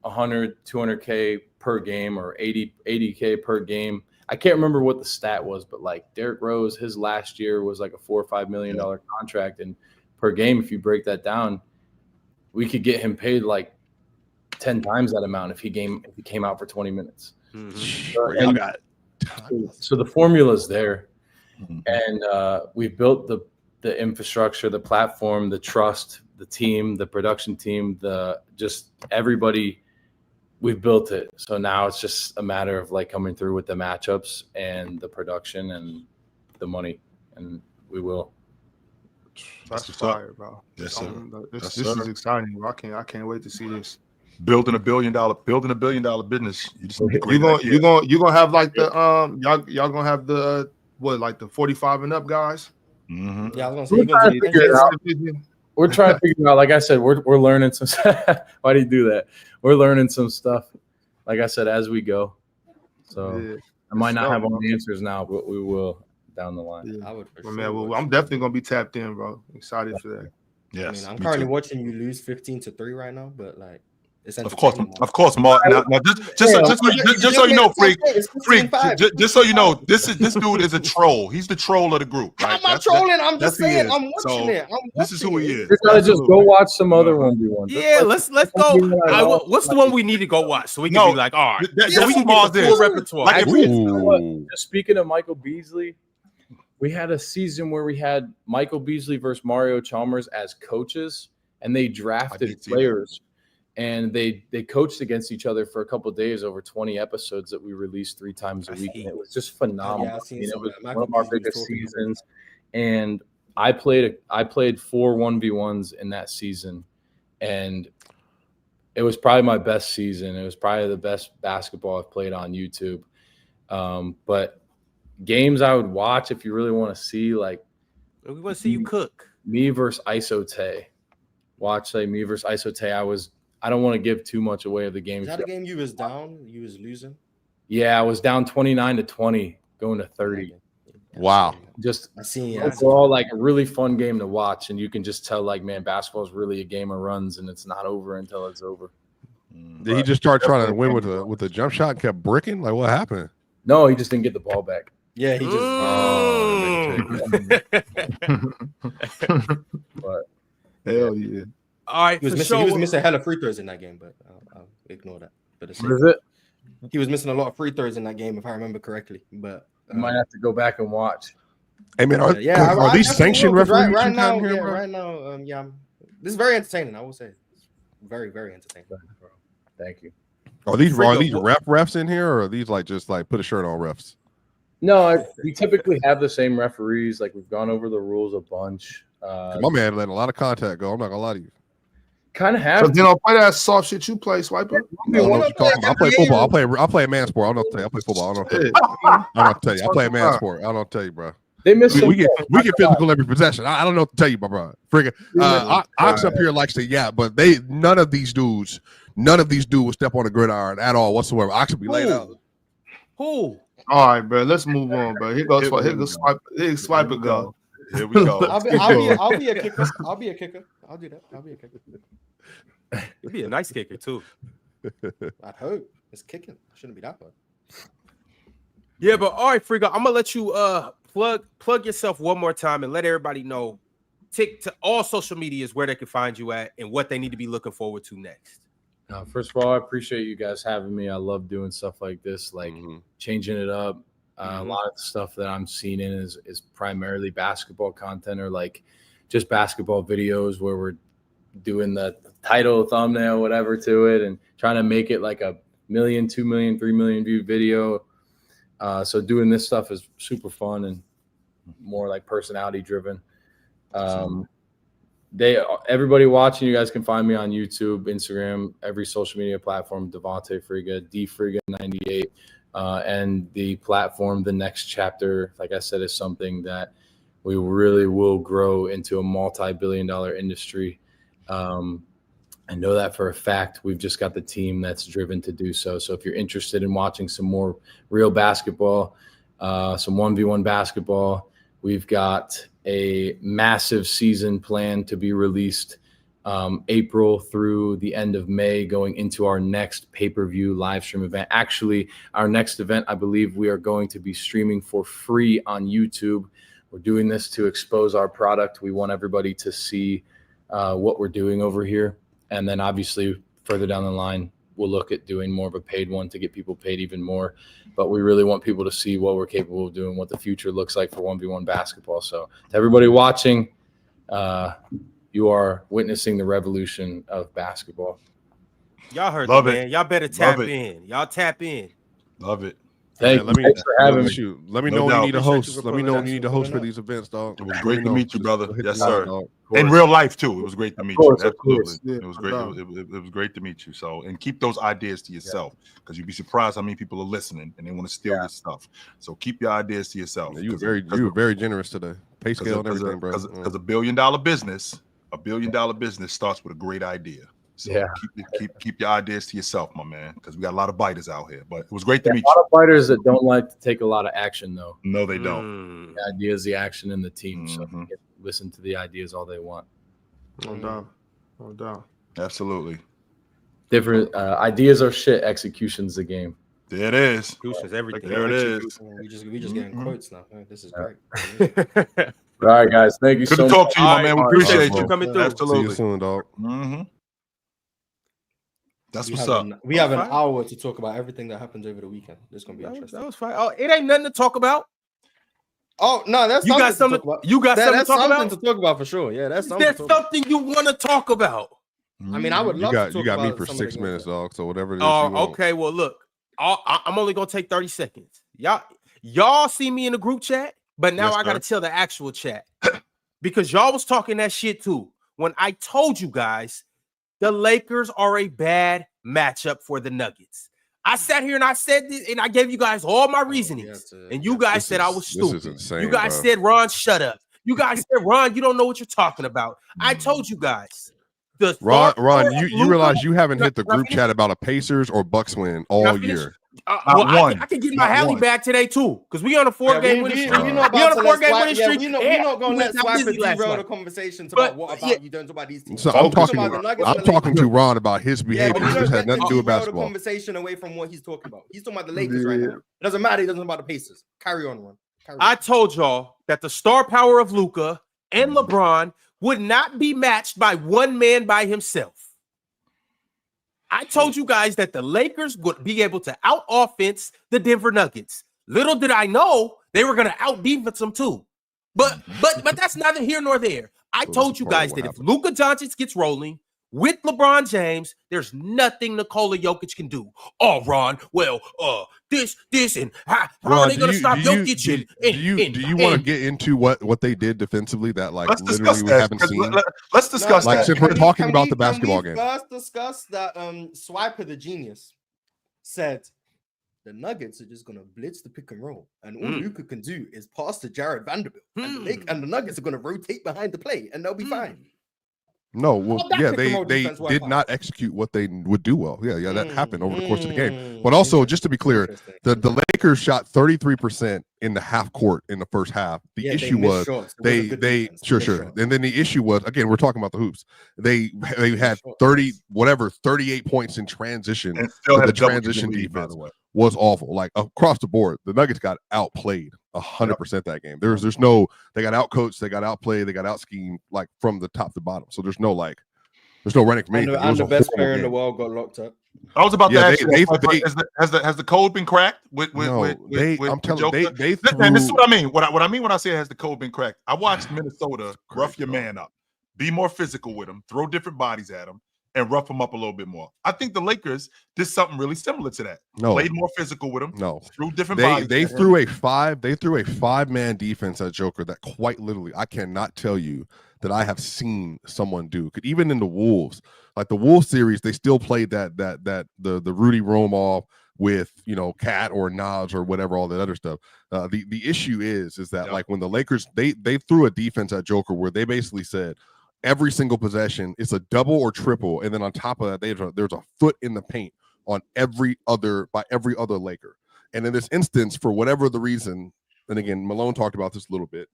100, 200K per game or 80K per game. I can't remember what the stat was, but like Derrick Rose, his last year was like a $4 or $5 million contract, and per game, if you break that down, we could get him paid like 10 times that amount if he came out for 20 minutes. So the formula's there, and we've built the infrastructure, the platform, the trust, the team, the production team, just everybody. We've built it. So now it's just a matter of like coming through with the matchups and the production and the money, and we will. That's fire, bro. Yes, sir. This is exciting, bro. I can't wait to see this. Building a billion dollar business. You're gonna have like the y'all gonna have the like the 45 and up guys. Mm-hmm. Yeah, I was gonna say We're trying to figure out. Like I said, we're learning some. Why do you do that? We're learning some stuff. Like I said, as we go. So yeah, I might not have all the answers now, but we will down the line. Yeah, I would. Well, I'm definitely gonna be tapped in, bro. Excited for that. Yes, I mean, I'm currently watching you lose 15-3 right now, but like. Of course, Mark. Now just so you know, Freak, just so you know, this dude is a troll. He's the troll of the group. Right? I'm not trolling. I'm just saying. I'm watching it. This is who he is. You gotta just go watch some other 1v1. Yeah, let's go. What's the one we need to go watch so we can be like, all right, so we can get the full repertoire. Just speaking of Michael Beasley, we had a season where we had Michael Beasley versus Mario Chalmers as coaches, and they drafted players. And they coached against each other for a couple of days over 20 episodes that we released 3 times a week. And it was just phenomenal. It was one of our biggest seasons. And I played 4 1v1s in that season. And it was probably my best season. It was probably the best basketball I've played on YouTube. But games I would watch if you really want to see, like, we want to see you cook. Me versus Isote. Watch me versus Isote. I don't want to give too much away of the game. Is that a game you was down? You was losing? Yeah, I was down 29-20, going to 30. Wow. Just overall, like a really fun game to watch, and you can just tell, like, man, basketball is really a game of runs, and it's not over until it's over. Did he just start trying to win with a jump shot and kept bricking? Like, what happened? No, he just didn't get the ball back. Yeah, he just. But Hell yeah. All right, He was missing hella free throws in that game, but I'll ignore that. But What is it? He was missing a lot of free throws in that game, if I remember correctly. But I might have to go back and watch. Hey man, are these sanctioned referees right now? here, Yeah, bro? right now, this is very entertaining. I will say, very, very entertaining. Thank you. Are these refs in here, or are these like just like put a shirt on refs? No, we typically have the same referees. Like we've gone over the rules a bunch. My man letting a lot of contact go. I'm not gonna lie to you. Kind of have. So then I'll play that soft shit you play, Swiper. I play football. I play a man sport. I don't know what to tell you. I play football. I don't know what to tell you. I play a man sport. I don't know what to tell you, bro. They miss. We get physical every possession. I don't know what to tell you, my bro. Friga. Ox up here likes to but none of these dudes will step on the gridiron at all whatsoever. Ox will be laid out. Who? All right, bro. Let's move on, bro. Here goes Swiper go. Here we go. I'll be a kicker. I'll be a kicker. I'll do that. I'll be a kicker. You'd be a nice kicker too. I'd hope it's kicking. Shouldn't be that bad. Yeah, but all right, Friga, I'm gonna let you plug yourself one more time and let everybody know. To all social medias where they can find you at and what they need to be looking forward to next. First of all, I appreciate you guys having me. I love doing stuff like this, like changing it up. A lot of the stuff that I'm seeing in is primarily basketball content or like just basketball videos where we're doing the title, thumbnail, whatever to it and trying to make it like 1 million, 2 million, 3 million view video. So doing this stuff is super fun and more like personality driven. Everybody watching, you guys can find me on YouTube, Instagram, every social media platform, Devontae Friga, DFriga98. And the platform, The Next Chapter, like I said, is something that we really will grow into a multi-billion-dollar industry. I know that for a fact. We've just got the team that's driven to do so. So if you're interested in watching some more real basketball, some 1v1 basketball, we've got a massive season plan to be released April through the end of May, going into our next pay-per-view live stream event. Actually, our next event, I believe we are going to be streaming for free on YouTube. We're doing this to expose our product. We want everybody to see what we're doing over here. And then obviously further down the line, we'll look at doing more of a paid one to get people paid even more. But we really want people to see what we're capable of doing, what the future looks like for 1v1 basketball. So to everybody watching, you are witnessing the revolution of basketball. Y'all heard Love that, it. man. Y'all better tap Love it. in. Y'all tap in. Love it. Thanks for having me. Let me No know when doubt. you need a host. Appreciate you Let me for know when pulling you need up. a host for these events, dog. It was great to meet you, brother. Hit Yes, the line, sir. dog. In real life too, it was great to meet course, you. of course. Absolutely, Yeah, it was no great. doubt. It was great to meet you. So, and keep those ideas to yourself because you'd be surprised how many people are listening and they want to steal your stuff. So keep your ideas to yourself. Yeah, you were very generous today. Pay scale and everything, bro. Because $1 billion business starts with a great idea. So keep your ideas to yourself, my man, because we got a lot of biters out here. But it was great to meet A lot you. of fighters that don't like to take a lot of action, though. No, they don't. The idea is the action in the team. So they can listen to the ideas all they want. No doubt. No doubt. Absolutely. Different ideas are shit. Execution's the game. There it is. Execution's everything. There it is. We just getting quotes now. This is great. All right, guys. Thank you Good so to talk much. to you, my man. We appreciate you you coming through. See Absolutely. you soon, dog. That's what's up. We have an hour to talk about everything that happens over the weekend. This is gonna be interesting. That was fine. Oh, it ain't nothing to talk about. Oh no, that's You got something. You got something to talk about. Something to talk about for sure. Yeah, that's something. There's something you want to talk about. I mean, I would love to talk You got me about for some of 6 the minutes, games. dog. So whatever it is. you want. Okay. Well, look, I'm only gonna take 30 seconds. Y'all see me in the group chat, but now Yes, I gotta sir. tell the actual chat because y'all was talking that shit too. When I told you guys the Lakers are a bad matchup for the Nuggets. I sat here and I said this, and I gave you guys all my reasonings, and you guys said I was This is stupid. insane, You guys bro. said, Ron, shut up. You guys said, Ron, you don't know what you're talking about. I told you guys. Ron, Luka- you realize you haven't hit the Can I group finish? chat about a Pacers or Bucks win all Can I finish? year. I can get my Not Hallie one. back today too, because we on a 4-game winning streak. We We know on about a 4-game winning streak. We're not going to let Swiper derail the conversation about what about you don't talk about these teams. So I'm talking to Ron about his behavior. This has nothing to do with the basketball. conversation away from what he's talking about. He's talking about the Lakers right now. It doesn't matter. He doesn't know about the Pacers. Carry on, Ron. I told y'all that the star power of Luka and LeBron would not be matched by one man by himself. I told you guys that the Lakers would be able to out-offense the Denver Nuggets. Little did I know they were going to out-defense them too. But that's neither here nor there. I told you guys that if Luka Doncic gets rolling with LeBron James, there's nothing Nikola Jokic can do. Oh, Ron, well, this, and how are they going to stop Jokic? Do you want to get into what they did defensively that like let's literally we haven't seen? Let's discuss like that. since we're talking about the basketball game. First discuss that Swiper the genius said the Nuggets are just going to blitz the pick and roll, and all Luka can do is pass to Jared Vanderbilt, and the Nuggets are going to rotate behind the play, and they'll be fine. No, well, yeah, they did not execute what they would do well. Yeah, that happened over the course of the game. But also, just to be clear, the Lakers shot 33% in the half court in the first half. The issue was sure. And then the issue was, again, we're talking about the hoops. They had 38 points in transition. And still had the transition defense was awful. Like across the board, the Nuggets got outplayed 100% that game. There's no, they got outcoached, they got outplayed, they got out schemed like from the top to bottom. So there's no running from anything. And the best player in the world got locked up. I was about to ask you, has the code been cracked with I'm telling you, they threw, and this is what I mean. What I mean when I say has the code been cracked, I watched Minnesota rough your man up, be more physical with him, throw different bodies at him, and rough him up a little bit more. I think the Lakers did something really similar to that. Played more physical with him. Threw different bodies. They threw a 5-man defense at Joker that quite literally I cannot tell you that I have seen someone do. Even in the Wolves, like the Wolves series, they still played the Rudy Romoff with Cat or Nas or whatever, all that other stuff. The issue is that like when the Lakers they threw a defense at Joker where they basically said every single possession is a double or triple, and then on top of that, there's a foot in the paint on every other Laker. And in this instance, for whatever the reason, and again, Malone talked about this a little bit,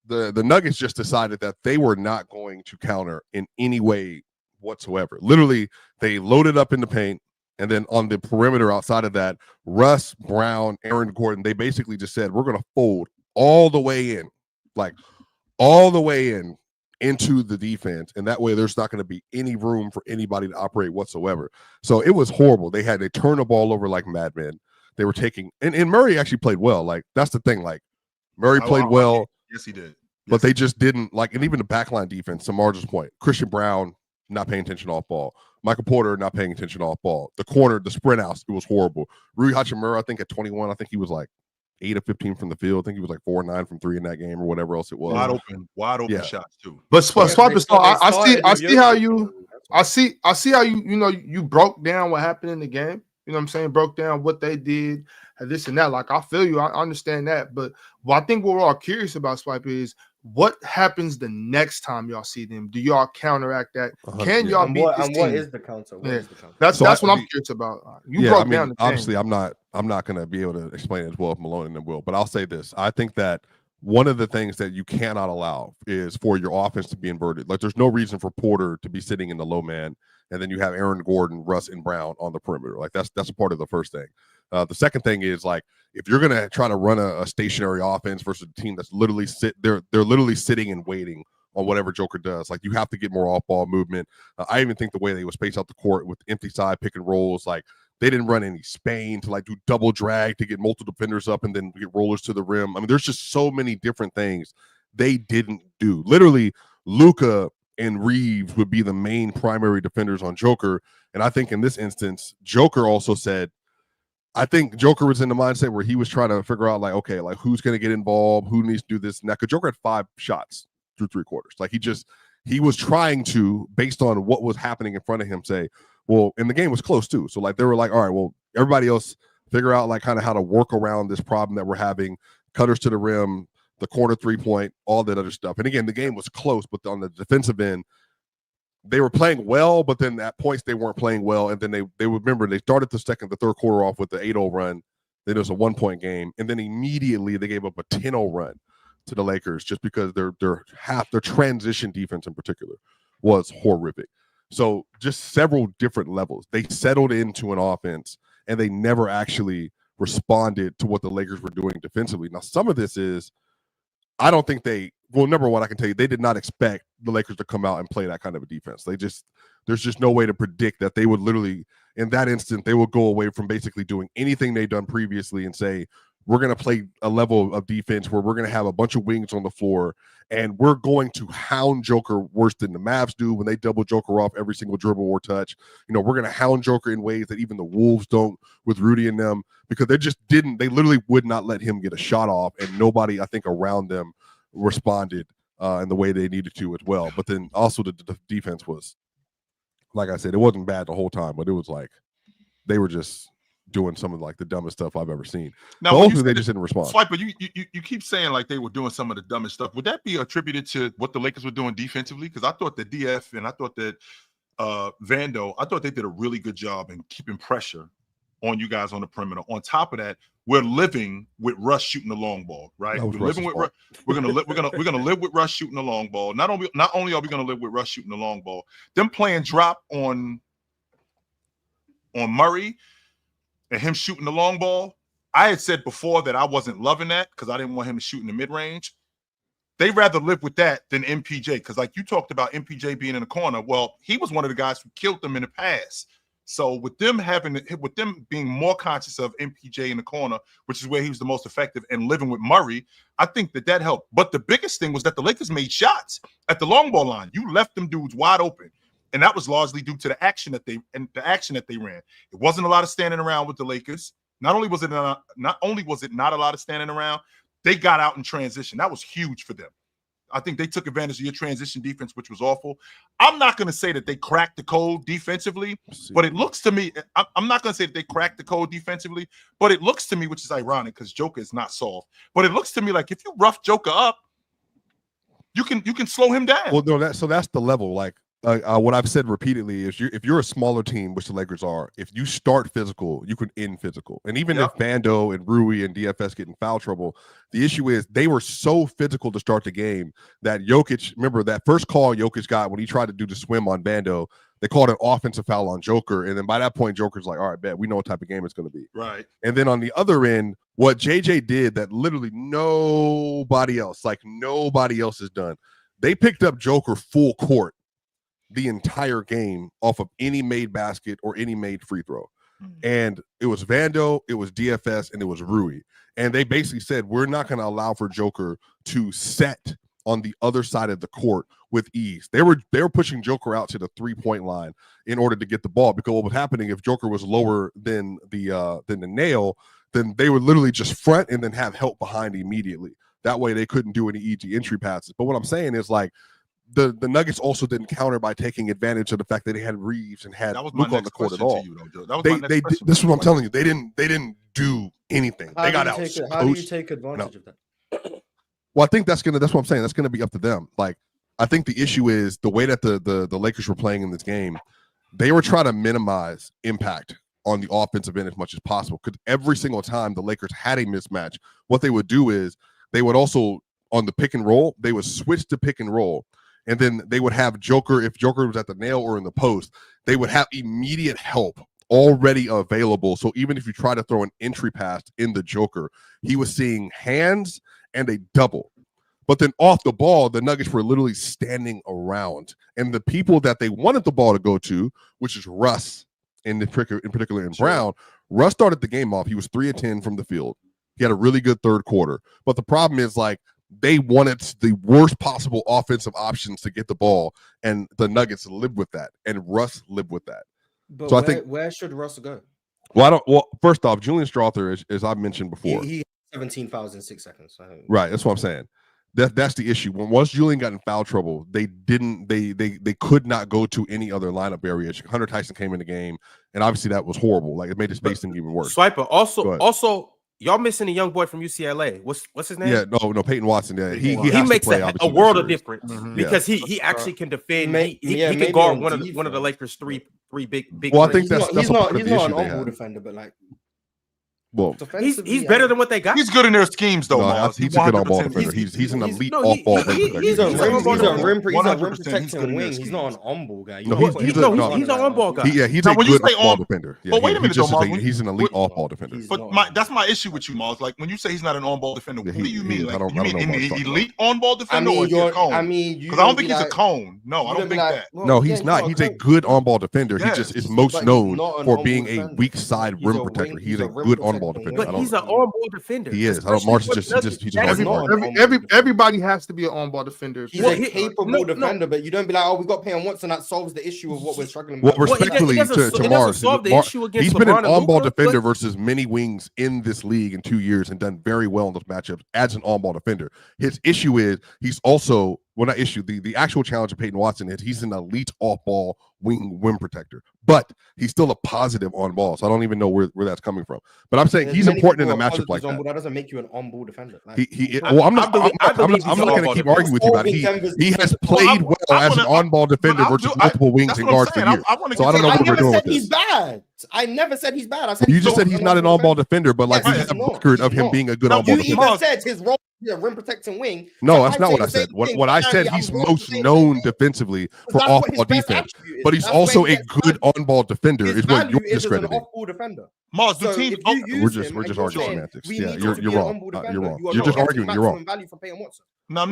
the Nuggets just decided that they were not going to counter in any way whatsoever. Literally, they loaded up in the paint, and then on the perimeter outside of that, Russ, Brown, Aaron Gordon, they basically just said, we're going to fold all the way in, like all the way in into the defense, and that way there's not going to be any room for anybody to operate whatsoever. So it was horrible. They turned the ball over like madmen. They were taking, and Murray actually played well. Like that's the thing. Like Murray played well. Yes, he did. But they just didn't like, and even the backline defense, to Marge's point, Christian Brown not paying attention off ball. Michael Porter not paying attention off ball. The corner, the sprint outs, it was horrible. Rui Hachimura, I think at 21, I think he was like 8 of 15 from the field. I think he was like 4 of 9 from 3 in that game or whatever else it was. Wide open shots too. But Swiper, I see how you broke down what happened in the game. You know what I'm saying? Broke down what they did, and this and that. Like I feel you, I understand that. But what I think what we're all curious about, Swiper, is what happens the next time y'all see them? Do y'all counteract that? Can y'all beat this team? What is the counter? That's what I'm curious about. You broke down the obviously I'm not going to be able to explain it as well if Malone and them will, but I'll say this. I think that one of the things that you cannot allow is for your offense to be inverted. Like there's no reason for Porter to be sitting in the low man, and then you have Aaron Gordon, Russ, and Brown on the perimeter. Like that's a part of the first thing. The second thing is like if you're going to try to run a stationary offense versus a team that's literally they're literally sitting and waiting on whatever Joker does. Like you have to get more off-ball movement. I even think the way they would space out the court with empty side pick and rolls, like they didn't run any Spain to like do double drag to get multiple defenders up and then get rollers to the rim. I mean, there's just so many different things they didn't do. Literally, Luka and Reeves would be the main primary defenders on Joker. And I think in this instance, Joker also said, I think Joker was in the mindset where he was trying to figure out like, okay, like who's going to get involved, who needs to do this. Now, because Joker had 5 shots through 3 quarters. Like he was trying to, based on what was happening in front of him, say, well, and the game was close too. So like they were like, all right, well, everybody else figure out like kind of how to work around this problem that we're having, cutters to the rim, the corner 3-point, all that other stuff. And again, the game was close, but on the defensive end, they were playing well, but then at points they weren't playing well. And then they would remember they started the third quarter off with the 8-0 run. Then it was a 1-point game. And then immediately they gave up a 10-0 run to the Lakers just because their transition defense in particular was horrific. So just several different levels. They settled into an offense and they never actually responded to what the Lakers were doing defensively. Now, some of this is, I don't think they well, number one, I can tell you they did not expect the Lakers to come out and play that kind of a defense. There's just no way to predict that they would literally, in that instant, they will go away from basically doing anything they've done previously and say, we're going to play a level of defense where we're going to have a bunch of wings on the floor and we're going to hound Joker worse than the Mavs do when they double Joker off every single dribble or touch. You know, we're going to hound Joker in ways that even the Wolves don't with Rudy and them, because they literally would not let him get a shot off, and nobody, I think, around them responded in the way they needed to as well. But then also the defense was, like I said, it wasn't bad the whole time, but it was like they were just doing some of like the dumbest stuff I've ever seen. Now, hopefully they just didn't respond. Swiper, you keep saying like they were doing some of the dumbest stuff. Would that be attributed to what the Lakers were doing defensively? Because I thought that DF and I thought that Vando, I thought they did a really good job in keeping pressure on you guys on the perimeter. On top of that, we're living with Russ shooting the long ball, right? We're living with we're gonna live with Russ shooting the long ball. Not only are we gonna live with Russ shooting the long ball, them playing drop on Murray and him shooting the long ball. I had said before that I wasn't loving that because I didn't want him to shoot in the mid-range. They rather live with that than MPJ, because like you talked about MPJ being in the corner. Well, he was one of the guys who killed them in the past. So with them being more conscious of MPJ in the corner, which is where he was the most effective, and living with Murray, I think that helped. But the biggest thing was that the Lakers made shots at the long ball line. You left them dudes wide open. And that was largely due to the action that they ran. It wasn't a lot of standing around with the Lakers. Not only was it not a lot of standing around, they got out in transition. That was huge for them. I think they took advantage of your transition defense, which was awful. I'm not going to say that they cracked the code defensively, but it looks to me, I'm not going to say that they cracked the code defensively, but it looks to me, which is ironic because Joker is not soft, but it looks to me like if you rough Joker up, you can slow him down. Well, no, that's the level. Like, what I've said repeatedly is if you're a smaller team, which the Lakers are, if you start physical, you can end physical. And even if Vando and Rui and DFS get in foul trouble, the issue is they were so physical to start the game that Jokic, remember that first call Jokic got when he tried to do the swim on Vando, they called an offensive foul on Joker. And then by that point, Joker's like, all right, bet, we know what type of game it's going to be. Right. And then on the other end, what JJ did that literally nobody else has done, they picked up Joker full court the entire game off of any made basket or any made free throw. And it was Vando, it was DFS, and it was Rui. And they basically said, we're not going to allow for Joker to set on the other side of the court with ease. They were pushing Joker out to the 3-point line in order to get the ball, because what was happening if Joker was lower than the nail, then they would literally just front and then have help behind immediately. That way they couldn't do any easy entry passes. But what I'm saying is, like, the Nuggets also didn't counter by taking advantage of the fact that they had Reeves and had Luke on the court at all. This is what I'm telling you. They didn't do anything. They got out. How do you take advantage of that? Well, I think that's what I'm saying. That's gonna be up to them. Like, I think the issue is the way that the Lakers were playing in this game. They were trying to minimize impact on the offensive end as much as possible, because every single time the Lakers had a mismatch, what they would do is they would also, on the pick and roll, they would switch to pick and roll. And then they would have Joker, if Joker was at the nail or in the post, they would have immediate help already available. So even if you try to throw an entry pass in the Joker, he was seeing hands and a double. But then off the ball, the Nuggets were literally standing around. And the people that they wanted the ball to go to, which is Russ, in particular in Brown, Russ started the game off. He was 3 of 10 from the field. He had a really good third quarter. But the problem is, like, they wanted the worst possible offensive options to get the ball, and the Nuggets lived with that, and Russ lived with that. But so I think, where should Russ go? Well, first off, Julian Strother, as I mentioned before, he 17 fouls in 6 seconds. Right, that's what I'm saying. That's the issue. Once Julian got in foul trouble, they could not go to any other lineup area. Hunter Tyson came in the game, and obviously that was horrible. Like, it made the spacing even worse. Swiper, also. Y'all missing a young boy from UCLA. What's his name? Yeah, no, Peyton Watson. Yeah, he makes play, a world of difference because he actually can defend. He can guard one of the Lakers' three big. Well, I think he's not an on-ball defender, but like. Well, he's better than what they got. He's good in their schemes, though. No, Mars. he's a good on-ball 100%. defender. He's an elite no, off-ball rim he's protector. He's a rim 100% protecting he's good in wing. their He's not an on-ball guy. No, You he's put him he's an on-ball guy. He's Now, a when you good say off-ball on- defender. Yeah, But wait a minute, though, Mars. he's an elite off-ball defender. But that's my issue with you, Mars. Like when you say he's not an on-ball defender, what do you mean? Like, you mean know an what elite on-ball defender or is he a cone? Because I don't think he's a cone. No, I don't think that. No, he's not. He's a good on-ball defender. He just is most known for being a weak side rim protector. He's a good on-ball defender. But he's an on-ball defender. He is. Mars is just Everybody has to be an on-ball defender. He's a capable defender, but you don't be like, oh, we got Payton Watson. That solves the issue of what we're struggling Well, with. respectfully to Mars, he's been an on-ball defender versus many wings in this league in 2 years and done very well in those matchups as an on-ball defender. His issue is he's also, well, not issue, the actual challenge of Payton Watson is he's an elite off-ball rim protector, but he's still a positive on ball. So I don't even know where that's coming from. But I'm saying he's important in a matchup like that. That doesn't make you an on-ball defender. Like, I'm not going to keep arguing with you about it. He has played well as an on-ball defender versus multiple wings and guards for years. So I don't know what we're doing with this. He's bad. I never said he's bad. I said you just said he's not an on-ball defender, but like we have a record of him being a good on-ball defender. You even said his role is a rim protecting wing. No, that's not what I said. What I said, he's most known defensively for off-ball defense, but he's also a good on-ball defender. Is what you're discrediting. Mars, the team. We're just arguing semantics. Yeah, you're wrong. You're wrong. You're just arguing. You're wrong. No,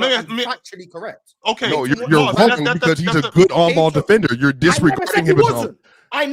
actually correct. Okay, no, you're wrong because he's a good on-ball defender. You're disregarding him as an.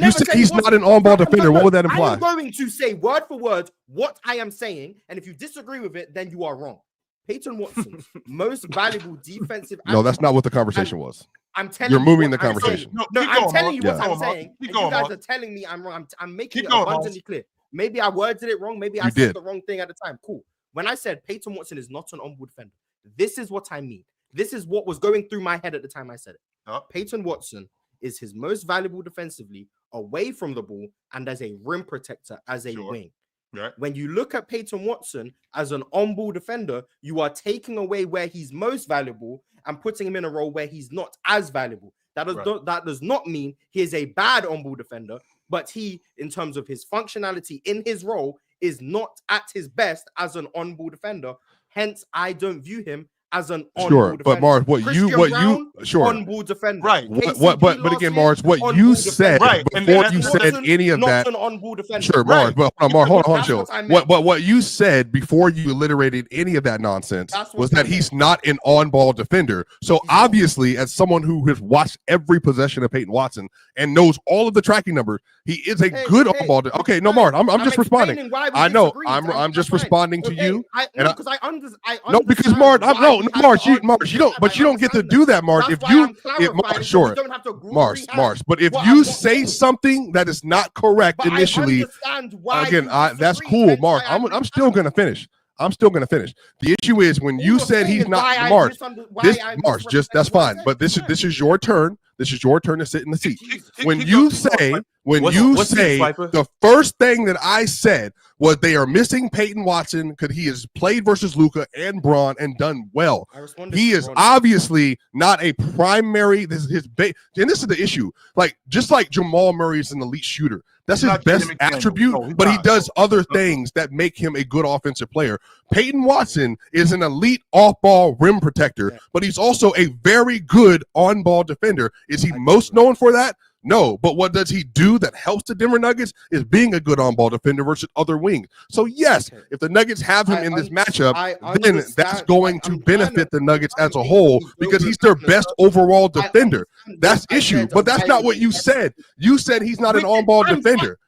You said he's not an on-ball defender. What would that imply? I'm going to say word for word what I am saying, and if you disagree with it, then you are wrong. Payton Watson's most valuable defensive. No, that's not what the conversation was. I'm telling you're moving the I'm conversation. I'm telling you what I'm saying. You guys are telling me I'm wrong. I'm making it abundantly clear. Maybe I worded it wrong. Maybe I said the wrong thing at the time. Cool. When I said Payton Watson is not an on-ball defender, this is what I mean. This is what was going through my head at the time I said it. Payton Watson is his most valuable defensively away from the ball and as a rim protector, as a wing. Right. When you look at Payton Watson as an on-ball defender, you are taking away where he's most valuable and putting him in a role where he's not as valuable. That does not mean he is a bad on-ball defender, but he, in terms of his functionality in his role, is not at his best as an on-ball defender. Hence, I don't view him as an on-ball defender. But Mars, on-ball defender, right? But again, Mars, what you said before you said any of that, an on-ball defender. Sure, Mars, but hold on, chill. What you said before you alliterated any of that nonsense was that he's not an on-ball defender. So obviously, as someone who has watched every possession of Payton Watson and knows all of the tracking numbers, he is a good on-ball. Okay, no, Mars, I'm just responding. I know, I'm just responding to you. No, because Mars, Mars, you don't get to do that, Mars. Mars. But if you say something that is not correct initially, again, that's cool, Mars. I'm still gonna finish. The issue is when you said he's not Mars. That's fine. But this is your turn. This is your turn to sit in the seat. When you say the first thing that I said was they are missing Payton Watson because he has played versus Luka and Braun and done well. He is obviously not a primary. This is his base, and this is the issue. Like just like Jamal Murray is an elite shooter. That's his best attribute, but he does other things that make him a good offensive player. Payton Watson is an elite off-ball rim protector, but he's also a very good on-ball defender. Is he most known for that? No, but what does he do that helps the Denver Nuggets is being a good on-ball defender versus other wings. So yes, if the Nuggets have him in this matchup, then that's going to benefit the Nuggets as a whole because he's their best overall defender. That's issue, but that's not what you said. You said he's not an on-ball defender.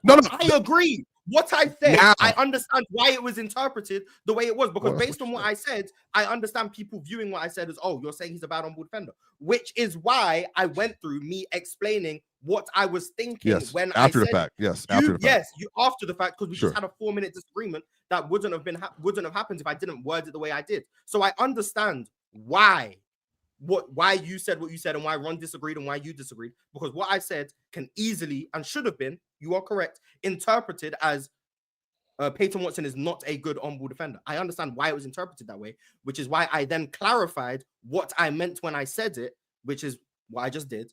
No, I agree. What I said, I understand why it was interpreted the way it was because based on what I said, I understand people viewing what I said as, oh, you're saying he's a bad on-ball defender, which is why I went through me explaining what I was thinking when after I said the fact. After the fact because we just had a 4-minute disagreement that wouldn't have happened if I didn't word it the way I did. So I understand why you said what you said and why Ron disagreed and why you disagreed because what I said can easily and should have been, you are correct, interpreted as Payton Watson is not a good on-ball defender. I understand why it was interpreted that way, which is why I then clarified what I meant when I said it, which is what I just did.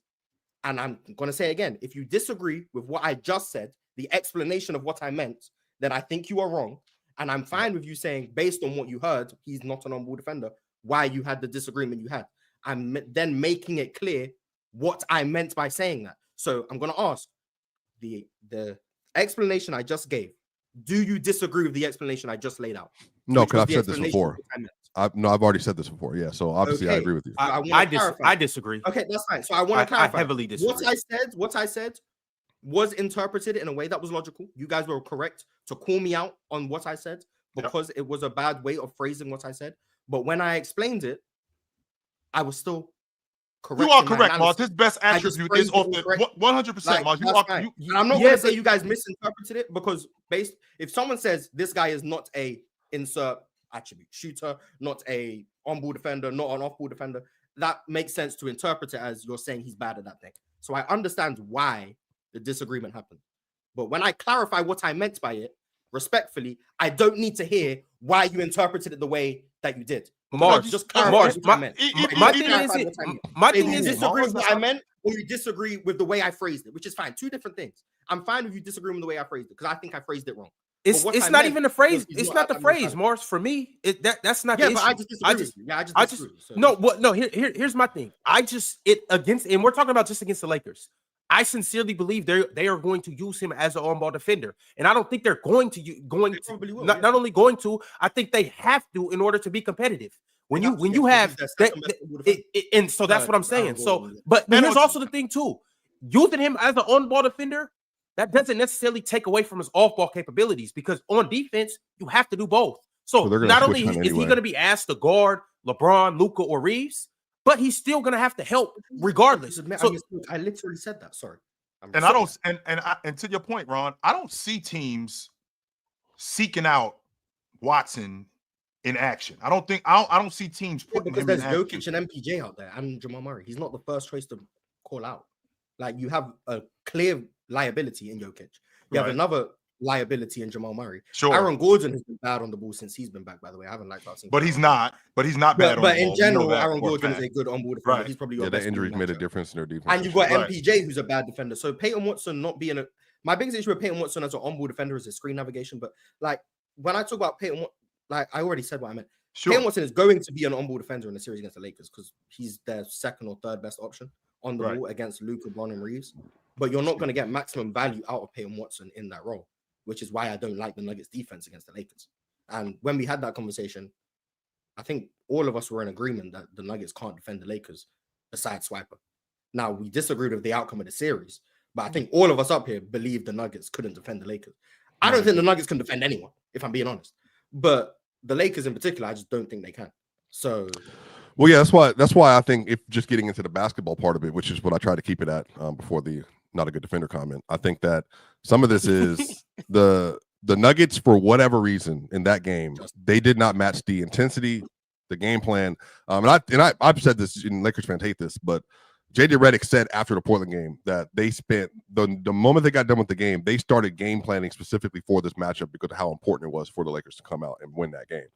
And I'm going to say again, if you disagree with what I just said, the explanation of what I meant, then I think you are wrong. And I'm fine with you saying, based on what you heard, he's not an on-ball defender, why you had the disagreement you had. I'm then making it clear what I meant by saying that. So I'm going to ask, the explanation I just gave, do you disagree with the explanation I just laid out? No, because I've said this before. I've already said this before. Yeah, so obviously I agree with you. I disagree. Okay, that's fine. So I want to clarify. I heavily disagree. What I said was interpreted in a way that was logical. You guys were correct to call me out on what I said because it was a bad way of phrasing what I said. But when I explained it, I was still correct. You are correct, Mars. His best attribute is off the 100%, Mars. I'm not going to say you guys misinterpreted it because if someone says this guy is not a insert attribute shooter, not a on-ball defender, not an off-ball defender, that makes sense to interpret it as you're saying he's bad at that thing. So I understand why the disagreement happened. But when I clarify what I meant by it, respectfully, I don't need to hear why you interpreted it the way that you did. Mars, just clarify what I meant. My thing is, disagree with what I meant, or you disagree with the way I phrased it, which is fine. Two different things. I'm fine with you disagreeing with the way I phrased it because I think I phrased it wrong. It's not even the phrase. It's not the phrase, Mars. For me, that's not. Yeah, the but issue. I just disagree with you. Yeah, I just disagree. No. Here's my thing. And we're talking about just against the Lakers. I sincerely believe they are going to use him as an on-ball defender, and I don't think they're going to not only going to. I think they have to in order to be competitive. When you have and so that's what I'm saying. So, but here's also the thing too. Using him as an on-ball defender, that doesn't necessarily take away from his off-ball capabilities because on defense you have to do both. So not only is he going to be asked to guard LeBron, Luka, or Reeves, but he's still going to have to help regardless. So, I literally said that. Sorry. And I don't. And to your point, Ron, I don't see teams seeking out Watson in action. I don't see teams putting because him there's in Jokic action. and MPJ out there and Jamal Murray. He's not the first choice to call out. Like you have a clear liability in Jokic. You have another liability in Jamal Murray. Sure. Aaron Gordon has been bad on the ball since he's been back, by the way. I haven't liked that. But he's not bad. But in general, Aaron Gordon is a good on-ball defender. Right. He's probably your best. That injury's made a difference in their defense. And you've got MPJ, who's a bad defender. So Peyton Watson not being my biggest issue with Peyton Watson as an on-ball defender is his screen navigation. But like when I talk about Peyton, like I already said what I meant. Sure. Peyton Watson is going to be an on-ball defender in the series against the Lakers because he's their second or third best option on the ball against Luka, Bron, and Reeves. But you're not going to get maximum value out of Peyton Watson in that role, which is why I don't like the Nuggets defense against the Lakers. And when we had that conversation, I think all of us were in agreement that the Nuggets can't defend the Lakers besides Swiper. Now, we disagreed with the outcome of the series, but I think all of us up here believe the Nuggets couldn't defend the Lakers. I don't think the Nuggets can defend anyone, if I'm being honest. But the Lakers in particular, I just don't think they can. So... Well, yeah, that's why I think if just getting into the basketball part of it, which is what I try to keep it at before the not a good defender comment, I think that some of this is the Nuggets, for whatever reason in that game, they did not match the intensity, the game plan. I've said this, and Lakers fans hate this, but JJ Redick said after the Portland game that they spent the moment they got done with the game, they started game planning specifically for this matchup because of how important it was for the Lakers to come out and win that game.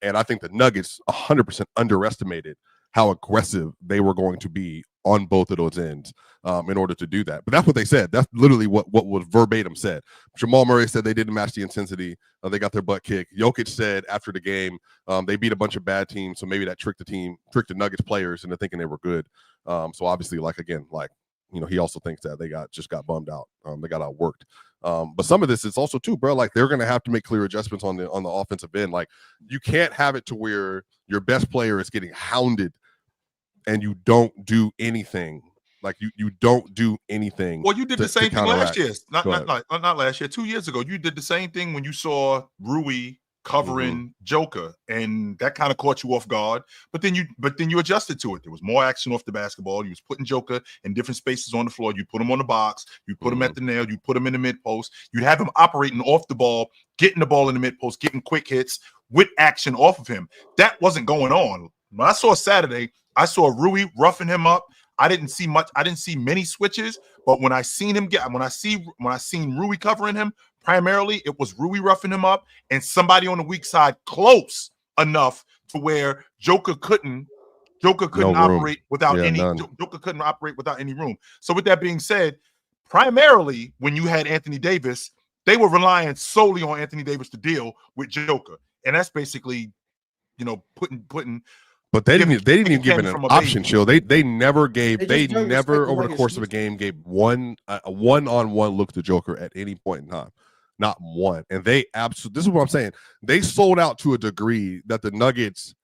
And I think the Nuggets 100% underestimated how aggressive they were going to be on both of those ends in order to do that. But that's what they said. That's literally what was verbatim said. Jamal Murray said they didn't match the intensity. They got their butt kicked. Jokic said after the game they beat a bunch of bad teams, so maybe that tricked the Nuggets players into thinking they were good. So obviously, he also thinks that they got bummed out. They got outworked. But some of this is also too, bro. Like they're gonna have to make clear adjustments on the offensive end. Like you can't have it to where your best player is getting hounded and you don't do anything. Like you don't do anything. Well, you did the same thing last year. Not last year. 2 years ago, you did the same thing when you saw Rui covering Joker, and that kind of caught you off guard. But then you adjusted to it. There was more action off the basketball. You was putting Joker in different spaces on the floor. You put him on the box. You put him at the nail. You put him in the mid post. You'd have him operating off the ball, getting the ball in the mid post, getting quick hits with action off of him. That wasn't going on. When I saw Saturday, I saw Rui roughing him up. I didn't see much. I didn't see many switches, but when I seen Rui covering him, primarily it was Rui roughing him up and somebody on the weak side close enough to where Joker couldn't operate without Joker couldn't operate without any room. So with that being said, primarily when you had Anthony Davis, they were relying solely on Anthony Davis to deal with Joker, and that's basically, putting. But they didn't even give it an option, Chill. They never over the course of a game gave a one-on-one look to Joker at any point in time. Not one. And they absolutely, this is what I'm saying. They sold out to a degree that the Nuggets,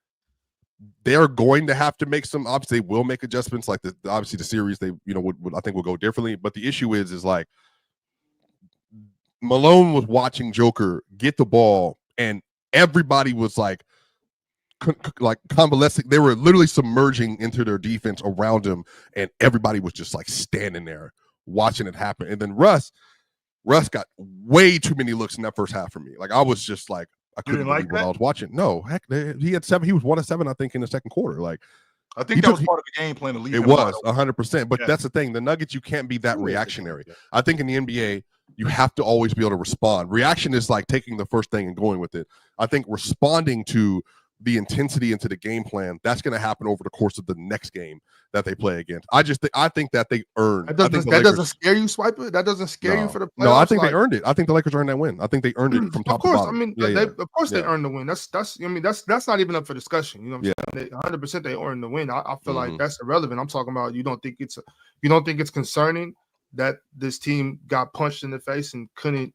they're going to have to make some, obviously they will make adjustments. Like obviously the series, they, would I think will go differently. But the issue is like Malone was watching Joker get the ball and everybody was like convalescing. They were literally submerging into their defense around him, and everybody was just like standing there watching it happen. And then Russ got way too many looks in that first half for me. Like I was just like, I couldn't believe what I was watching. No, heck, he had 7. He was 1 of 7, I think, in the second quarter. Like I think that was part of the game plan to leave. It was 100%. But that's the thing. The Nuggets, you can't be that reactionary. I think in the NBA, you have to always be able to respond. Reaction is like taking the first thing and going with it. I think responding to the intensity into the game plan, that's going to happen over the course of the next game that they play against. I think that they earned. That doesn't scare you, Swiper? That doesn't scare you for the playoffs? No, I think they earned it. I think the Lakers earned that win. I think they earned it from top to bottom. I mean, of course they earned the win. That's not even up for discussion. You know what I'm saying? 100% they earned the win. I feel like that's irrelevant. I'm talking about you don't think it's concerning that this team got punched in the face and couldn't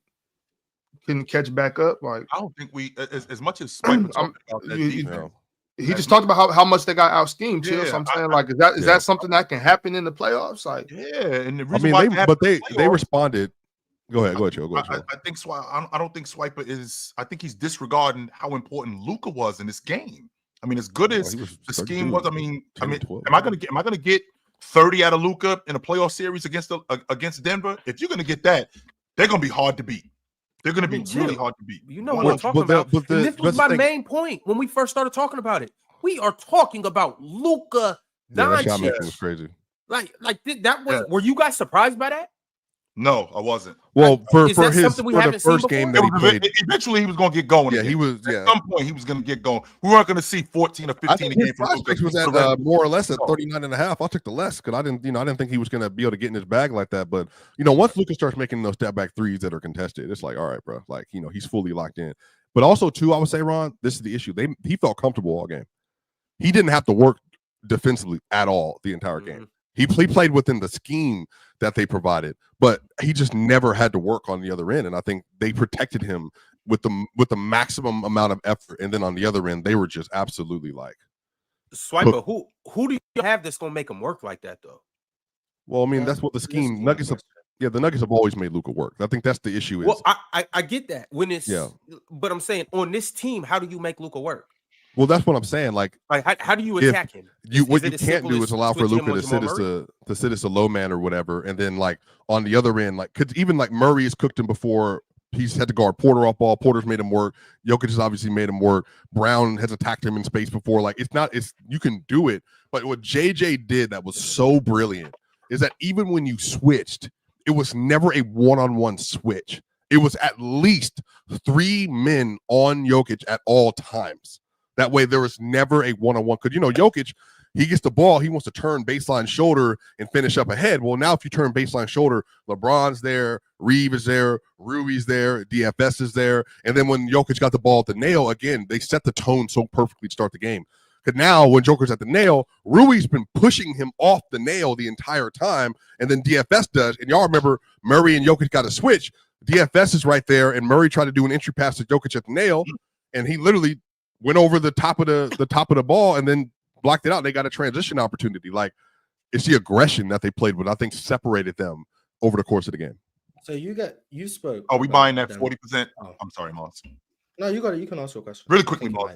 catch back up. Like I don't think we as much as Swiper talked about that defense. He just talked about how much they got out schemed. So I'm saying, is that something that can happen in the playoffs? Like, and the reason they responded. Go ahead, Joe. Go ahead. I don't think Swiper is. I think he's disregarding how important Luka was in this game. I mean, as good as the scheme was, I mean, am I gonna get 30 out of Luka in a playoff series against Denver? If you're gonna get that, they're gonna be hard to beat. They're going to be really hard to beat. You know what I'm talking about. This was my main point when we first started talking about it. We are talking about Luka Doncic. That shot was crazy. Like that was. Were you guys surprised by that? No, I wasn't. Well, for the first game that he played, eventually he was going to get going. Yeah, he was. At some point, he was going to get going. We weren't going to see 14 or 15 a game. PrizePicks was at more or less at 39.5. I took the less because I didn't think he was going to be able to get in his bag like that. But once Luka starts making those step back threes that are contested, it's like, all right, bro. Like he's fully locked in. But also, too, I would say, Ron, this is the issue. He felt comfortable all game. He didn't have to work defensively at all the entire game. He played within the scheme that they provided, but he just never had to work on the other end. And I think they protected him with the maximum amount of effort. And then on the other end, they were just absolutely like Swiper. Who do you have that's gonna make him work like that though? Well, I mean, that's what the scheme Nuggets. The Nuggets have always made Luka work. I think that's the issue. Well, I get that when it's but I'm saying on this team, how do you make Luka work? Well, that's what I'm saying. Like how do you attack him? What you can't do is allow for Luka to sit as a low man or whatever, and then like on the other end, because even like Murray has cooked him before. He's had to guard Porter off ball. Porter's made him work. Jokic has obviously made him work. Brown has attacked him in space before. Like it's you can do it. But what JJ did that was so brilliant is that even when you switched, it was never a one-on-one switch. It was at least 3 men on Jokic at all times. That way, there was never a one-on-one. Because, Jokic, he gets the ball. He wants to turn baseline shoulder and finish up ahead. Well, now if you turn baseline shoulder, LeBron's there, Reeve is there, Rui's there, DFS is there. And then when Jokic got the ball at the nail, again, they set the tone so perfectly to start the game. Because now when Joker's at the nail, Rui's been pushing him off the nail the entire time. And then DFS does. And y'all remember Murray and Jokic got a switch. DFS is right there. And Murray tried to do an entry pass to Jokic at the nail. And he literally went over the top of the ball and then blocked it out. They got a transition opportunity. Like it's the aggression that they played with, I think, separated them over the course of the game. So you spoke. Are we buying that 40%? Oh. I'm sorry, Moss. No, you can ask your question. Really quickly, Moss.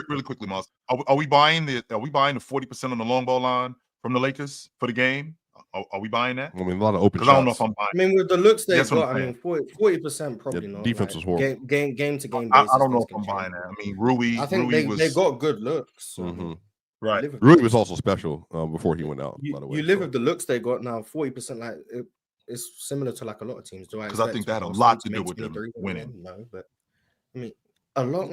Really quickly, Moss. Are we buying the 40% on the long ball line from the Lakers for the game? Are we buying that? I mean, a lot of open shots. I don't know if I'm buying. I mean, with the looks they got, 40% probably not. Defense was horrible. Game to game. I don't know if I'm buying that. I mean, Rui. I think they got good looks. Mm-hmm. Right. Rui was also special before he went out. By the way, you live with the looks they got now. 40% like it's similar to like a lot of teams. Because I think that had a lot to do with them winning. No, but I mean, a lot.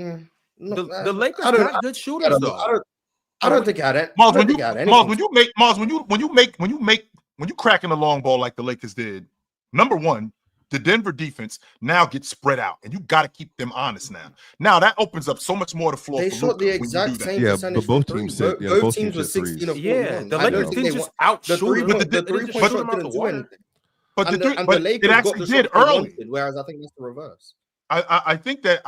The Lakers got good shooters though. I don't think I had it. Mars, when you crack in the long ball like the Lakers did, number one, the Denver defense now gets spread out, and you got to keep them honest now. Now that opens up so much more to floor. They for shot Luka the when you exact do that. same Yeah, percentage. but both from teams three. said- yeah, both both teams teams were hit threes. 16 of 41. Yeah, the I Lakers don't think didn't they just want outshoot the them. three-point They the didn't three-point just shoot shot them out didn't the do water. anything. But And the the Lakers got actually the did shot they early. wanted, whereas I think that's the reverse. I think that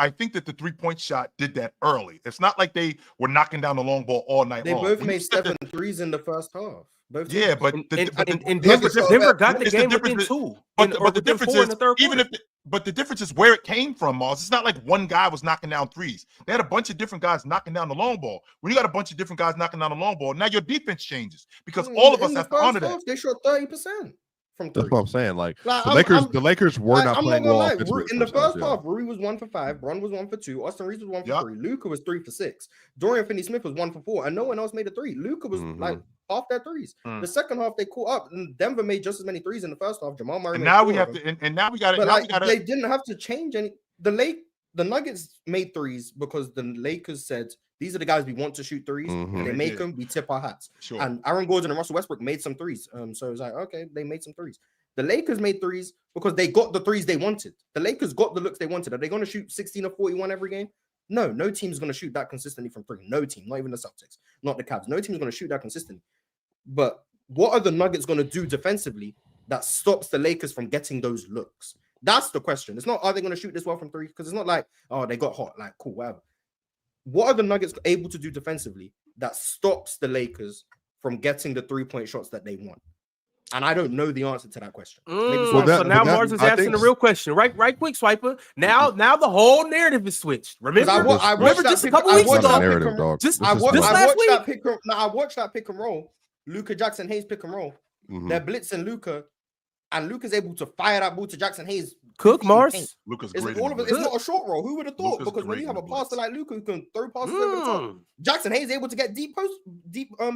the 3-point shot did that early. It's not like they were knocking down the long ball all night They long. both When you made set 7 threes in the first half. Both Yeah, teams. but And Nuggets Denver got got the it's game difference within is- 2. But or the within difference 4 is in the third even quarter. if but the difference is where it came from, Mars. It's not like one guy was knocking down threes. They had a bunch of different guys knocking down the long ball. When you got a bunch of different guys knocking down the long ball, now your defense changes because all of us have to honor that. They shot 30% from 3. That's what I'm saying. Like Like, the I'm- the Lakers were not I'm playing not gonna well lie. offensively In the first half. half, Rui was 1 for 5, Bron was 1 for 2, Austin Reeves was 1 for Yeah. 3, Luka was 3 for 6, Dorian Finney-Smith was 1 for 4, and no one else made a 3. Luka was like half their threes. Mm. The second half they caught up, and Denver made just as many threes in the first half. Jamal Murray. And made now 4 we have of them. to and now we got it. But Now like, we got they didn't have to change any. The Nuggets made threes because the Lakers said these are the guys we want to shoot threes. Mhm. If they They make did. them, we tip our hats. Sure. And Aaron Gordon and Russell Westbrook made some threes. So it was like, okay, they made some threes. The Lakers made threes because they got the threes they wanted. The Lakers got the looks they wanted. Are they going to shoot 16 or 41 every game? No team's going to shoot that consistently from 3. No team, not even the Celtics, not the Cavs. No team's going to shoot that consistently. But what are the Nuggets going to do defensively that stops the Lakers from getting those looks? That's the question. It's not, are they going to shoot this well from 3? Because it's not like, oh, they got hot. Like, cool, whatever. What are the Nuggets able to do defensively that stops the Lakers from getting the 3-point shots that they want? And I don't know the answer to that question. So now Mars is asking the real question, right? Quick, Swiper. Now the whole narrative is switched. Remember, I watched just that a couple weeks ago. I watched that pick and roll. Luka Jackson Hayes pick and roll. They're blitzing Luka, and Luka's able to fire that ball to Jackson Hayes. Cook Mars. Luka's It's great. all of it. It's not a short roll. Who would have thought? Luka's Because when great you have in a the passer blitz. like Luka who can throw passes over the top, Jackson Hayes able to get deep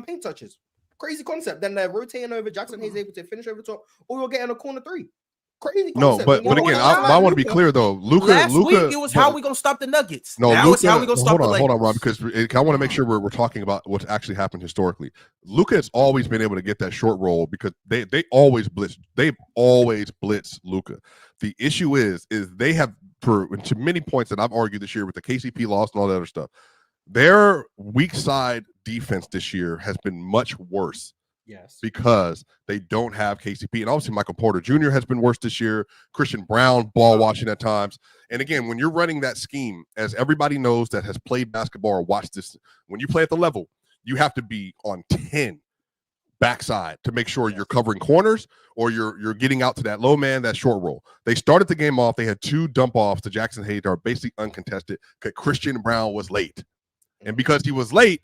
paint touches. Crazy concept. Then they're rotating over. Jackson Hayes able to finish over the top, or you're getting a corner 3. Crazy No, concept. but again, I want to be clear though. Last week it was how we gonna stop the Nuggets. No, now Luka, it's how we gonna stop the Lakers. Hold on, Rob, because I want to make sure we're talking about what's actually happened historically. Luka has always been able to get that short roll because they always blitz. They've always blitzed Luka. The issue is they have, to many points that I've argued this year with the KCP loss and all that other stuff, their weak side defense this year has been much worse. Yes, because they don't have KCP. And obviously Michael Porter Jr. has been worse this year. Christian Brown ball watching at times. And again, when you're running that scheme, as everybody knows that has played basketball or watched this, when you play at the level, you have to be on 10 backside to make sure you're covering corners or you're getting out to that low man, that short roll. They started the game off. They had 2 dump offs to Jackson Hayes that are basically uncontested because Christian Brown was late. And because he was late,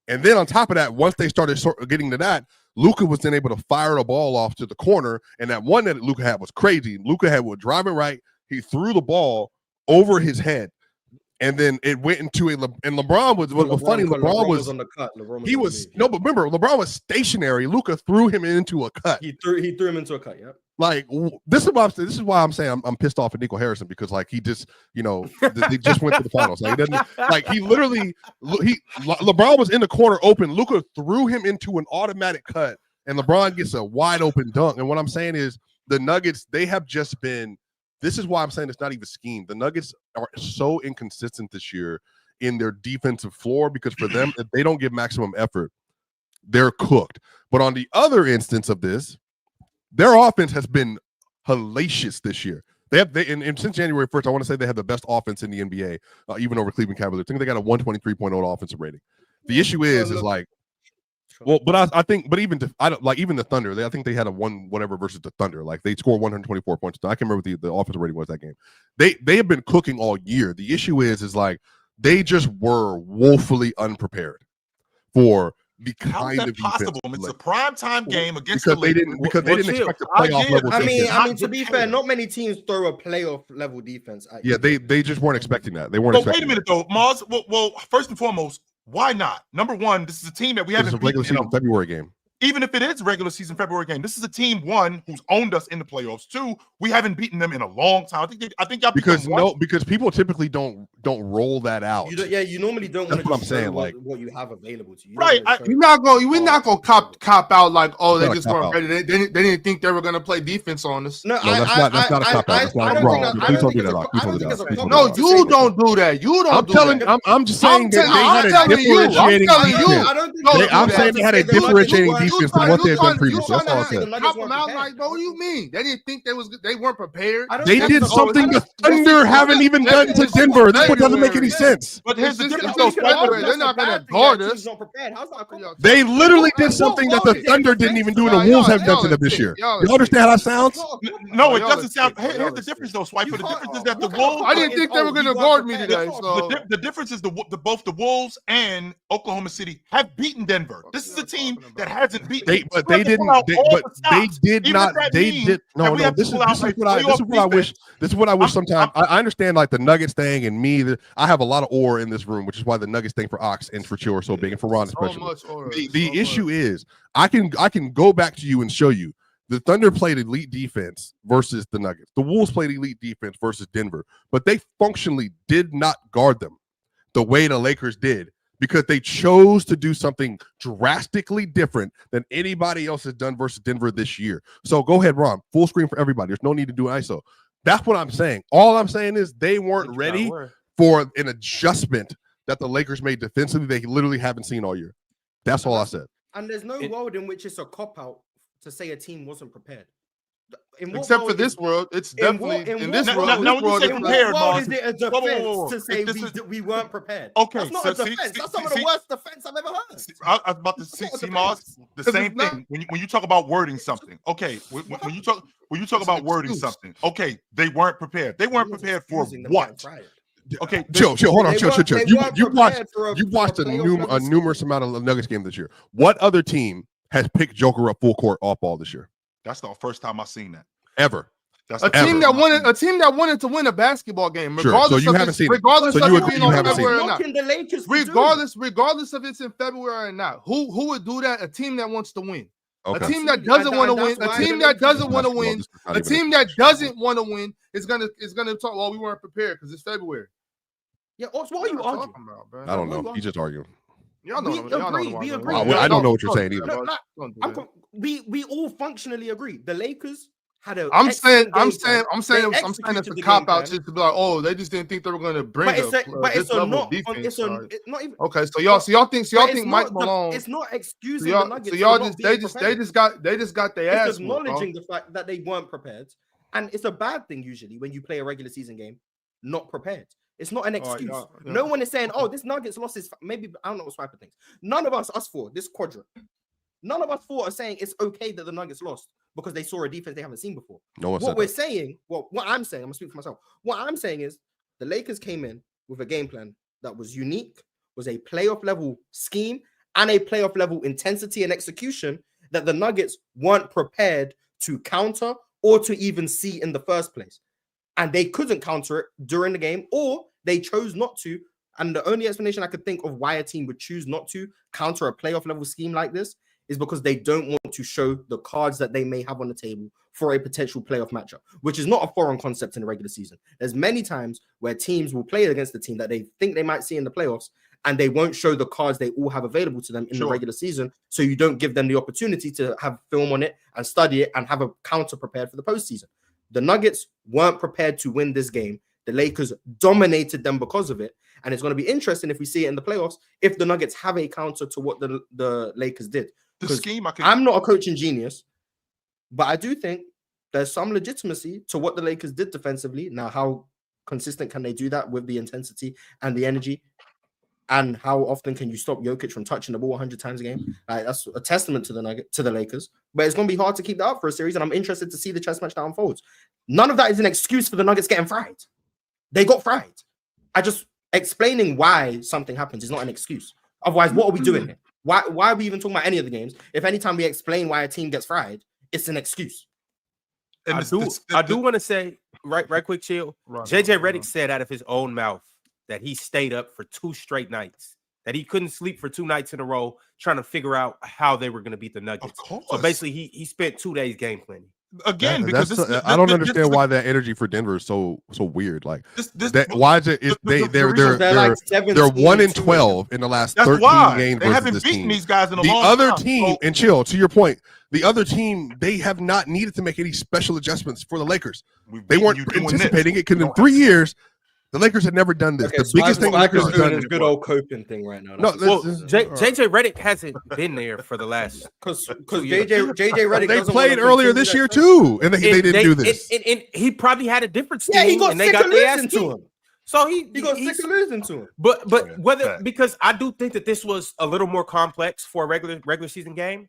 and then on top of that, once they started getting to that, Luka was then able to fire the ball off to the corner. And that one that Luka had was crazy. Luka was driving right. He threw the ball over his head. And then it went into and LeBron was funny. LeBron was on the cut. But remember, LeBron was stationary. Luka threw him into a cut. He threw him into a cut. Yeah. Like this is why I'm saying I'm pissed off at Nico Harrison because like he just they just went to the finals. Like he doesn't like he literally LeBron was in the corner open. Luka threw him into an automatic cut, and LeBron gets a wide open dunk. And what I'm saying is the Nuggets, they have just been. This is why I'm saying it's not even scheme. The Nuggets are so inconsistent this year in their defensive floor because for them, if they don't give maximum effort, they're cooked. But on the other instance of this, their offense has been hellacious this year. And since January 1st, I want to say they have the best offense in the NBA, even over Cleveland Cavaliers. I think they got a 123.0 offensive rating. The issue is like, well, but I think, but even even the Thunder, I think they had a 1 whatever versus the Thunder. Like they scored 124 points. I can't remember what the offensive rating was that game. They have been cooking all year. The issue is like they just were woefully unprepared for the kind of possible. defense. It's a primetime game against because they didn't expect a playoff level. I mean, to be fair, not many teams throw a playoff level defense. Yeah, they just weren't expecting that. They weren't. But wait a minute though, Mars. Well, first and foremost, why not? Number one, this is a team that we haven't. It's a regular season February game. Even if it is regular season February game, this is a team, one, who's owned us in the playoffs. Two, we haven't beaten them in a long time. I think y'all because people typically don't roll that out. You normally don't want to. What I'm saying, like what you have available to you. Right. We're not gonna cop out like, oh, they just weren't ready. They didn't think they were gonna play defense on us. No, that's not a cop out. That's not wrong. Please don't do that. No, you don't do that. You don't. I'm just saying that they had a differentiating defense. I'm saying they had a differentiating defense than what they've done previously. That's all I said. Like, what do you mean? They didn't think they weren't prepared. They did something the Thunder haven't even done to Denver. This one doesn't make any sense. But here's the difference. They're not gonna guard us. They literally did something that the Thunder didn't even do, and the Wolves have done to them this year. You understand how that sounds? No, it doesn't sound. Here's the difference, though, Swiper. The difference is that the Wolves. I didn't think they were gonna guard me today. So the difference is both the Wolves and Oklahoma City have beaten Denver. This is a team that hasn't beaten. They did not. This is what I wish. Sometimes I understand, like the Nuggets thing, and me. I have a lot of ore in this room, which is why the Nuggets thing for Ox and for Chill are so big, and for Ron especially. The issue is, I can go back to you and show you. The Thunder played elite defense versus the Nuggets. The Wolves played elite defense versus Denver, but they functionally did not guard them the way the Lakers did, because they chose to do something drastically different than anybody else has done versus Denver this year. So go ahead, Ron. Full screen for everybody. There's no need to do ISO. That's what I'm saying. All I'm saying is they weren't ready for an adjustment that the Lakers made defensively. They literally haven't seen all year. That's all I said. And there's no world in which it's a cop-out to say a team wasn't prepared. Except for this world, it's definitely in this world. Now, when you say prepared, is it a defense to say we weren't prepared? Okay, that's not a defense. That's some of the worst defense I've ever heard. I was about to see, Mars, the same thing. When you talk about wording something, okay, when you talk about wording something, okay, they weren't prepared. They weren't prepared for what? Okay, chill. Hold on, chill. You watched a numerous amount of Nuggets game this year. What other team has picked Joker up full court off ball this year? That's the first time I've seen that ever. That's a team that wanted to win a basketball game, regardless. Sure. So you haven't seen it. Regardless of it being on February or not. Regardless of it's in February or not. Who would do that? A team that wants to win. Okay. A team that doesn't want to win. A team that doesn't want to win. A team that doesn't want to win is gonna talk. Well, we weren't prepared because it's February. Yeah. What are you arguing about? I don't know. He's just arguing. We agree. I don't know what you're saying either. We all functionally agree. The Lakers had a. I'm saying it's a cop out just to be like, oh, they just didn't think they were going to bring this level of defense. It's not even. Okay, so y'all think Mike Malone? It's not excusing the Nuggets. So y'all they just got their ass. It's acknowledging the fact that they weren't prepared, and it's a bad thing usually when you play a regular season game not prepared. It's not an excuse. No one is saying, oh, this Nuggets loss is maybe, I don't know what Swiper thinks. None of us four, this quadrant, none of us four are saying it's okay that the Nuggets lost because they saw a defense they haven't seen before. No one what we're saying, what I'm saying, I'm gonna speak for myself. What I'm saying is the Lakers came in with a game plan that was unique, was a playoff level scheme and a playoff level intensity and execution that the Nuggets weren't prepared to counter or to even see in the first place. And they couldn't counter it during the game, or they chose not to. And the only explanation I could think of why a team would choose not to counter a playoff level scheme like this is because they don't want to show the cards that they may have on the table for a potential playoff matchup, which is not a foreign concept in the regular season. There's many times where teams will play against the team that they think they might see in the playoffs, and they won't show the cards they all have available to them in the regular season. So you don't give them the opportunity to have film on it and study it and have a counter prepared for the postseason. The Nuggets weren't prepared to win this game. The Lakers dominated them because of it. And it's going to be interesting if we see it in the playoffs, if the Nuggets have a counter to what the Lakers did. The scheme, I'm not a coaching genius, but I do think there's some legitimacy to what the Lakers did defensively. Now, how consistent can they do that with the intensity and the energy? And how often can you stop Jokic from touching the ball 100 times a game? That's a testament to the Lakers. But it's going to be hard to keep that up for a series, and I'm interested to see the chess match that unfolds. None of that is an excuse for the Nuggets getting fried. They got fried. Explaining why something happens is not an excuse. Otherwise, what are we doing here? Why are we even talking about any of the games? If anytime we explain why a team gets fried, it's an excuse. And I do want to say, right quick, Chill. JJ Redick said out of his own mouth that he stayed up for 2 straight nights that he couldn't sleep for 2 nights in a row trying to figure out how they were going to beat the Nuggets. Of course. So basically, he spent 2 days game planning. Again, because I don't understand why that energy for Denver is so weird. Like, why is it? They're 1 in 12 in the last 13 games. They haven't beaten these guys in a long time. The other team, so, and chill. To your point, the other team, they have not needed to make any special adjustments for the Lakers. They weren't anticipating it because in 3 years, the Lakers had never done this. Okay, the biggest thing the Lakers have done is good old coping thing right now. No, JJ Redick hasn't been there for the last because JJ Redick they played earlier this year too, and they didn't do this. And he probably had a different team. Yeah, he got and sick of losing to him. So he got sick of losing to him. But whether because I do think that this was a little more complex for a regular season game,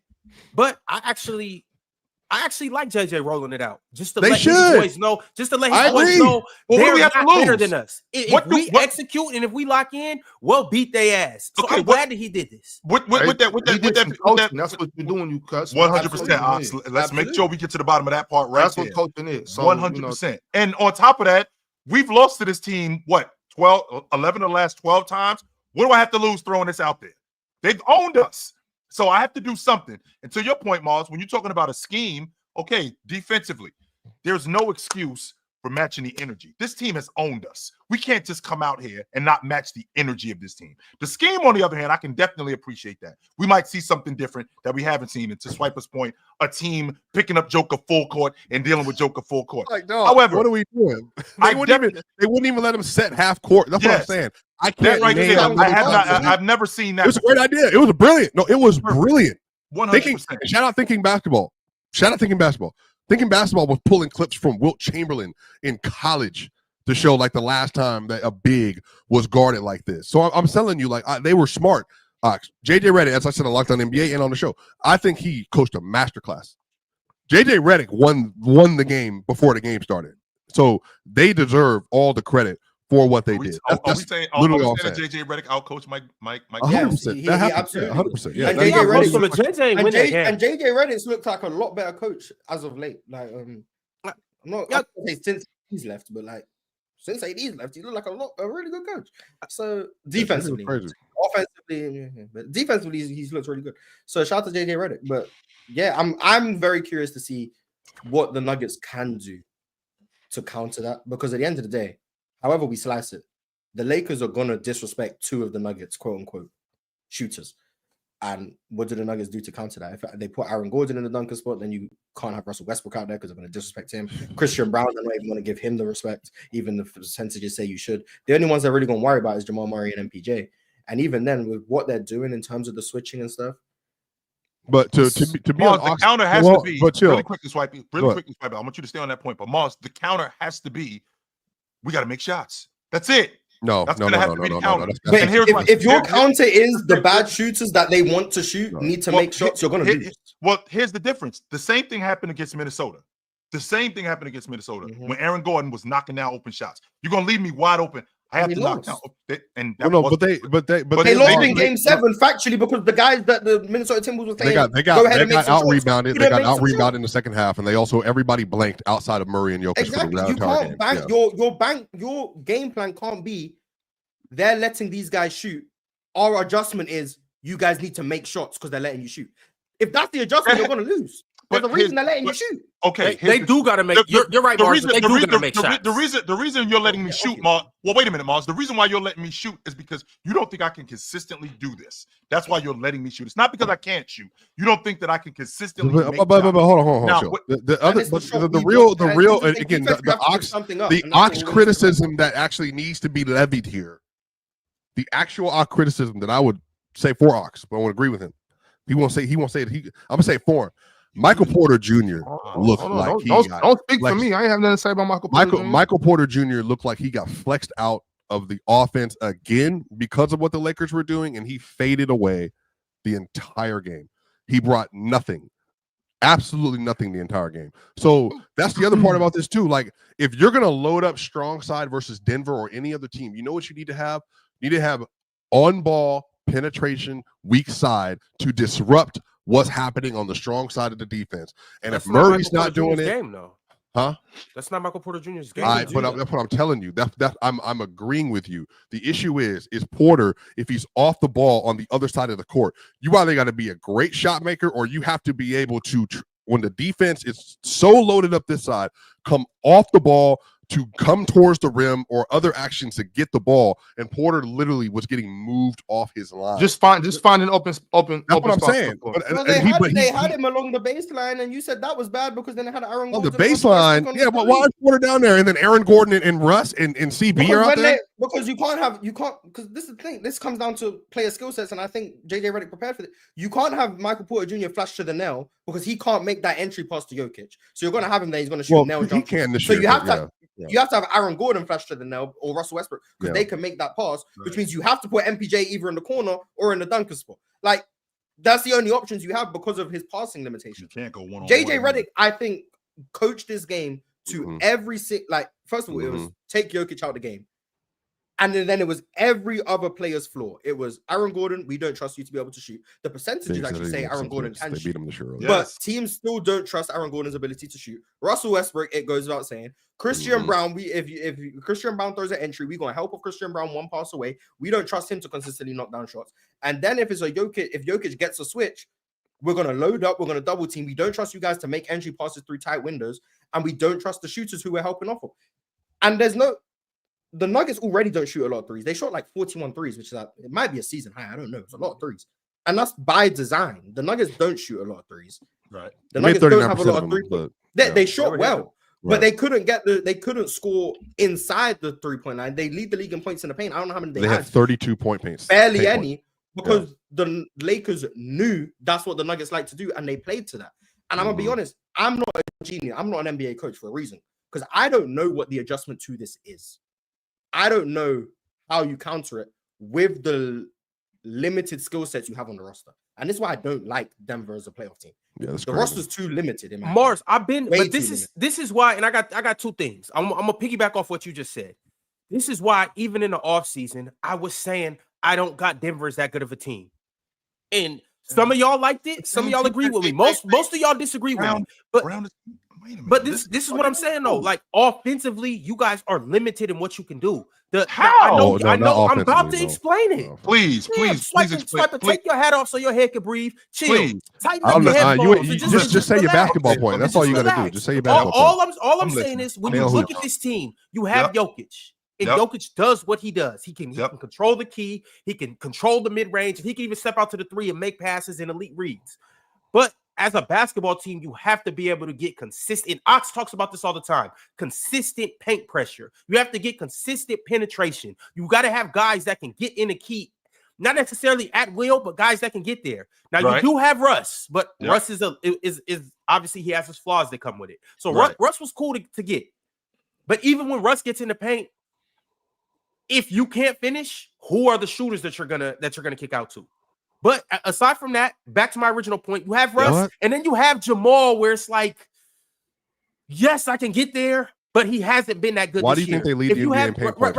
but I actually like JJ rolling it out just to let his boys know. Just to let his boys know they're not better than us. If we execute and if we lock in, we'll beat their ass. So I'm glad that he did this. With that, that's what you're doing, you cuss. 100%. Let's make sure we get to the bottom of that part right there. That's what coaching is. 100%. And on top of that, we've lost to this team, 11 of the last 12 times? What do I have to lose throwing this out there? They've owned us. So I have to do something. And to your point, Mars, when you're talking about a scheme, okay, defensively, there's no excuse for matching the energy. This team has owned us. We can't just come out here and not match the energy of this team. The scheme, on the other hand, I can definitely appreciate that. We might see something different that we haven't seen. And to Swiper's point, a team picking up Joker full court and dealing with Joker full court. However, what are we doing? They wouldn't even let him set half court. That's what I'm saying. I can't. I've never seen that. It was a great idea. It was brilliant. No, it was brilliant. 100%. Shout out Thinking Basketball. Thinking Basketball. Thinking Basketball was pulling clips from Wilt Chamberlain in college to show like the last time that a big was guarded like this. So I'm telling you, like they were smart. JJ Redick, as I said on Locked On NBA and on the show, I think he coached a masterclass. JJ Redick won the game before the game started. So they deserve all the credit for what they did. Are we saying that JJ Redick outcoached Mike? 100%. That happened. 100%. Yeah. And JJ Redick's looked like a lot better coach as of late. Like, I'm not since he's left, but like since AD's left, he looked like a really good coach. So defensively, offensively, but defensively, he's looked really good. So shout out to JJ Redick. But yeah, I'm very curious to see what the Nuggets can do to counter that, because at the end of the day, however we slice it, the Lakers are going to disrespect 2 of the Nuggets, quote-unquote, shooters. And what do the Nuggets do to counter that? If they put Aaron Gordon in the dunker spot, then you can't have Russell Westbrook out there because they're going to disrespect him. Christian Brown, they're not even going to give him the respect, even if the percentages say you should. The only ones they're really going to worry about is Jamal Murray and MPJ. And even then, with what they're doing in terms of the switching and stuff. But to be Mars, the counter has to be really quickly, Swipey. I want you to stay on that point. But Mars, the counter has to be, we got to make shots. That's it. No. If your counter is the bad shooters that they want to shoot need to make shots, you're going to lose. Well, here's the difference. The same thing happened against Minnesota. When Aaron Gordon was knocking down open shots. You're going to leave me wide open. I have to knock down. And that they lost in Game 7 factually because the guys that the Minnesota Timberwolves were playing. They got out rebounded. They got out rebounded in the second half, and they also everybody blanked outside of Murray and Jokic. Exactly. You can't bank your game plan can't be they're letting these guys shoot. Our adjustment is you guys need to make shots because they're letting you shoot. If that's the adjustment, you're going to lose. There's a reason they're letting you shoot. Okay, they do got to make. You're right, Mars. They do got to make shots. The reason you're letting me shoot, Mars. Well, wait a minute, Mars. The reason why you're letting me shoot is because you don't think I can consistently do this. That's why you're letting me shoot. It's not because I can't shoot. You don't think that I can consistently. But hold on. Now, the ox criticism that actually needs to be levied here. The actual ox criticism that I would say for Ox, but I would agree with him. He won't say it. I'm gonna say for him. Michael Porter Jr. looked like don't speak for me. I ain't have nothing to say about Michael Porter Jr. Michael Porter Jr. looked like he got flexed out of the offense again because of what the Lakers were doing, and he faded away the entire game. He brought nothing, absolutely nothing the entire game. So that's the other part about this too. Like, if you're gonna load up strong side versus Denver or any other team, you know what you need to have? You need to have on ball penetration, weak side to disrupt what's happening on the strong side of the defense. And if Murray's not doing it, Huh? That's not Michael Porter Jr.'s game. But that's what I'm telling you. I'm agreeing with you. The issue is Porter, if he's off the ball on the other side of the court, you either got to be a great shot maker or you have to be able to, when the defense is so loaded up this side, come off the ball to come towards the rim or other actions to get the ball. And Porter literally was getting moved off his line. Just find an open. That's what I'm saying. Well, they had him along the baseline, and you said that was bad because then they had Aaron Gordon. On the baseline, yeah, but why is Porter down there? And then Aaron Gordon and Russ and CB are out there? Because because this is the thing. This comes down to player skill sets, and I think JJ Redick prepared for it. You can't have Michael Porter Jr. flash to the nail because he can't make that entry pass to Jokic. So you're going to have him there. He's going to shoot nail jump. So you have to. You have to have Aaron Gordon flash to the nail or Russell Westbrook because they can make that pass, which means you have to put MPJ either in the corner or in the dunker spot. Like, that's the only options you have because of his passing limitations. You can't go one on JJ Redick, I think, coached this game to first of all, it was take Jokic out of the game. And then it was every other player's flaw. It was Aaron Gordon, we don't trust you to be able to shoot. The percentages actually say Aaron Gordon can shoot. But teams still don't trust Aaron Gordon's ability to shoot. Russell Westbrook, it goes without saying. Christian Brown, if Christian Brown throws an entry, we're gonna help with Christian Brown one pass away. We don't trust him to consistently knock down shots. And then if Jokic gets a switch, we're gonna load up, we're gonna double team. We don't trust you guys to make entry passes through tight windows, and we don't trust the shooters who we're helping off of. And the Nuggets already don't shoot a lot of threes. They shot like 41 threes, which is it might be a season high. I don't know. It's a lot of threes. And that's by design. The Nuggets don't shoot a lot of threes. Right. The Nuggets don't have a lot of threes. They shot well, but they couldn't score inside the 3-point line. They lead the league in points in the paint. I don't know how many they had 32 point paints. Barely any, because the Lakers knew that's what the Nuggets like to do, and they played to that. And I'm gonna be honest, I'm not a genius. I'm not an NBA coach for a reason, because I don't know what the adjustment to this is. I don't know how you counter it with the limited skill sets you have on the roster. And this is why I don't like Denver as a playoff team. Yeah, the roster's too limited. Mars, this is why, and I got two things. I'm gonna piggyback off what you just said. This is why even in the offseason, I was saying I don't got Denver as that good of a team. And some of y'all liked it, some of y'all agree with me. Most of y'all disagree with me. But this is what I'm saying though. Like offensively, you guys are limited in what you can do. I know. I'm about to explain it. Please explain. Take your hat off so your head can breathe. Chill. Tighten up your headphones. Just say your basketball point. That's all you got to do. Just say your basketball point. All I'm saying is when you look at this team, you have Jokic. And Jokic does what he does. He can control the key. He can control the mid-range. He can even step out to the 3 and make passes and elite reads. But as a basketball team, you have to be able to get consistent. Ox talks about this all the time. Consistent paint pressure. You have to get consistent penetration. You got to have guys that can get in the key, not necessarily at will, but guys that can get there. Now you do have Russ, but Russ is obviously he has his flaws that come with it. So Russ was cool to get, but even when Russ gets in the paint, if you can't finish, who are the shooters that you're gonna kick out to? But aside from that, back to my original point, you have Russ, and then you have Jamal, where it's like, yes, I can get there, but he hasn't been that good. Why do you think they lead the NBA in paint points?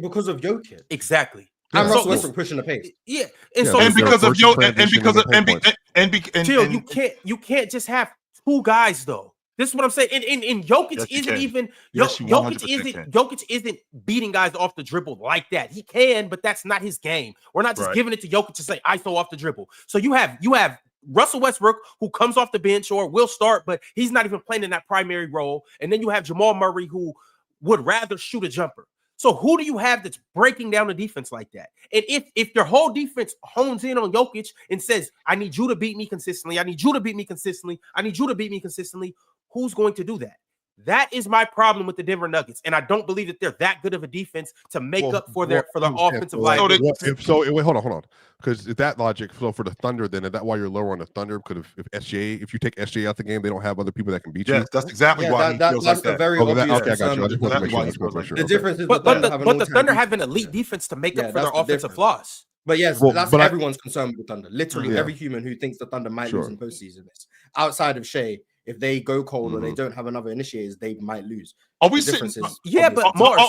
Because of Jokic. Exactly. And Russell Westbrook pushing the pace. Yeah, and because of you can't just have two guys though. This is what I'm saying. And Jokic Jokic isn't beating guys off the dribble like that. He can, but that's not his game. We're not just giving it to Jokic to say ISO off the dribble. So you have Russell Westbrook, who comes off the bench or will start, but he's not even playing in that primary role. And then you have Jamal Murray, who would rather shoot a jumper. So who do you have that's breaking down the defense like that? And if your whole defense hones in on Jokic and says, I need you to beat me consistently, I need you to beat me consistently, I need you to beat me consistently, who's going to do that? That is my problem with the Denver Nuggets, and I don't believe that they're that good of a defense to make up for their offensive liability. Wait, hold on, because if that logic, so for the Thunder, then is that why you're lower on the Thunder? Because if you take SJ out the game, they don't have other people that can beat you. Yes, that's exactly why. That's the very obvious. Okay, I got you. I just want to make sure. The difference is, but the Thunder have an elite defense to make up for their offensive flaws. But yes, that's everyone's concern with the Thunder. Literally, every human who thinks the Thunder might lose in postseason is outside of Shea. If they go cold or they don't have another initiators, they might lose. Are we The sitting? difference is Yeah, but Mars,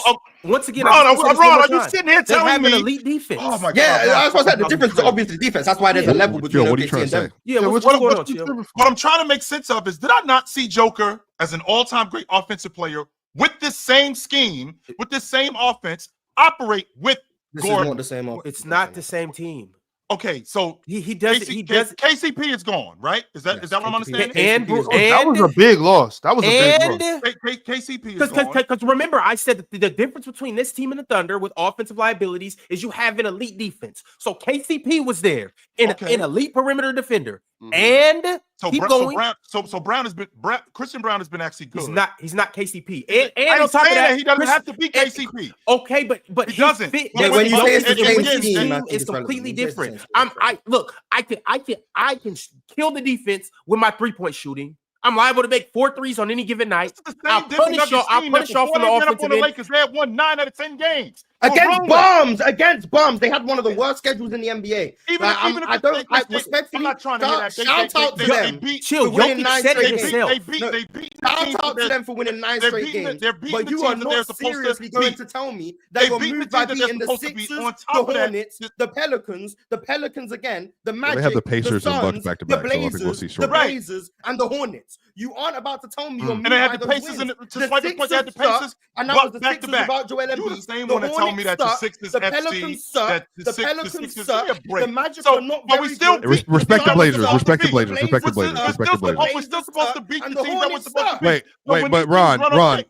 once again, Ron, are you sitting here they telling have me an elite defense? Oh my god! Yeah, that's what I said. The difference is obviously defense. That's why there's a level between what are you trying OKC to and say? them. Yeah, what's going on, Chill? What I'm trying to make sense of is, did I not see Joker as an all-time great offensive player with this same scheme, with this same offense, operate with This Gordon? is not the same offense. It's not the same team. Okay, so He does it. He does. KCP is gone, right? Is that what I'm understanding? And that was a big loss. That was a big loss. KCP is gone. Because remember, I said that the difference between this team and the Thunder with offensive liabilities is you have an elite defense. So KCP was there in an elite perimeter defender, and Brown has been Christian Brown has been actually good. He's not KCP, and I'm on top of saying that, he doesn't have to be KCP. Okay, but he doesn't. When you say it's the same team, it's completely different. I can kill the defense with my 3-point shooting. I'm liable to make 4 threes on any given night. I'll punish y'all from the offensive end. Lakers, they had won 9 out of 10 games. Against bums. They had one of the worst schedules in the NBA. I'm not trying to hear that. Shout out to them. Chill, Jokic said it himself. Shout out to them for winning 9 straight games. But you are not seriously going to tell me that you're moved by beating the Sixers, the Hornets, the Pelicans again, the Magic, they have the Pacers the and Suns, Bucks back to the back, so I think we'll Blazers, see the shortly. Blazers, and the Hornets. You aren't about to tell me you're moved and they had by the those Pacers wins. and the Pacers, and that was the back to Sixers back. without Joel Embiid. You the same one that told me that the Sixers the FC, Pelicans suck. The Pelicans suck. The Magic are not very good. Respect the Blazers. Respect the Blazers. Respect the Blazers. Respect the Blazers. We're still supposed to beat the team that was supposed to beat. Wait, but Ron, I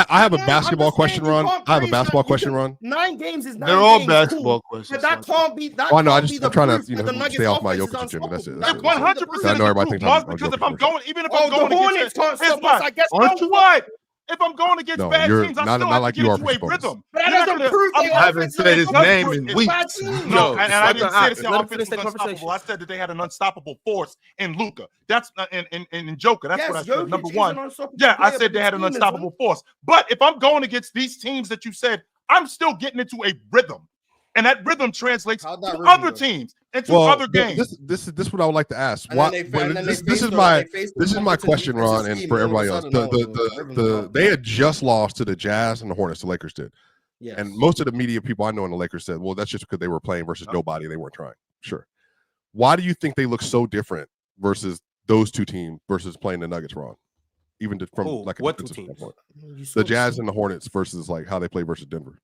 have a basketball question, Ron. I have a basketball question, Ron. 9 games is 9 They're all games, basketball cool. questions. But that can't be. That Oh no, can't be the I'm trying proof to that the Nuggets stay off my offense is Jokic agenda. That's it. unstoppable. That's 100% I know everybody thinks I'm because if I'm Jokic. going, even if Oh, I'm the going Hornets against, can't here's stop us. why. I guess Aren't you what? If I'm going against No, bad you're teams, I not still like have you to are get into a for rhythm. But that doesn't prove they I haven't said his name in weeks. No, and I didn't say this let him offense finish was that conversation. unstoppable. I said that they had an unstoppable force in Luka. That's in Joker. That's what I said. Number one. Yeah, I said they had an unstoppable force. But if I'm going against these teams that you said, I'm still getting into a rhythm. And that rhythm translates to other teams and to other games. This is what I would like to ask. This is my question, Ron, and for everybody else. They had just lost to the Jazz and the Hornets. The Lakers did. Yes. And most of the media people I know in the Lakers said, well, that's just because they were playing versus nobody. They weren't trying. Sure. Why do you think they look so different versus those two teams versus playing the Nuggets, Ron? Even from like a defensive standpoint. The Jazz and the Hornets versus like how they play versus Denver.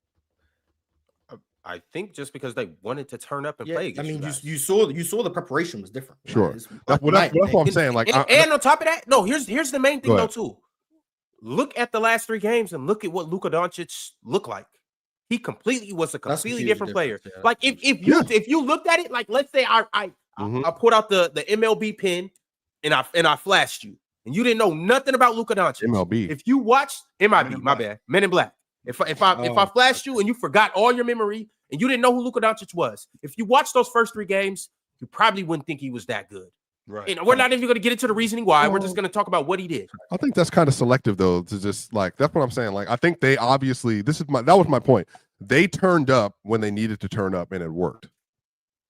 I think just because they wanted to turn up and play. I mean, you saw the preparation was different. Sure, that's what I'm saying. Like, and on top of that, no. Here's the main thing though too. Look at the last 3 games and look at what Luka Doncic looked like. He completely was a completely different player. Yeah. Like if you looked at it, like let's say I put out the MLB pin and I flashed you and you didn't know nothing about Luka Doncic. MLB. If you watched MIB, my bad, Men in Black. If I flashed you and you forgot all your memory and you didn't know who Luka Doncic was, if you watched those first 3 games, you probably wouldn't think he was that good. Right. And we're not even going to get into the reasoning why. We're just going to talk about what he did. I think that's kind of selective, though. To just like that's what I'm saying. Like I think they obviously that was my point. They turned up when they needed to turn up, and it worked.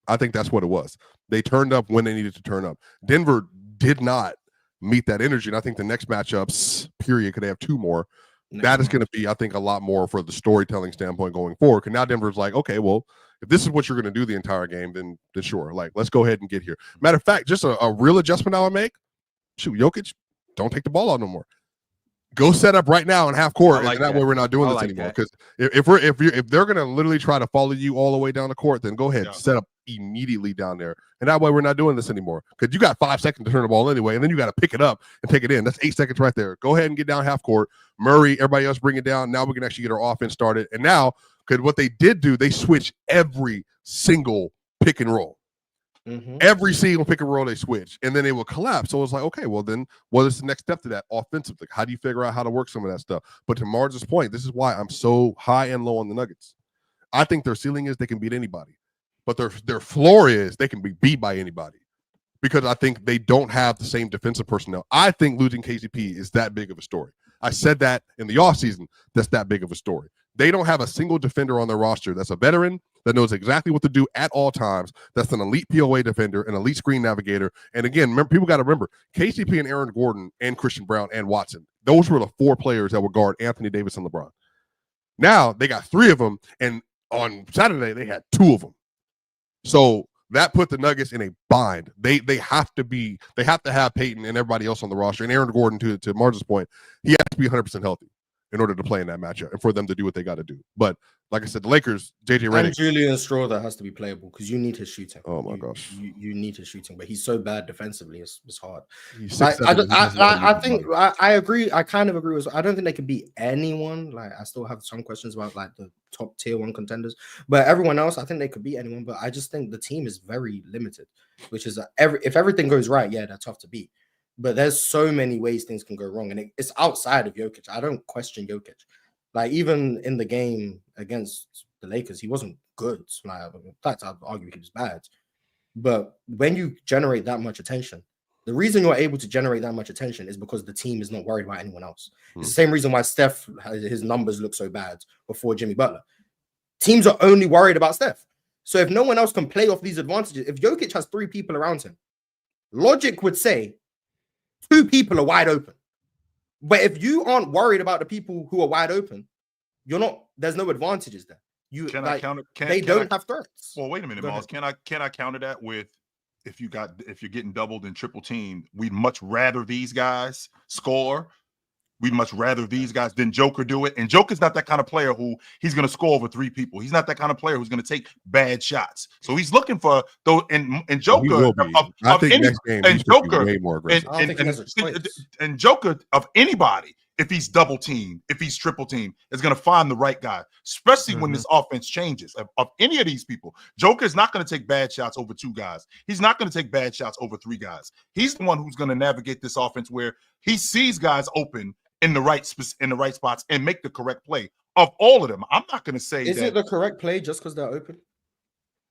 I think that's what it was. They turned up when they needed to turn up. Denver did not meet that energy, and I think the next matchups, period, could have 2 more. That is going to be, I think, a lot more for the storytelling standpoint going forward. Because now Denver's like, okay, well, if this is what you're going to do the entire game, then sure. Like, let's go ahead and get here. Matter of fact, just a real adjustment I would make. Shoot, Jokic, don't take the ball out no more. Go set up right now in half court, and that way we're not doing this anymore. Because if they're going to literally try to follow you all the way down the court, then go ahead, set up immediately down there, and that way we're not doing this anymore. Because you got 5 seconds to turn the ball anyway, and then you got to pick it up and take it in. That's 8 seconds right there. Go ahead and get down half court. Murray, everybody else, bring it down. Now we can actually get our offense started. And now, because what they did do, they switched every single pick and roll. Every single pick and roll they switch, and then they will collapse. So it's like, okay, well then, what is the next step to that offensively? How do you figure out how to work some of that stuff? But to Marge's point, this is why I'm so high and low on the Nuggets. I think their ceiling is they can beat anybody, but their floor is they can be beat by anybody because I think they don't have the same defensive personnel. I think losing KCP is that big of a story. I said that in the offseason. That's that big of a story. They don't have a single defender on their roster that's a veteran that knows exactly what to do at all times. That's an elite POA defender, an elite screen navigator. And again, people got to remember, KCP and Aaron Gordon and Christian Brown and Watson, those were the 4 players that would guard Anthony Davis and LeBron. Now they got 3 of them, and on Saturday they had 2 of them. So that put the Nuggets in a bind. They have to have Peyton and everybody else on the roster, and Aaron Gordon, to Marge's point, he has to be 100% healthy in order to play in that matchup and for them to do what they got to do. But like I said, the Lakers, JJ Redick, and Julian Strawther has to be playable because you need his shooting. Oh my gosh, you need his shooting, but he's so bad defensively. It's hard. I agree. I kind of agree with. I don't think they can beat anyone. Like I still have some questions about like the top tier 1 contenders, but everyone else, I think they could beat anyone. But I just think the team is very limited, which is if everything goes right, yeah, they're tough to beat. But there's so many ways things can go wrong, and it's outside of Jokic. I don't question Jokic. Like even in the game against the Lakers, he wasn't good. Like in fact, I'd argue he was bad. But when you generate that much attention, the reason you're able to generate that much attention is because the team is not worried about anyone else. It's the same reason why Steph, his numbers look so bad before Jimmy Butler. Teams are only worried about Steph. So if no one else can play off these advantages, if Jokic has 3 people around him, logic would say 2 people are wide open. But if you aren't worried about the people who are wide open, there's no advantages there. They don't have threats. Well, wait a minute, Miles. Can I counter that with if you're getting doubled and triple teamed, we'd much rather these guys score. We'd much rather these guys than Joker do it. And Joker's not that kind of player who he's going to score over 3 people. He's not that kind of player who's going to take bad shots. So he's looking for those. And Joker, and Joker of anybody, if he's double teamed, if he's triple teamed, is going to find the right guy, especially when this offense changes. Of any of these people, Joker is not going to take bad shots over 2 guys. He's not going to take bad shots over 3 guys. He's the one who's going to navigate this offense where he sees guys open in the right spots and make the correct play. Of all of them, I'm not going to say is it the correct play just because they're open?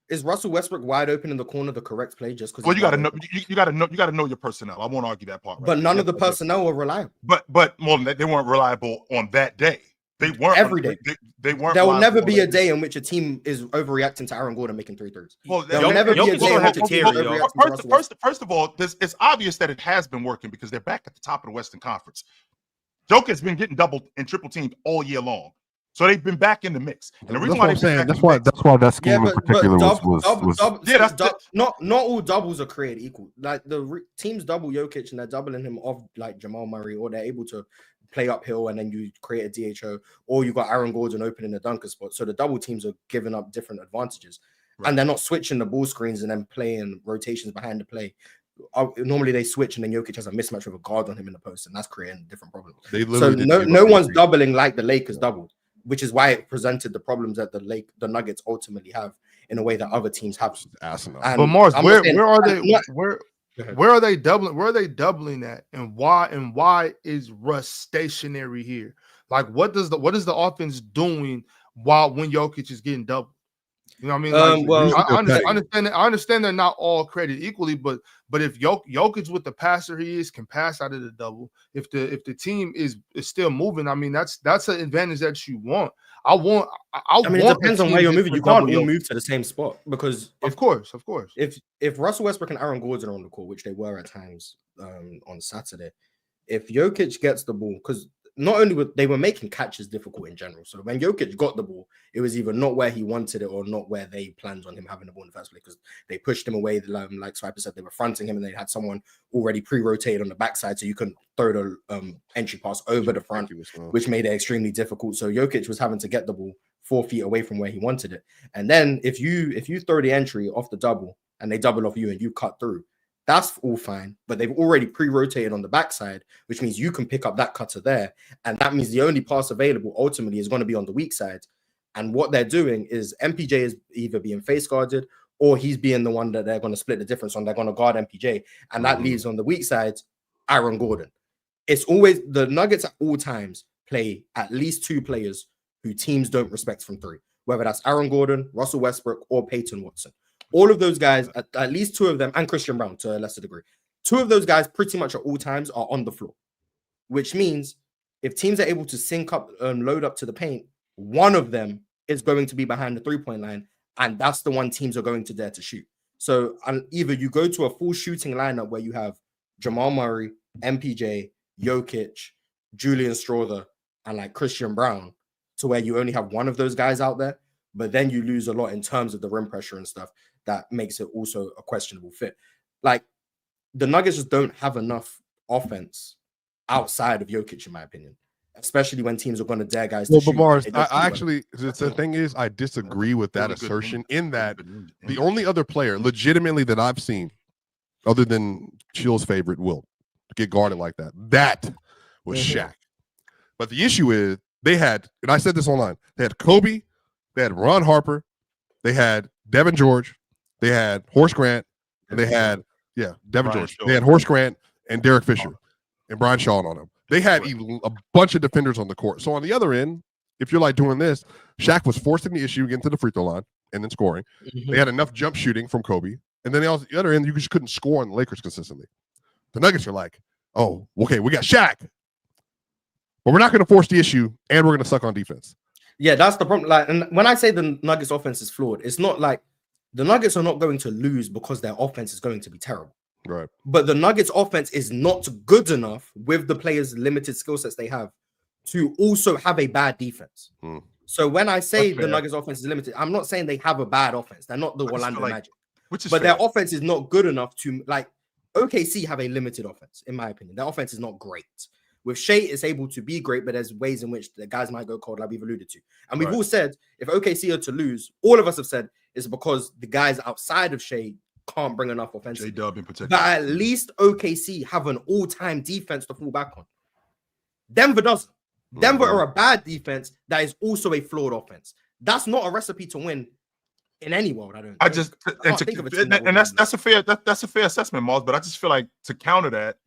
Is Russell Westbrook wide open in the corner the correct play just because? Well, you got to know your personnel. I won't argue that part. But none of the personnel were reliable. But well, they weren't reliable on that day. They weren't every day. They weren't. There will never be a day in which a team is overreacting to Aaron Gordon making 3 threes. Well, there will never be a day in which a team is overreacting to Russell. First of all, it's obvious that it has been working because they're back at the top of the Western Conference. Joker's been getting doubled and triple teamed all year long. So they've been back in the mix. And the reason that's why that scheme in particular was not all doubles are created equal. Like the teams double Jokic and they're doubling him off like Jamal Murray, or they're able to play uphill and then you create a DHO, or you got Aaron Gordon open in the dunker spot. So the double teams are giving up different advantages. Right. And they're not switching the ball screens and then playing rotations behind the play. Normally they switch and then Jokic has a mismatch with a guard on him in the post, and that's creating different problems. So no one's doubling like the Lakers doubled, which is why it presented the problems that the Nuggets ultimately have in a way that other teams have. But Mars, where are they? Where are they doubling? Where are they doubling at? And why is Russ stationary here? Like, what is the offense doing when Jokic is getting doubled? You know what I mean? I understand they're not all created equally, but if Jokic with the passer he is can pass out of the double, if the team is still moving, I mean that's an advantage that you want. I mean, it depends on where you're moving. You can't all move to the same spot because of course. If Russell Westbrook and Aaron Gordon are on the court, which they were at times on Saturday, if Jokic gets the ball, because not only were they making catches difficult in general. So when Jokic got the ball, it was either not where he wanted it or not where they planned on him having the ball in the first place, because they pushed him away. Like Swiper said, they were fronting him and they had someone already pre-rotated on the backside, so you couldn't throw the entry pass over the front, which made it extremely difficult. So Jokic was having to get the ball 4 feet away from where he wanted it. And then if you throw the entry off the double and they double off you and you cut through, that's all fine, but they've already pre-rotated on the backside, which means you can pick up that cutter there. And that means the only pass available ultimately is going to be on the weak side. And what they're doing is MPJ is either being face guarded or he's being the one that they're going to split the difference on. They're going to guard MPJ. And that leaves on the weak side, Aaron Gordon. It's always the Nuggets at all times play at least 2 players who teams don't respect from 3, whether that's Aaron Gordon, Russell Westbrook, or Peyton Watson. All of those guys, at least 2 of them, and Christian Brown to a lesser degree, 2 of those guys pretty much at all times are on the floor, which means if teams are able to sync up and load up to the paint, one of them is going to be behind the 3-point line and that's the one teams are going to dare to shoot. So either you go to a full shooting lineup where you have Jamal Murray, MPJ, Jokic, Julian Strawther, and like Christian Brown, to where you only have one of those guys out there, but then you lose a lot in terms of the rim pressure and stuff. That makes it also a questionable fit. Like the Nuggets just don't have enough offense outside of Jokic, in my opinion, especially when teams are going to dare guys to shoot. But Mars, I actually, the thing is, I disagree with that assertion in that the only other player legitimately that I've seen, other than Chill's favorite, Wilt, get guarded like that was Shaq. But the issue is they had, and I said this online, they had Kobe, they had Ron Harper, they had Devin George, they had Horace Grant, and they had Devin George. They had Horace Grant and Derek Fisher and Brian Shaw on them. They had a bunch of defenders on the court. So on the other end, if you're like doing this, Shaq was forcing the issue, getting to the free throw line and then scoring. They had enough jump shooting from Kobe. And then on the other end, you just couldn't score on the Lakers consistently. The Nuggets are like, oh, okay, we got Shaq, but we're not going to force the issue and we're going to suck on defense. Yeah, that's the problem. Like, and when I say the Nuggets offense is flawed, it's not like the Nuggets are not going to lose because their offense is going to be terrible. Right. But the Nuggets offense is not good enough with the players' limited skill sets they have to also have a bad defense. So when I say the Nuggets offense is limited, I'm not saying they have a bad offense. They're not the Orlando Magic. But their offense is not good enough to, like, OKC have a limited offense, in my opinion. Their offense is not great. With Shea, it's able to be great, but there's ways in which the guys might go cold, like we've alluded to. And we've all said, if OKC are to lose, all of us have said, it's because the guys outside of Shea can't bring enough offense. J-Dub in particular. But at least OKC have an all-time defense to fall back on. Denver doesn't. Denver are a bad defense that is also a flawed offense. That's not a recipe to win in any world. That's a fair assessment, Mars. But I just feel like to counter that,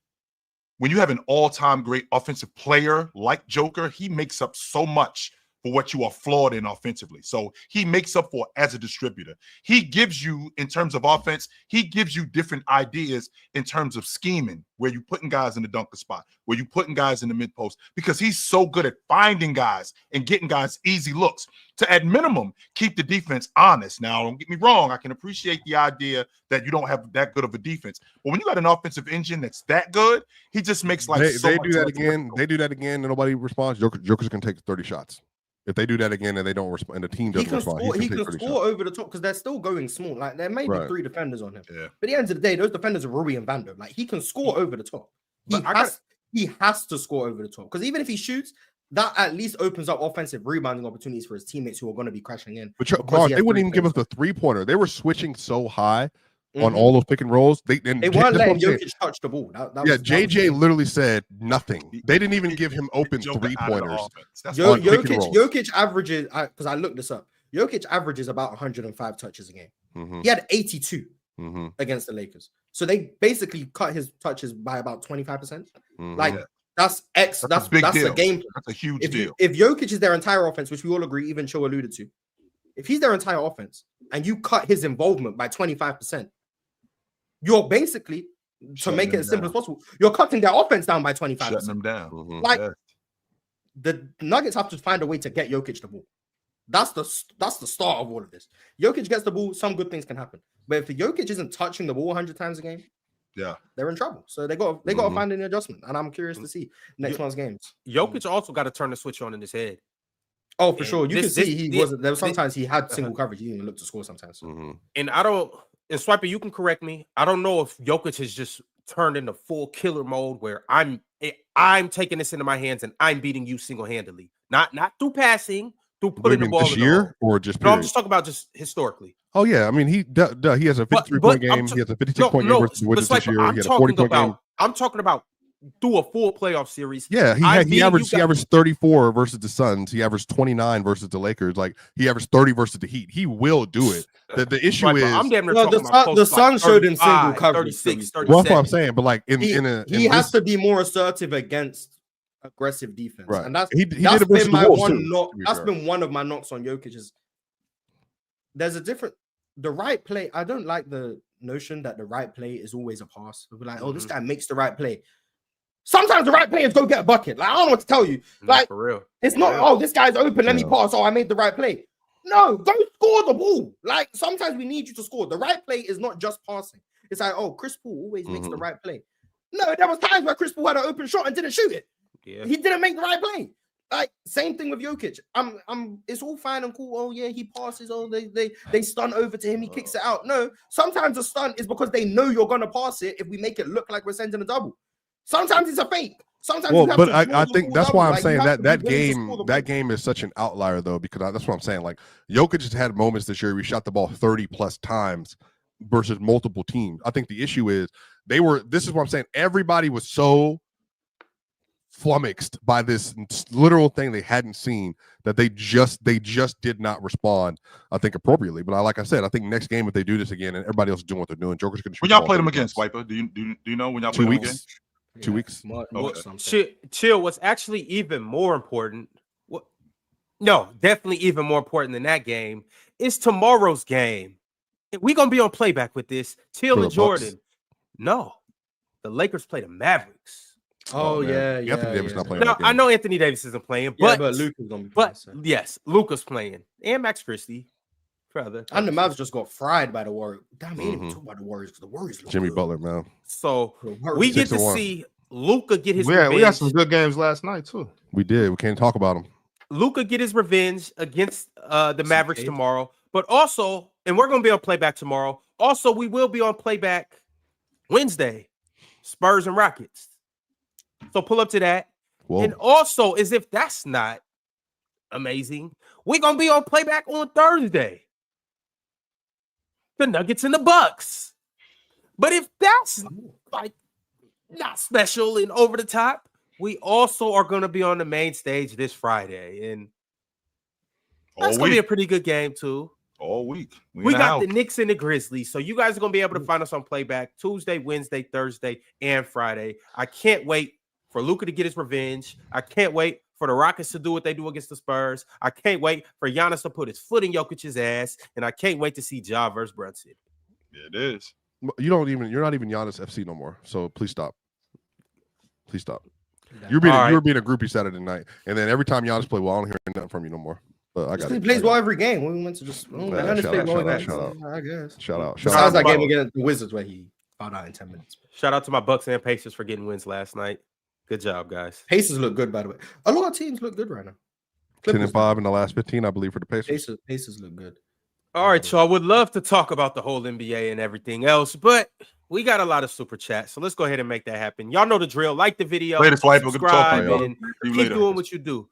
when you have an all-time great offensive player like Joker, he makes up so much for what you are flawed in offensively. So he makes up for as a distributor. He gives you, in terms of offense, he gives you different ideas in terms of scheming, where you putting guys in the dunker spot, where you putting guys in the mid post, because he's so good at finding guys and getting guys easy looks to, at minimum, keep the defense honest. Now, don't get me wrong. I can appreciate the idea that you don't have that good of a defense. But when you got an offensive engine that's that good, he just makes like they do that again. They do that again and nobody responds. Joker's going to take 30 shots. If they do that again and they don't respond, and the team doesn't respond, he can score over the top because they're still going small. Like there may be 3 defenders on him. Yeah. But at the end of the day, those defenders are Rui and Vando. Like he can score over the top. He has to score over the top because even if he shoots, that at least opens up offensive rebounding opportunities for his teammates who are going to be crashing in. But they wouldn't even give us the 3-pointer. They were switching so high on all those pick and rolls. They weren't letting Jokic touch the ball. JJ literally said nothing. They didn't even give him open 3-pointers. Jokic averages, because I looked this up, Jokic averages about 105 touches a game. He had 82 against the Lakers. So they basically cut his touches by about 25%. That's a big deal. A game. That's a huge deal. If Jokic is their entire offense, which we all agree, even Cho alluded to, if he's their entire offense and you cut his involvement by 25%, you're basically, to make it as simple as possible, you're cutting their offense down by 25%. Shutting them down. The Nuggets have to find a way to get Jokic the ball. That's the start of all of this. Jokic gets the ball, some good things can happen. But if the Jokic isn't touching the ball 100 times a game, they're in trouble. So they got to find an adjustment. And I'm curious to see next month's games. Jokic also got to turn the switch on in his head. Oh, for sure. You can see there was sometimes he had single coverage. He didn't even look to score sometimes. And Swiper, you can correct me. I don't know if Jokic has just turned into full killer mode where I'm taking this into my hands and I'm beating you single-handedly. Not through passing, through putting the ball this in year or just no, I'm just talking about just historically. Oh yeah, I mean he has a 53-point game. He has a 56-point game versus the Wizards this year. He had a 40-point game. I'm talking about through a full playoff series. Yeah, he averaged 34 versus the Suns. He averaged 29 versus the Lakers. Like he averaged 30 versus the Heat. He will do it. The issue is I'm damn near talking about the Suns showed him single coverage. 36, 37. Well, that's what I'm saying. But like he has to be more assertive against aggressive defense, right. and that's been my one knock. That's been one of my knocks on Jokic. Is there's a different the right play. I don't like the notion that the right play is always a pass. We're like, oh, this guy makes the right play. Sometimes the right play is go get a bucket. Like I don't know what to tell you. Like for real, it's not. Oh, this guy's open. Let me pass. Oh, I made the right play. No, go score the ball. Like sometimes we need you to score. The right play is not just passing. It's like, oh, Chris Paul always makes the right play. No, there was times where Chris Paul had an open shot and didn't shoot it. Yeah. He didn't make the right play. Like same thing with Jokic. It's all fine and cool. Oh yeah, he passes. Oh, they stun over to him. He kicks it out. No, sometimes a stunt is because they know you're gonna pass it. If we make it look like we're sending a double, sometimes it's a fake. Sometimes, well, but I think that's why I'm saying that game is such an outlier though, because that's what I'm saying. Like Jokic has had moments this year. We shot the ball 30 plus times versus multiple teams. I think the issue is this is what I'm saying. Everybody was so flummoxed by this literal thing they hadn't seen that they just did not respond, I think, appropriately. But like I said, I think next game, if they do this again and everybody else is doing what they're doing, Joker's going to shoot. When y'all played them against Wiper, do you know when y'all played them again? 2 weeks. Chill. What's actually even more important, definitely even more important than that game is tomorrow's game. We're gonna be on playback with this. Till and Jordan. Bucks. No, the Lakers play the Mavericks. Oh yeah. Anthony Davis not playing. No, I know Anthony Davis isn't playing, but Luka's gonna be playing. Yes, Luka's playing, and Max Christie. Brother. And the Mavs just got fried by the Warriors. Damn, we didn't even talk about the Warriors because the Warriors look Jimmy good. Butler, man. So we get to see Luka get his revenge. We had some good games last night too. We did. We can't talk about them. Luka get his revenge against the Mavericks tomorrow, but also, and we're going to be on playback tomorrow. Also, we will be on playback Wednesday, Spurs and Rockets. So pull up to that. Whoa. And also, as if that's not amazing, we're going to be on playback on Thursday. The Nuggets and the Bucks. But if that's like not special and over the top, we also are going to be on the main stage this Friday. And that's going to be a pretty good game too. All week. We got the Knicks and the Grizzlies. So you guys are going to be able to find us on playback Tuesday, Wednesday, Thursday, and Friday. I can't wait for Luka to get his revenge. I can't wait for the Rockets to do what they do against the Spurs. I can't wait for Giannis to put his foot in Jokic's ass. And I can't wait to see Ja versus Brunson. It is. You're not even Giannis FC no more. So please stop. Please stop. You were being a groupie Saturday night. And then every time Giannis play well, I don't hear nothing from you no more. But I got He plays well every game. We went to just shout out. I guess. Shout out. Besides that game against the Wizards where he fouled out in 10 minutes. Shout out to my Bucks and Pacers for getting wins last night. Good job, guys. Pacers look good, by the way. A lot of teams look good right now. 10-5 in the last 15, I believe, for the Pacers. Pacers look good. All right, so I would love to talk about the whole NBA and everything else, but we got a lot of super chats, so let's go ahead and make that happen. Y'all know the drill. Like the video, subscribe, and keep doing what you do.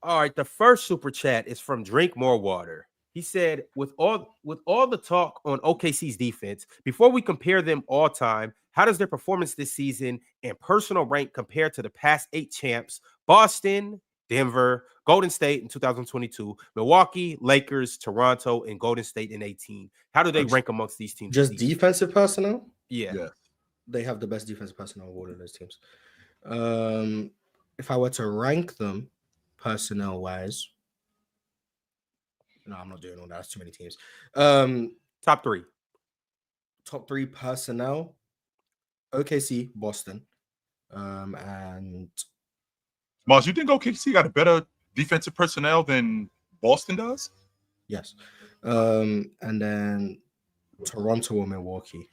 All right, the first super chat is from Drink More Water. He said, with all the talk on OKC's defense, before we compare them all time, how does their performance this season and personal rank compare to the past 8 champs? Boston, Denver, Golden State in 2022, Milwaukee, Lakers, Toronto, and Golden State in 18. How do they rank amongst these teams? Just defensive personnel? Yeah. They have the best defensive personnel of all of those teams. If I were to rank them personnel-wise, no, I'm not doing all that. That's too many teams. Top 3. Top 3 personnel. OKC, Boston, and Mars, you think OKC got a better defensive personnel than Boston does? Yes. And then Toronto or Milwaukee.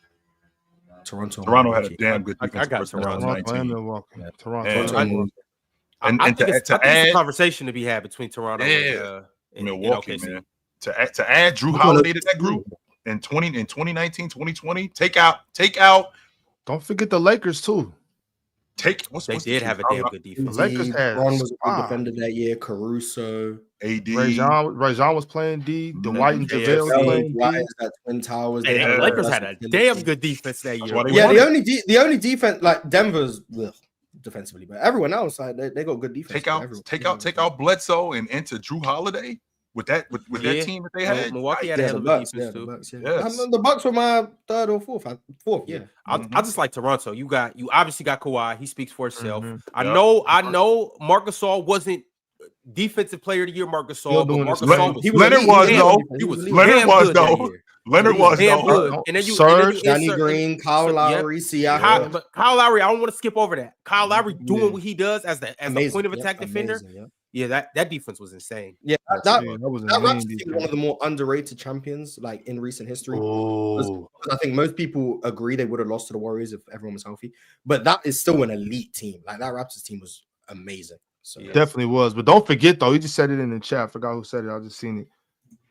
Toronto had a damn good defensive personnel. Toronto and Milwaukee. Yeah. Toronto. I think it's a conversation to be had between Toronto and Milwaukee, and man. To add Drew Holiday to that group in 2019, 2020, take out. Don't forget the Lakers too. They did have a damn good defense. The Lakers had Ron was a good defender that year. Caruso, AD, Rajon was playing D. Dwight and JaVale was playing D. At Twin Towers. The Lakers had a damn good defense that year. Yeah, the only defense like Denver's defensively, but everyone else they got good defense. Take out Bledsoe and enter Drew Holiday. With that team that they had, Milwaukee had a hell of a defense too. The Bucks were my third or fourth. Yeah. I just like Toronto. You obviously got Kawhi. He speaks for himself. I know Marc Gasol wasn't defensive player of the year. Marc Gasol, but Marc Gasol Leonard was though. And then Serge, Danny Green, Kyle Lowry, Siakam. Kyle Lowry, I don't want to skip over that. Kyle Lowry doing what he does as the point of attack defender. Yeah, that defense was insane. Yeah, that was that insane. Raptors team one of the more underrated champions like in recent history. Oh, I think most people agree they would have lost to the Warriors if everyone was healthy, but that is still an elite team. Like that Raptors team was amazing. So definitely was. But don't forget though, he just said it in the chat. I forgot who said it. I just seen it.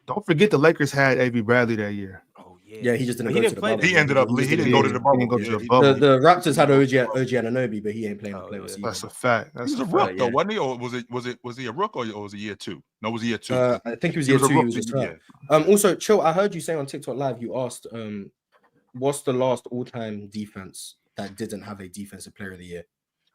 Don't forget the Lakers had A.B. Bradley that year. Oh yeah, yeah, he just didn't. He go didn't to the play bubble. that. He ended up. He didn't go to the He bubble. didn't go to the Yeah, bubble. The Raptors had OG Anunoby, but he ain't playing the playoffs. That's a fact. That's He was a a rook fact. though, wasn't he? Or was he a rook or was it year 2? No, it was year 2. I think he was year 2. He rook was just yeah. hurt. Also, Chill, I heard you say on TikTok Live, you asked, what's the last all-time defense that didn't have a defensive player of the year?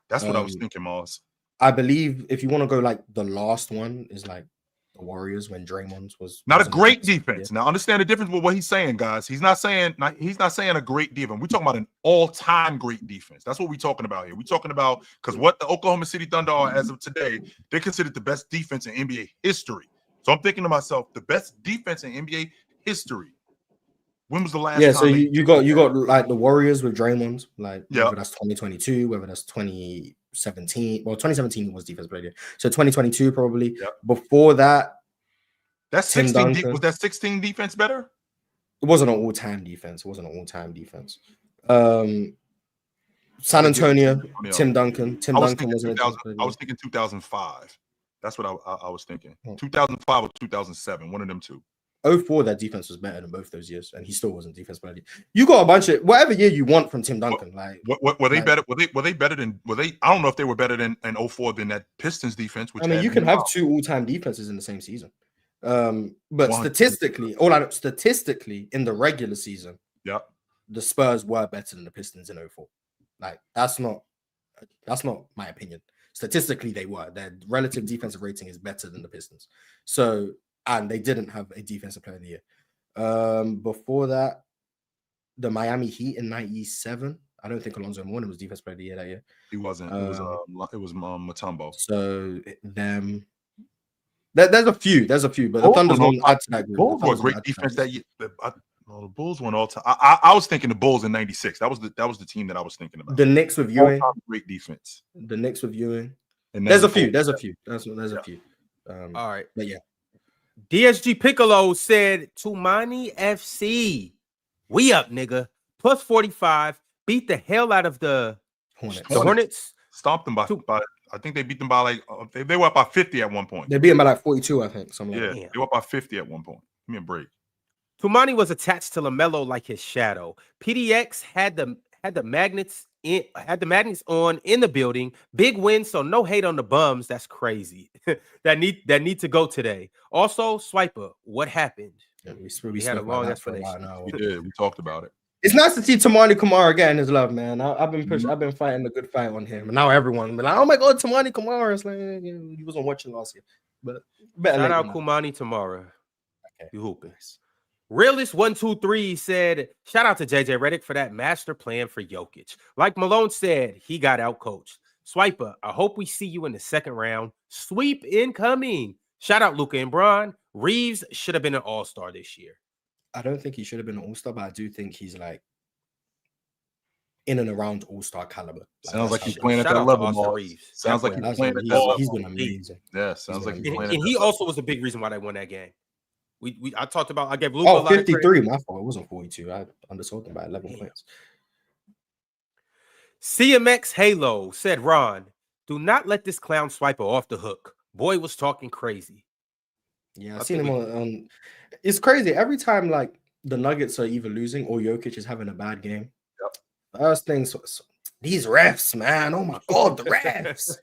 That's what I was thinking, Mars. I believe if you want to go like the last one is like the Warriors when Draymond was Not a wasn't great defensive defense. player. Now understand the difference with what he's saying, guys. He's not saying a great defense. We're talking about an all-time great defense. That's what we're talking about here. We're talking about because what the Oklahoma City Thunder are as of today, they're considered the best defense in NBA history. So I'm thinking to myself, the best defense in NBA history. When was the last time? So you got like the Warriors with Draymond, like whether that's 2022, whether that's 2017. Well, 2017 was defense player. So 2022 probably. Yep. Before that, that's 16. Was that 16 defense better? It wasn't an all-time defense. San Antonio, Tim Duncan. Tim Duncan was in. I was thinking 2005. That's what I was thinking. 2005 or 2007, one of them two. 04, that defense was better than both those years, and he still wasn't defense player. You got a bunch of whatever year you want from Tim Duncan. Were they better? Were they better than? I don't know if they were better than in 04 than that Pistons defense. Which I mean, you can have two all-time defenses in the same season, but statistically, in the regular season, the Spurs were better than the Pistons in 04. Like that's not my opinion. Statistically, they were. Their relative defensive rating is better than the Pistons. So. And they didn't have a defensive player of the year. Before that, the Miami Heat in '97. I don't think Alonzo Mourning was defensive player of the year that year. He wasn't. It was Mutombo. So them. There's a few, but the Thunder's don't add to that group. Bulls were a great defense that year. The Bulls went all time. I was thinking the Bulls in '96. That was the team that I was thinking about. The Knicks with Ewing. Great defense. The Knicks with Ewing. And there's a few. There's a few. All right. But yeah. DSG Piccolo said, Tumani FC. We up, nigga. Plus 45. Beat the hell out of the Hornets. Stomped them by I think they beat them by like they were up by 50 at one point. They beat them by like 42, I think. Something yeah, like that. They were up by 50 at one point. Give me a break. Tumani was attached to LaMelo like his shadow. PDX had the magnets on in the building. Big win, so no hate on the bums. That's crazy. that need to go today. Also, Swiper, what happened? Yeah, we had a long explanation. We did. We talked about it. It's nice to see Tumani Kamara getting his love, man. I've been pushed. I've been fighting a good fight on him. And now everyone be like, "Oh my God, Tumani Kamara!" It's like he wasn't watching last year, but shout out Kumani Tamara. Okay. You hooping. Realist123 said, shout out to JJ Redick for that master plan for Jokic. Like Malone said, he got outcoached. Swiper, I hope we see you in the second round. Sweep incoming. Shout out Luka and Bron. Reeves should have been an all-star this year. I don't think he should have been an all-star, but I do think he's like in and around all-star caliber. Sounds like he's playing at that level. Sounds like he's playing at that level. He's been amazing. Yeah, sounds like he's playing. And he also was a big reason why they won that game. I talked about. I gave Luka a lot 53. My fault. It wasn't 42. I undersold them by 11 points. CMX Halo said, Ron, do not let this clown Swiper off the hook. Boy was talking crazy. Yeah, I've seen him on. It's crazy. Every time like the Nuggets are either losing or Jokic is having a bad game. First thing, these refs, man. Oh my God, the refs.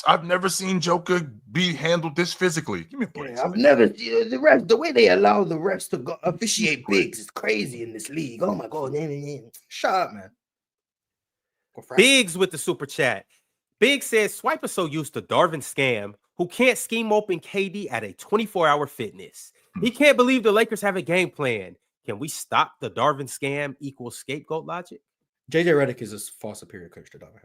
I've never seen Joker be handled this physically. Give me a break. I've never the refs. The way they allow the refs to officiate bigs is crazy in this league. Oh my God, shut up, man. Biggs with the super chat. Big says Swiper so used to Darvin Scam who can't scheme open KD at a 24-hour fitness. He can't believe the Lakers have a game plan. Can we stop the Darvin Scam equals scapegoat logic? JJ Redick is a far superior coach to Darvin.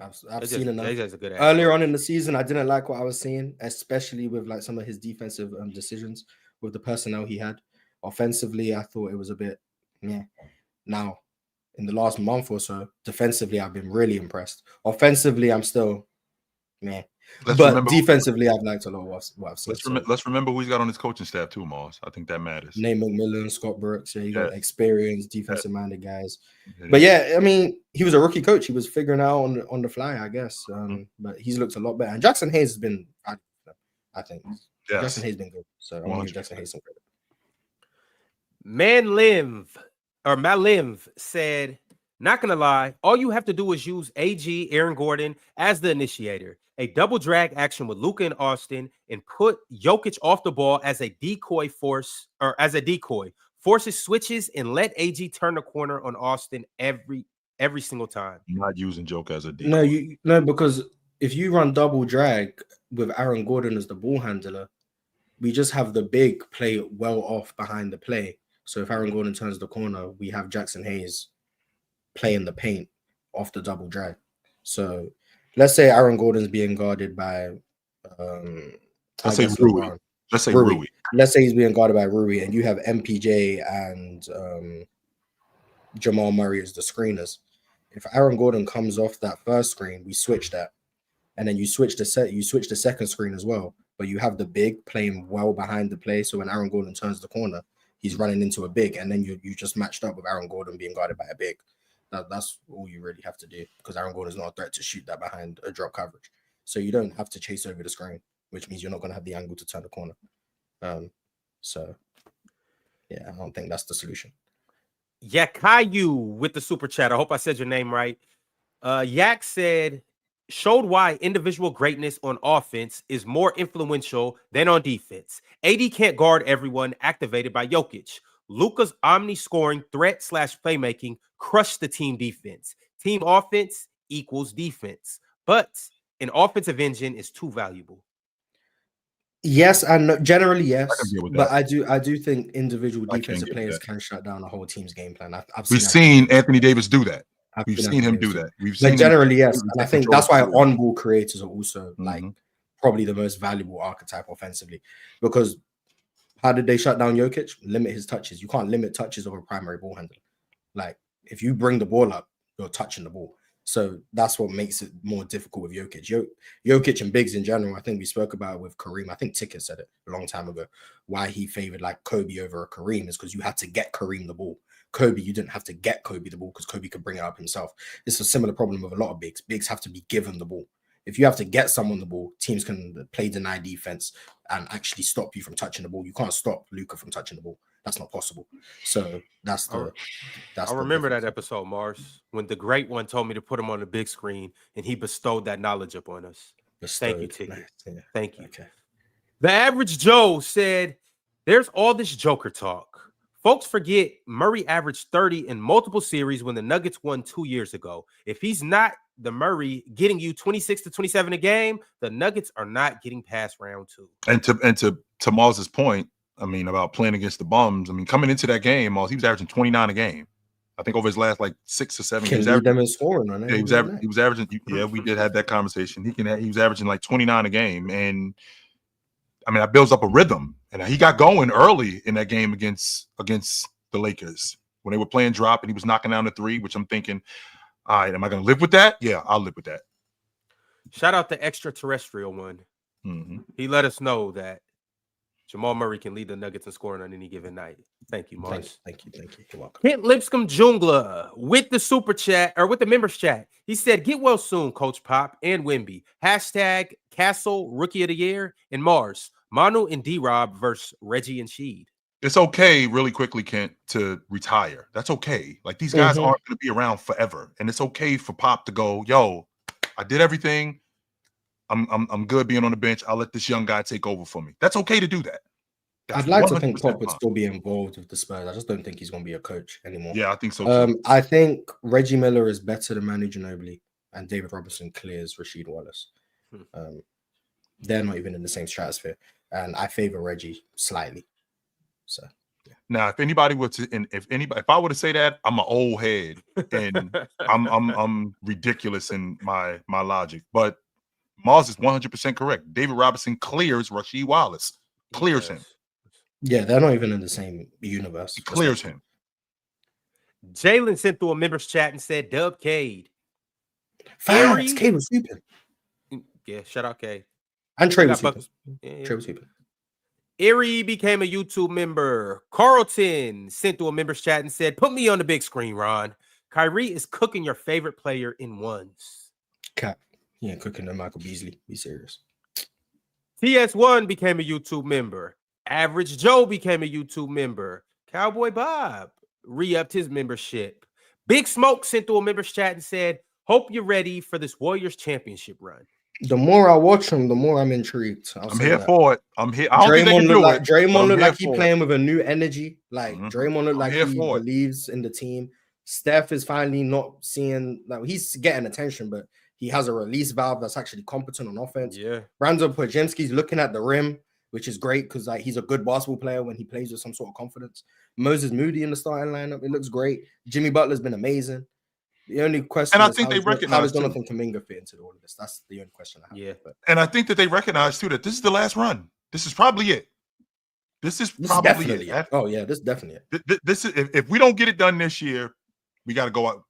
I've seen enough. JJ's a good earlier on in the season, I didn't like what I was seeing, especially with like some of his defensive decisions with the personnel he had. Offensively, I thought it was a bit Now, in the last month or so, defensively, I've been really impressed. Offensively, I'm still meh. Let's But remember defensively, I've liked a lot of what I've seen. Let's remember who he's got on his coaching staff too, Mars. I think that matters. Nate McMillan, Scott Brooks. Yeah, you got experienced defensive-minded guys. Yeah. But yeah, I mean, he was a rookie coach. He was figuring out on the fly, I guess. But he's looked a lot better. And Jackson Hayes has been, I think, Jackson Hayes has been good. So I want to give Jackson Hayes some credit. Malim said, not gonna lie, all you have to do is use AG Aaron Gordon as the initiator, a double drag action with Luka and Austin, and put Jokic off the ball as a decoy force forces switches and let AG turn the corner on Austin every single time. Not using Joke as a decoy. No, because if you run double drag with Aaron Gordon as the ball handler, we just have the big play well off behind the play. So if Aaron Gordon turns the corner, we have Jackson Hayes play in the paint off the double drag. So let's say Aaron Gordon's being guarded by let's say Rui. Let's say he's being guarded by Rui, and you have MPJ and Jamal Murray as the screeners. If Aaron Gordon comes off that first screen, we switch that. And then you switch the second screen as well. But you have the big playing well behind the play. So when Aaron Gordon turns the corner, he's running into a big, and then you just matched up with Aaron Gordon being guarded by a big. That's all you really have to do, because Aaron Gordon's not a threat to shoot that behind a drop coverage. So you don't have to chase over the screen, which means you're not going to have the angle to turn the corner. So yeah, I don't think that's the solution. Yakayu with the super chat. I hope I said your name right. Yak said, showed why individual greatness on offense is more influential than on defense. AD can't guard everyone activated by Jokic. Luka's omni-scoring threat / playmaking crushed the team defense. Team offense equals defense. But an offensive engine is too valuable. Yes, and no, generally yes, but I do think individual defensive players can shut down a whole team's game plan. We've seen Anthony Davis do that. We've seen him do that. We've seen generally yes, and I think that's why on-ball creators are also like probably the most valuable archetype offensively, because how did they shut down Jokic? Limit his touches. You can't limit touches of a primary ball handler. Like if you bring the ball up, you're touching the ball. So that's what makes it more difficult with Jokic. Jokic and bigs in general, I think we spoke about it with Kareem. I think Ticket said it a long time ago. Why he favored like Kobe over a Kareem is because you had to get Kareem the ball. Kobe, you didn't have to get Kobe the ball because Kobe could bring it up himself. It's a similar problem with a lot of bigs. Bigs have to be given the ball. If you have to get someone the ball, teams can play deny defense and actually stop you from touching the ball. You can't stop Luka from touching the ball. That's not possible. So that's the. I remember that episode, Mars, when the great one told me to put him on the big screen, and he bestowed that knowledge upon us. Thank you, Ticket. Yeah. Thank you. Okay. The Average Joe said, "There's all this Joker talk. Folks forget Murray averaged 30 in multiple series when the Nuggets won 2 years ago. If he's not the Murray getting you 26 to 27 a game, the Nuggets are not getting past round 2. And to Mars's point, I mean, about playing against the bums. I mean, coming into that game, Mars, he was averaging 29 a game. I think over his last like 6 or 7 games. Them in scoring on it. Yeah, he was averaging. Yeah, we did have that conversation. He was averaging like 29 a game, and I mean, that builds up a rhythm. And he got going early in that game against the Lakers when they were playing drop, and he was knocking down the three. Which I'm thinking, all right, am I going to live with that? Yeah, I'll live with that. Shout out the extraterrestrial one. He let us know that Jamal Murray can lead the Nuggets in scoring on any given night. Thank you, Mars. Thank you. You're welcome. Kent Lipscomb Jungla with the super chat or with the members chat. He said, "Get well soon, Coach Pop and Wemby. Hashtag Castle Rookie of the Year and Mars. Manu and D-Rob versus Reggie and Sheed." It's okay, really quickly, Kent, to retire. That's okay. Like these guys aren't going to be around forever, and it's okay for Pop to go, "Yo, I did everything. I'm good being on the bench. I'll let this young guy take over for me." That's okay to do that. I'd like to think Pop would still be involved with the Spurs. I just don't think he's going to be a coach anymore. Yeah, I think so too. I think Reggie Miller is better than Manu Ginobili, and David Robinson clears Rasheed Wallace. They're not even in the same stratosphere, and I favor Reggie slightly. So now, if anybody were to, and if I were to say that, I'm an old head and I'm ridiculous in my logic, but Mars is 100% correct. David Robinson clears Rasheed Wallace, clears him. Yeah, they're not even in the same universe. He clears him. Jalen sent through a members chat and said, "Dub Cade. Cade was stupid. Yeah, shout out K. And Trey We was got sweeping. Yeah. Trey was sweeping. Erie became a YouTube member. Carlton sent through a members chat and said, "Put me on the big screen, Ron. Kyrie is cooking your favorite player in ones." Cap. He ain't cooking no Michael Beasley. Be serious. TS1 became a YouTube member. Average Joe became a YouTube member. Cowboy Bob re-upped his membership. Big Smoke sent through a members chat and said, "Hope you're ready for this Warriors championship run." The more I watch him, the more I'm intrigued. I'm here for it. I'm here. I don't think they Draymond can look do like it. Draymond look like he for it. playing with a new energy. Like Draymond look I'm like here he for it. believes in the team. Steph is finally not seeing like he's getting attention, but he has a release valve that's actually competent on offense. Yeah. Brandon Podziemski's looking at the rim, which is great because like he's a good basketball player when he plays with some sort of confidence. Moses Moody in the starting lineup, it looks great. Jimmy Butler's been amazing. The only question And I is think they how recognize does too. Jonathan Kuminga fit into all of this? That's the only question I have. Yeah. But And I think that they recognize too that this is the last run. This is probably it. This is probably definitely it. Oh yeah, this is definitely it. This is if we don't get it done this year, we got to go out.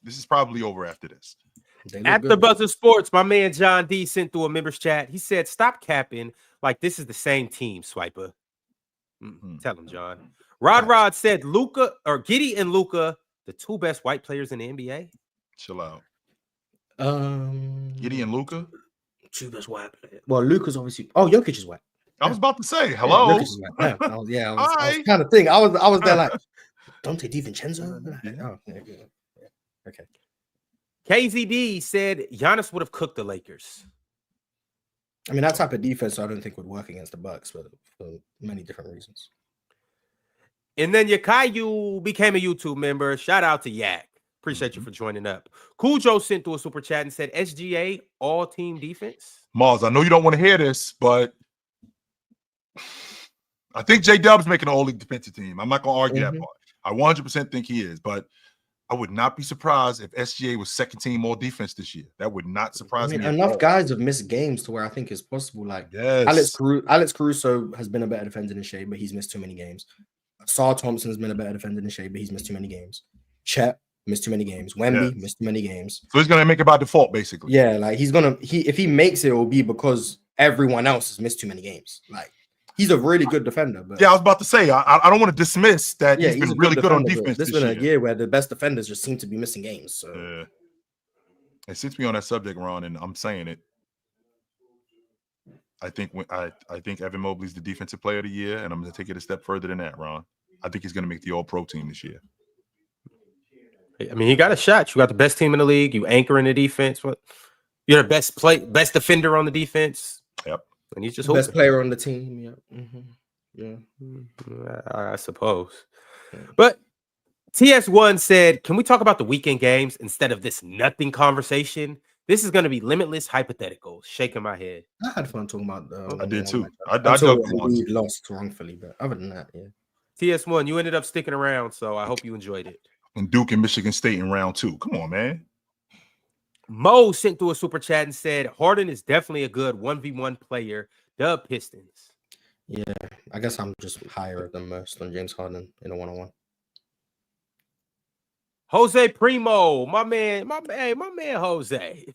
This is probably over after this. At the Buzzer Sports, my man John D sent through a members chat. He said, "Stop capping like this is the same team, Swiper." Tell him, John. Rod said, "Luka or Giddey and Luka, the two best white players in the NBA." Chill out. Giddey and Luka, two best white players. Well, Luka's obviously. Oh, Jokic is white. I was about to say hello. Yeah, Jokic is white. Yeah, I was kind of thinking. I was there like Dante DiVincenzo. Oh, yeah. Okay. KZD said Giannis would have cooked the Lakers. I mean, that type of defense I don't think would work against the Bucks for many different reasons. And then Yakayu became a YouTube member. Shout out to Yak. Appreciate you for joining up. Cool Joe sent through a super chat and said, "SGA all team defense." Mars, I know you don't want to hear this, but I think J Dub's making an all-league defensive team. I'm not going to argue that part. I 100% think he is, but I would not be surprised if SGA was second team all defense this year. That would not surprise me. Enough guys have missed games to where I think it's possible. Like Alex Caruso has been a better defender than Shea, but he's missed too many games. Saar Thompson's been a better defender than Shea, but he's missed too many games. Chet missed too many games. Wemby missed too many games. So he's gonna make it by default, basically. Yeah, like if he makes it, it will be because everyone else has missed too many games. Like he's a really good defender. But yeah, I was about to say I don't want to dismiss that he's been really good on defense. This has been a year where the best defenders just seem to be missing games. So and since we're on that subject, Ron, and I'm saying it, I think Evan Mobley's the defensive player of the year, and I'm going to take it a step further than that, Ron. I think he's going to make the All-Pro team this year. I mean, he got a shot. You got the best team in the league. You anchor in the defense. You're the best defender on the defense. Yep. And he's just best player on the team. Yeah. I suppose. But TS1 said, "Can we talk about the weekend games instead of this nothing conversation? This is going to be limitless hypotheticals." Shaking my head. I had fun talking about I did too. I we lost wrongfully, but other than that, yeah. TS1, you ended up sticking around, so I hope you enjoyed it. And Duke and Michigan State in round 2. Come on, man. Mo sent through a super chat and said, "Harden is definitely a good 1v1 player. Dub Pistons." Yeah, I guess I'm just higher than most on James Harden in a one-on-one. Jose Primo, my man Jose.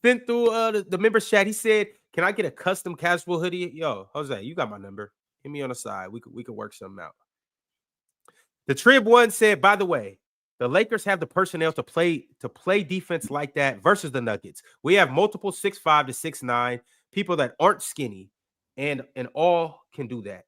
Sent through the members chat. He said, "Can I get a custom casual hoodie?" Yo, Jose, you got my number. Hit me on the side. We could work something out. The Trib One said, "By the way, the Lakers have the personnel to play defense like that versus the Nuggets. We have multiple 6'5" to 6'9" people that aren't skinny, and all can do that.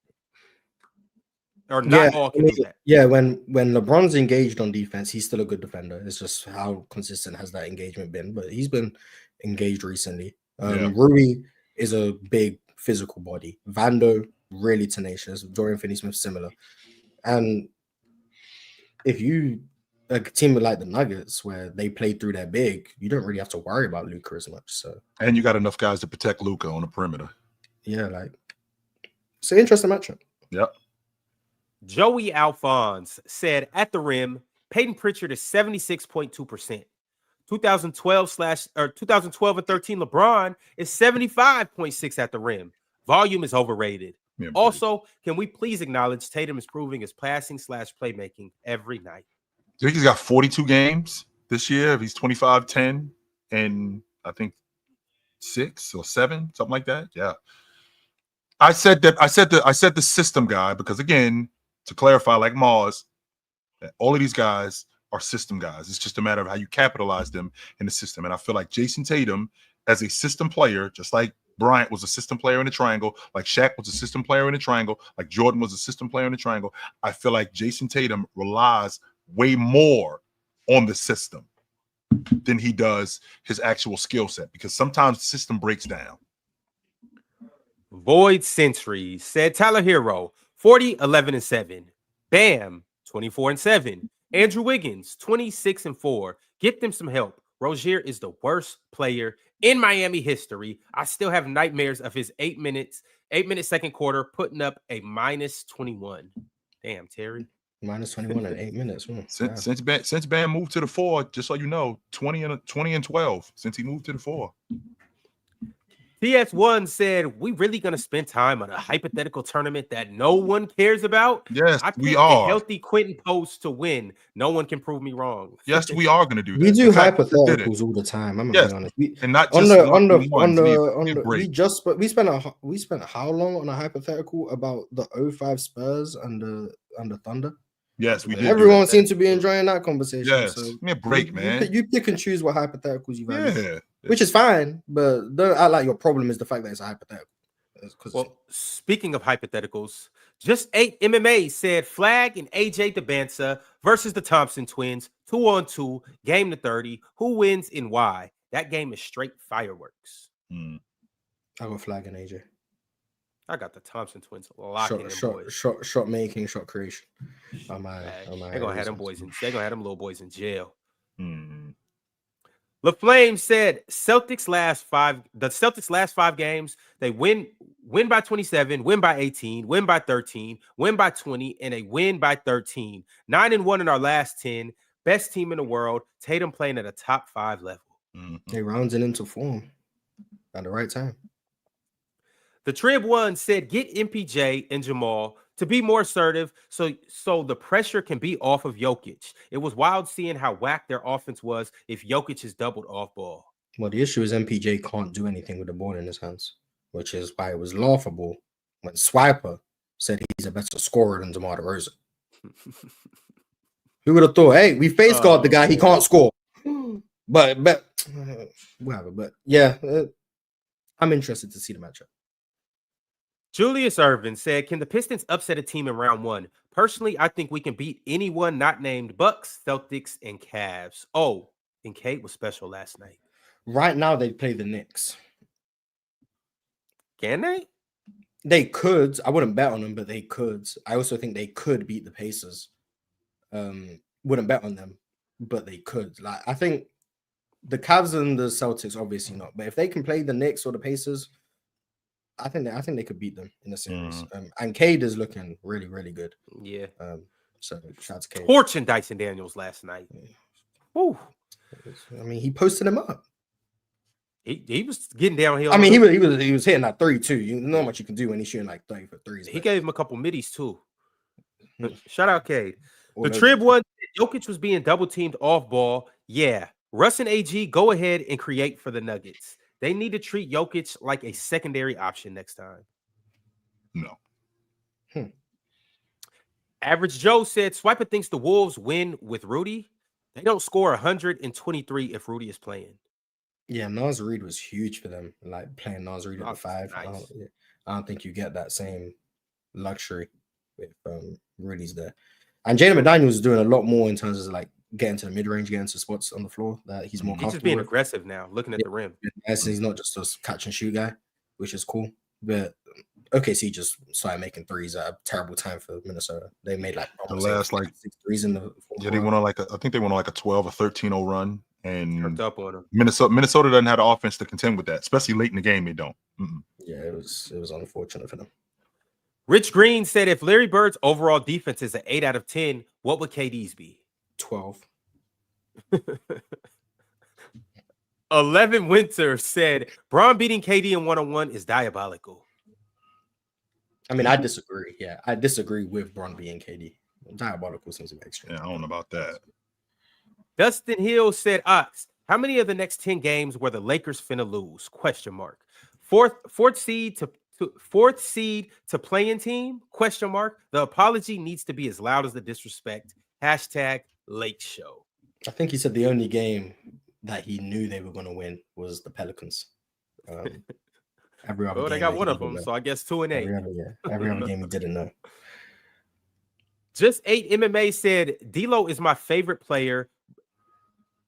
Or not all can do that. Yeah, when LeBron's engaged on defense, he's still a good defender. It's just how consistent has that engagement been, but he's been engaged recently. Rui is a big physical body. Vando, really tenacious. Dorian Finney-Smith, similar. And if you a team like the Nuggets where they play through their big, you don't really have to worry about Luka as much. So and you got enough guys to protect Luka on the perimeter. Yeah, like it's an interesting matchup. Yep. Joey Alphonse said at the rim, Peyton Pritchard is 76.2%. 2012 and 13 LeBron is 75.6 at the rim. Volume is overrated. Yeah, also, can we please acknowledge Tatum is proving his passing / playmaking every night? I think he's got 42 games this year. He's 25-10, and I think 6 or 7, something like that. Yeah. I said the system guy because, again, to clarify, like Mars, all of these guys are system guys. It's just a matter of how you capitalize them in the system. And I feel like Jason Tatum, as a system player, just like Bryant was a system player in the triangle, like Shaq was a system player in the triangle, like Jordan was a system player in the triangle, I feel like Jason Tatum relies way more on the system than he does his actual skill set, because sometimes the system breaks down. Void Century said Tyler Hero, 40, 11, and 7. Bam, 24 and 7. Andrew Wiggins, 26 and 4. Get them some help. Rozier is the worst player in Miami history. I still have nightmares of his 8-minute second quarter putting up a minus 21. Damn, Terry. Minus 21 in 8 minutes. Since Bam moved to the 4, just so you know, 20 and 12 since he moved to the 4. TS1 said, we really going to spend time on a hypothetical tournament that no one cares about? Yes, we are. A healthy Quentin Post to win. No one can prove me wrong. Yes, we are going to do that. We do hypotheticals all the time. I'm gonna be honest. And not just we spent how long on a hypothetical about the 05 Spurs and the Thunder? Yes, we did. Everyone seemed to be enjoying that conversation. Yes, so give me a break, man. You pick and choose what hypotheticals you value. Yeah. Which is fine, but don't act like your problem is the fact that it's a hypothetical. Well, speaking of hypotheticals, Just 8 MMA said Flag and AJ Debansa versus the Thompson twins, 2-on-2, game to 30. Who wins and why? That game is straight fireworks. I go Flag and AJ. I got the Thompson twins locking them boys. Shot making, shot creation. They're gonna have them boys they're gonna have them little boys in jail. LaFlame said the Celtics last five games, they win by 27, win by 18, win by 13, win by 20, and a win by 13. 9-1 in our last 10. Best team in the world. Tatum playing at a top 5 level. They rounding into form at the right time. The Trib One said get MPJ and Jamal to be more assertive so the pressure can be off of Jokic. It was wild seeing how whack their offense was if Jokic is doubled off ball. Well, the issue is MPJ can't do anything with the ball in his hands, which is why it was laughable when Swiper said he's a better scorer than DeMar DeRozan. Who would have thought, hey, we face guard the guy, he can't score. But whatever. But yeah, I'm interested to see the matchup. Julius Irvin said, can the Pistons upset a team in round 1? Personally, I think we can beat anyone not named Bucks, Celtics, and Cavs. Oh, and Kate was special last night. Right now, they play the Knicks. Can they? They could. I wouldn't bet on them, but they could. I also think they could beat the Pacers. Wouldn't bet on them, but they could. Like, I think the Cavs and the Celtics, obviously not. But if they can play the Knicks or the Pacers, I think they could beat them in the series. And Cade is looking really, really good. Yeah. So shout out to Cade. Torching Dyson Daniels last night. Woo. I mean, he posted him up. He was getting downhill. I mean, he was hitting that 3 too. You know how much you can do when he's shooting like 30 for threes. He gave him a couple middies too. Shout out Cade. The Trib One, Jokic was being double teamed off ball. Yeah. Russ and AG, go ahead and create for the Nuggets. They need to treat Jokic like a secondary option next time. No. Average Joe said Swiper thinks the Wolves win with Rudy. They don't score 123 if Rudy is playing. Yeah, Naz Reid was huge for them. Like playing Naz Reid at the 5. Nice. I don't think you get that same luxury with Rudy's there. And Jaden McDaniels is doing a lot more in terms of like getting to the mid-range, getting to spots on the floor that he's more comfortable. He's just being aggressive now, looking at the rim. He's not just a catch and shoot guy, which is cool. But OKC just started making threes at a terrible time for Minnesota. They made like the last 6 threes in the I think they went on like a 12 or 13-0 run, and up on them. Minnesota doesn't have the offense to contend with that, especially late in the game. They don't. Yeah, it was unfortunate for them. Rich Green said if Larry Bird's overall defense is an 8 out of 10, what would KD's be? 12. 11 Winter said Braun beating KD in 1-on-1 is diabolical. I mean, I disagree. Yeah, I disagree with Braun beating KD. Diabolical seems to be extreme. Yeah, I don't know about that. Dustin Hill said, Ox, How many of the next 10 games were the Lakers finna lose? Question mark. Fourth seed to play-in team? Question mark. The apology needs to be as loud as the disrespect. Hashtag Lake Show. I think he said the only game that he knew they were going to win was the Pelicans. Every other Well, they game got one of them, know. so I guess 2-8. Every other game he didn't know. Just 8 MMA said D'Lo is my favorite player.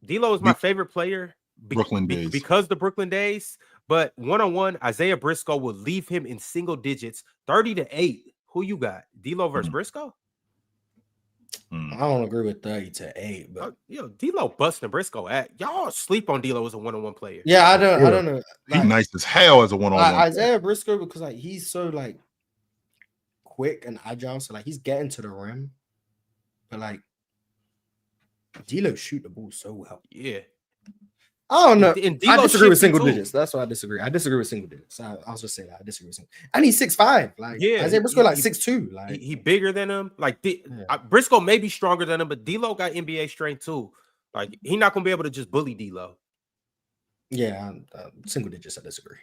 D'Lo is my favorite player because the Brooklyn days. But one-on-one, Isaiah Briscoe will leave him in single digits, 30-8. Who you got? D'Lo versus Briscoe? I don't agree with 30-8, but D'Lo busting Briscoe at y'all sleep on D'Lo as a one-on-one player. Yeah, I don't know. He's nice as hell as a one-on-one. Isaiah Briscoe, because like he's so like quick and agile, so like he's getting to the rim, but like D'Lo shoot the ball so well. Yeah. I don't know. I disagree with single too. digits. That's why I disagree. I disagree with single digits. I'll just say that. I disagree with single. And he's 6'5". Like Isaiah Briscoe, like 6'2". Like he bigger than him. Like Briscoe may be stronger than him, but D'Lo got NBA strength too. Like he's not gonna be able to just bully D'Lo. Yeah, single digits. I disagree.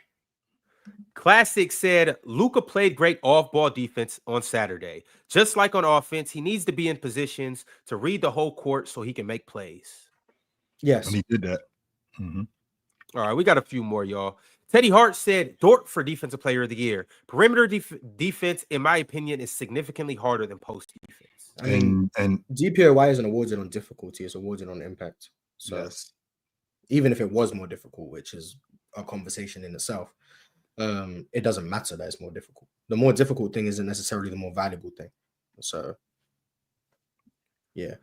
Classic said Luka played great off-ball defense on Saturday. Just like on offense, he needs to be in positions to read the whole court so he can make plays. Yes, and he did that. All right, we got a few more, y'all. Teddy Hart said Dort for Defensive Player of the Year. Perimeter defense, in my opinion, is significantly harder than post defense. I mean, and DPOY isn't awarded on difficulty; it's awarded on impact. So even if it was more difficult, which is a conversation in itself, it doesn't matter that it's more difficult. The more difficult thing isn't necessarily the more valuable thing. So, yeah.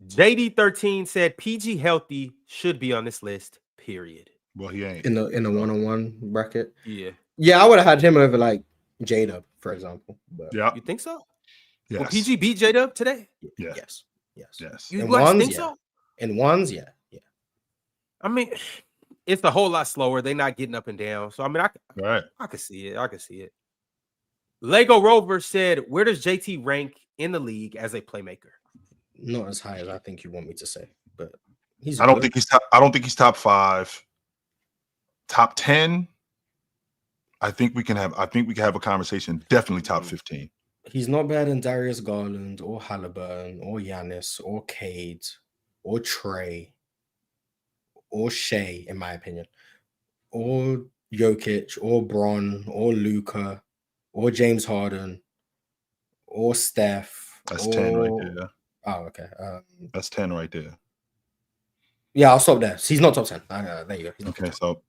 JD13 said PG healthy should be on this list, period. Well, he ain't in the one-on-one bracket. Yeah, I would have had him over like J-Dub, for example. But you think so? Yes. Will PG beat J-Dub today? Yes. You guys think so? In ones, yeah. I mean, it's a whole lot slower. They're not getting up and down. So I mean, I could see it. I could see it. Lego Rover said, where does JT rank in the league as a playmaker? Not as high as I think you want me to say, but I don't think he's top 5. Top 10. I think we can have a conversation. Definitely top 15. He's not better than Darius Garland or Halliburton or Giannis or Cade or Trey or Shea, in my opinion, or Jokic or Bron or Luka or James Harden or Steph. That's 10 right there. Oh, okay. That's 10 right there. Yeah, I'll stop there. He's not top 10. There you go. Okay, so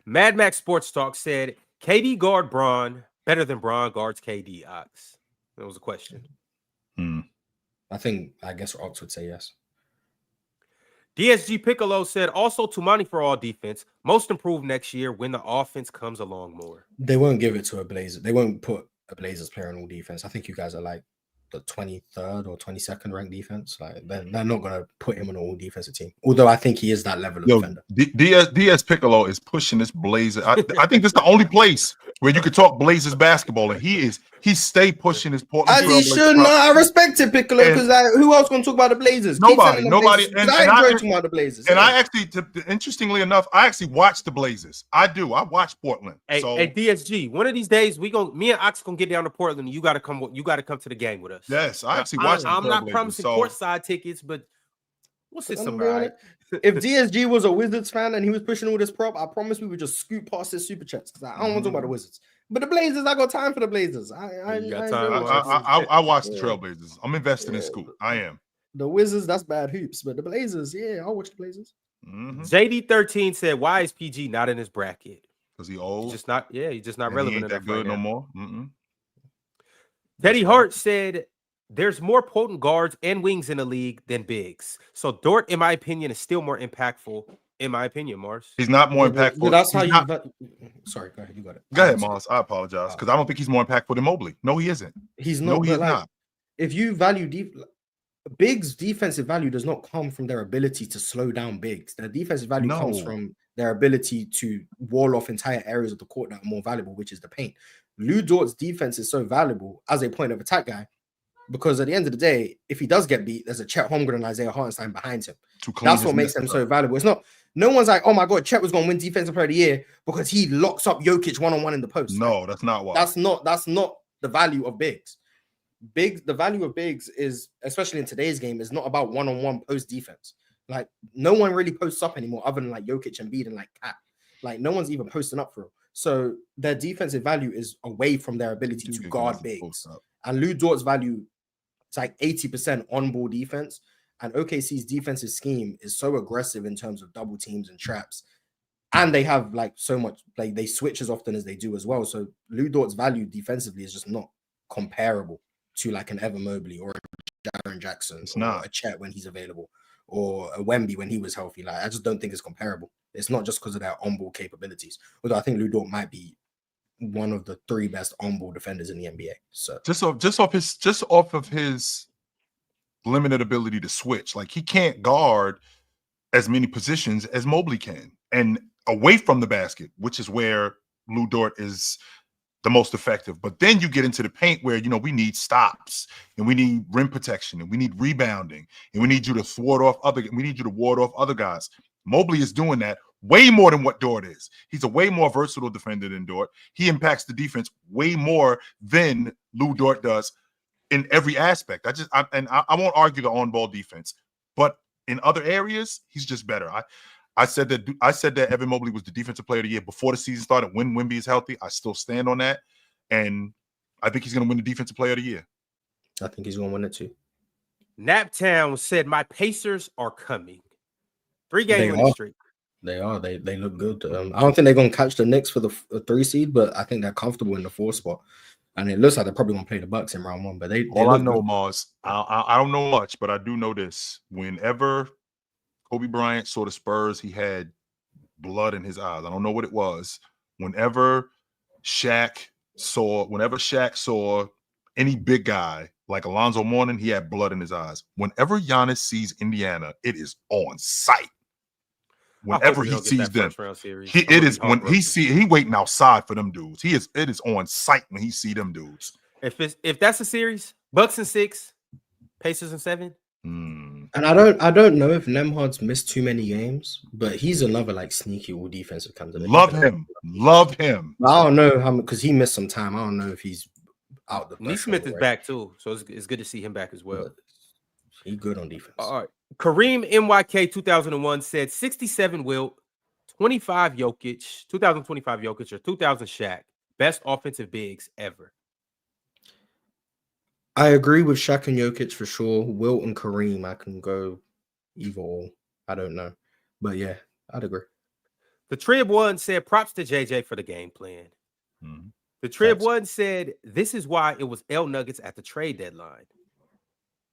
Mad Max Sports Talk said KD guard Braun better than Braun guards KD. Ox. That was a question. I guess Ox would say yes. DSG Piccolo said also Tumani for all defense, most improved next year when the offense comes along more. They won't give it to a Blazer. They won't put a Blazers player on all defense. I think you guys are like the 23rd or 22nd ranked defense. Like they're not going to put him on an all defensive team. Although I think he is that level of defender. DS Piccolo is pushing this Blazer. I think this is the only place where you could talk Blazers basketball, and he stay pushing his Portland. As he should. No, I respect it, Piccolo, because who else going to talk about the Blazers? Nobody. And I enjoy talking about the Blazers. And I actually, interestingly enough, I actually watch the Blazers. I do. I watch Portland. Hey, DSG, one of these days me and Ox gonna get down to Portland, and you gotta come to the game with us. Yes, I actually watch. I'm not promising courtside tickets, but we'll sit somewhere. If DSG was a Wizards fan and he was pushing all this prop, I promise we would just scoot past his super chats because I don't want to talk about the Wizards. But the Blazers, I got time for the Blazers. I watch the Trailblazers. I'm investing in Scoot. I am. The Wizards, that's bad hoops. But the Blazers, I'll watch the Blazers. JD13 said, why is PG not in his bracket? Because he old. He's just not relevant he ain't enough that good right no now. more. Teddy Hart said, there's more potent guards and wings in the league than bigs. So Dort, in my opinion, is still more impactful. In my opinion, Mars. He's not more impactful. But that's how sorry, go ahead. You got it. Go ahead, Mars. I apologize because I don't think he's more impactful than Mobley. No, he isn't. He's not. No, he's not. If you value bigs, defensive value does not come from their ability to slow down bigs. Their defensive value comes from their ability to wall off entire areas of the court that are more valuable, which is the paint. Lou Dort's defense is so valuable as a point of attack guy Because at the end of the day, if he does get beat, there's a Chet Holmgren and Isaiah Hartenstein behind him. To clean That's his what makes mess them up. so valuable. It's not, no one's like, oh my God, Chet was going to win Defensive Player of the Year because he locks up Jokic one-on-one in the post. No, Like, that's not why. That's not the value of bigs. The value of bigs is, especially in today's game, is not about one-on-one post defense. Like, no one really posts up anymore other than like Jokic and Embiid and like Cat. Like, no one's even posting up for real. So their defensive value is away from their ability to guard bigs. And Lou Dort's value, it's like 80% on-ball defense. And OKC's defensive scheme is so aggressive in terms of double teams and traps. And they have like so much, like they switch as often as they do as well. So Lou Dort's value defensively is just not comparable to like an Evan Mobley or a Jaren Jackson or a Chet when he's available or a Wemby when he was healthy. Like, I just don't think it's comparable. It's not just because of their on-ball capabilities. Although I think Lou Dort might be one of the 3 best on-ball defenders in the NBA. So just off of his limited ability to switch, like he can't guard as many positions as Mobley can, and away from the basket, which is where Lou Dort is the most effective. But then you get into the paint where, you know, we need stops and we need rim protection and we need rebounding and we need you to ward off other guys. Mobley is doing that way more than what Dort is. He's a way more versatile defender than Dort. He impacts the defense way more than Lou Dort does in every aspect. I won't argue the on-ball defense, but in other areas, he's just better. I said that Evan Mobley was the defensive player of the year before the season started when Wemby is healthy. I still stand on that. And I think he's going to win the defensive player of the year. I think he's going to win it too. Naptown said, my Pacers are coming. 3-game winning streak. They are. They look good. I don't think they're going to catch the Knicks for the 3 seed, but I think they're comfortable in the 4 spot. And it looks like they're probably going to play the Bucks in round 1. But they all I know, Mars, I don't know much, but I do know this. Whenever Kobe Bryant saw the Spurs, he had blood in his eyes. I don't know what it was. Whenever Shaq saw any big guy like Alonzo Mourning, he had blood in his eyes. Whenever Giannis sees Indiana, it is on sight. Whenever he sees them, he waiting outside for them dudes. It is on sight when he see them dudes. If that's a series, Bucks in 6, Pacers in 7. And I don't know if Nemhard's missed too many games, but he's another like sneaky all defensive candidate. Love him. I don't know how, because he missed some time. I don't know if he's out the. Neesmith is back too, so it's good to see him back as well. He's good on defense. All right. Kareem NYK 2001 said 67 Wilt, 25 Jokic, 2025 Jokic, or 2000 Shaq. Best offensive bigs ever. I agree with Shaq and Jokic for sure. Wilt and Kareem, I can go either or. I don't know. But yeah, I'd agree. The Trib One said props to JJ for the game plan. Mm-hmm. The Trib One said this is why it was L Nuggets at the trade deadline.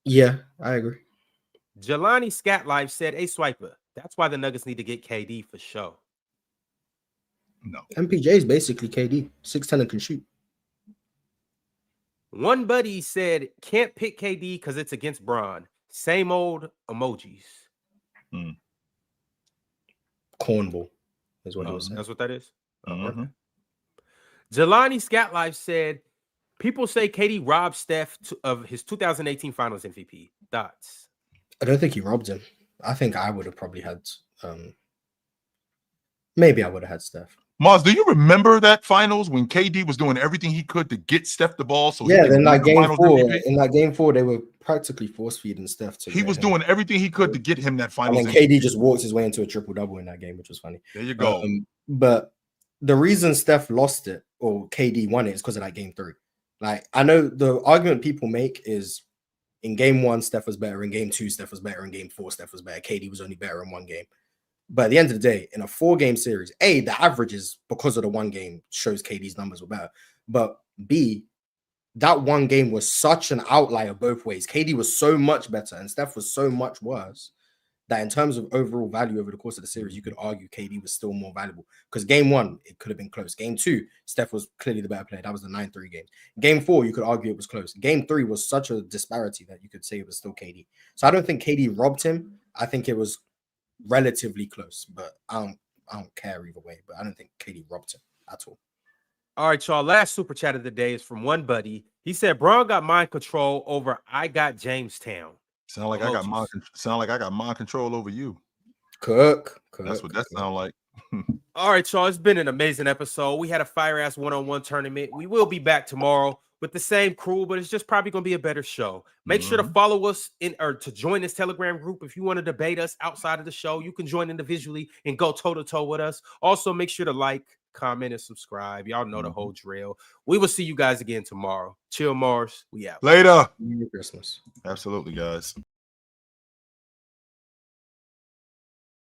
Yeah, I agree. Jelani Scatlife said, "Hey, Swiper, that's why the Nuggets need to get KD for sure." No. MPJ is basically KD. 6'10" and can shoot. One buddy said, "Can't pick KD because it's against Bron." Same old emojis. Cornball is what he was saying. That's what that is? Mm-hmm. Jelani Scatlife said, people say KD robbed Steph of his 2018 Finals MVP. Thoughts? I don't think he robbed him. I think I would have probably had maybe I would have had Steph. Mars, do you remember that finals when KD was doing everything he could to get Steph the ball? So yeah, then that game four, they were practically force feeding Steph. He was doing everything he could to get him that finals. And then KD just walked his way into a triple-double in that game, which was funny. There you go. But the reason Steph lost it or KD won it is because of that game 3. Like, I know the argument people make is in game 1, Steph was better. In game 2, Steph was better. In game 4, Steph was better. KD was only better in 1 game. But at the end of the day, in a 4-game series, A, the averages, because of the 1 game, shows KD's numbers were better. But B, that 1 game was such an outlier both ways. KD was so much better and Steph was so much worse that in terms of overall value over the course of the series, you could argue KD was still more valuable. Because game 1, it could have been close. Game 2, Steph was clearly the better player. That was the 9-3 game. Game 4, you could argue it was close. Game 3 was such a disparity that you could say it was still KD. So I don't think KD robbed him. I think it was relatively close, but I don't care either way. But I don't think KD robbed him at all. All right, y'all. Last super chat of the day is from one buddy. He said Braun got mind control over I got Jamestown. Sound like I got mind control over you. Cook. That's what that sound like. All right, y'all. It's been an amazing episode. We had a fire-ass one-on-one tournament. We will be back tomorrow with the same crew, but it's just probably going to be a better show. Make sure to follow us or to join this Telegram group. If you want to debate us outside of the show, you can join individually and go toe-to-toe with us. Also, make sure to like, comment, and subscribe. Y'all know the whole drill. We will see you guys again tomorrow. Chill Mars. We out. Later. Merry Christmas. Absolutely, guys.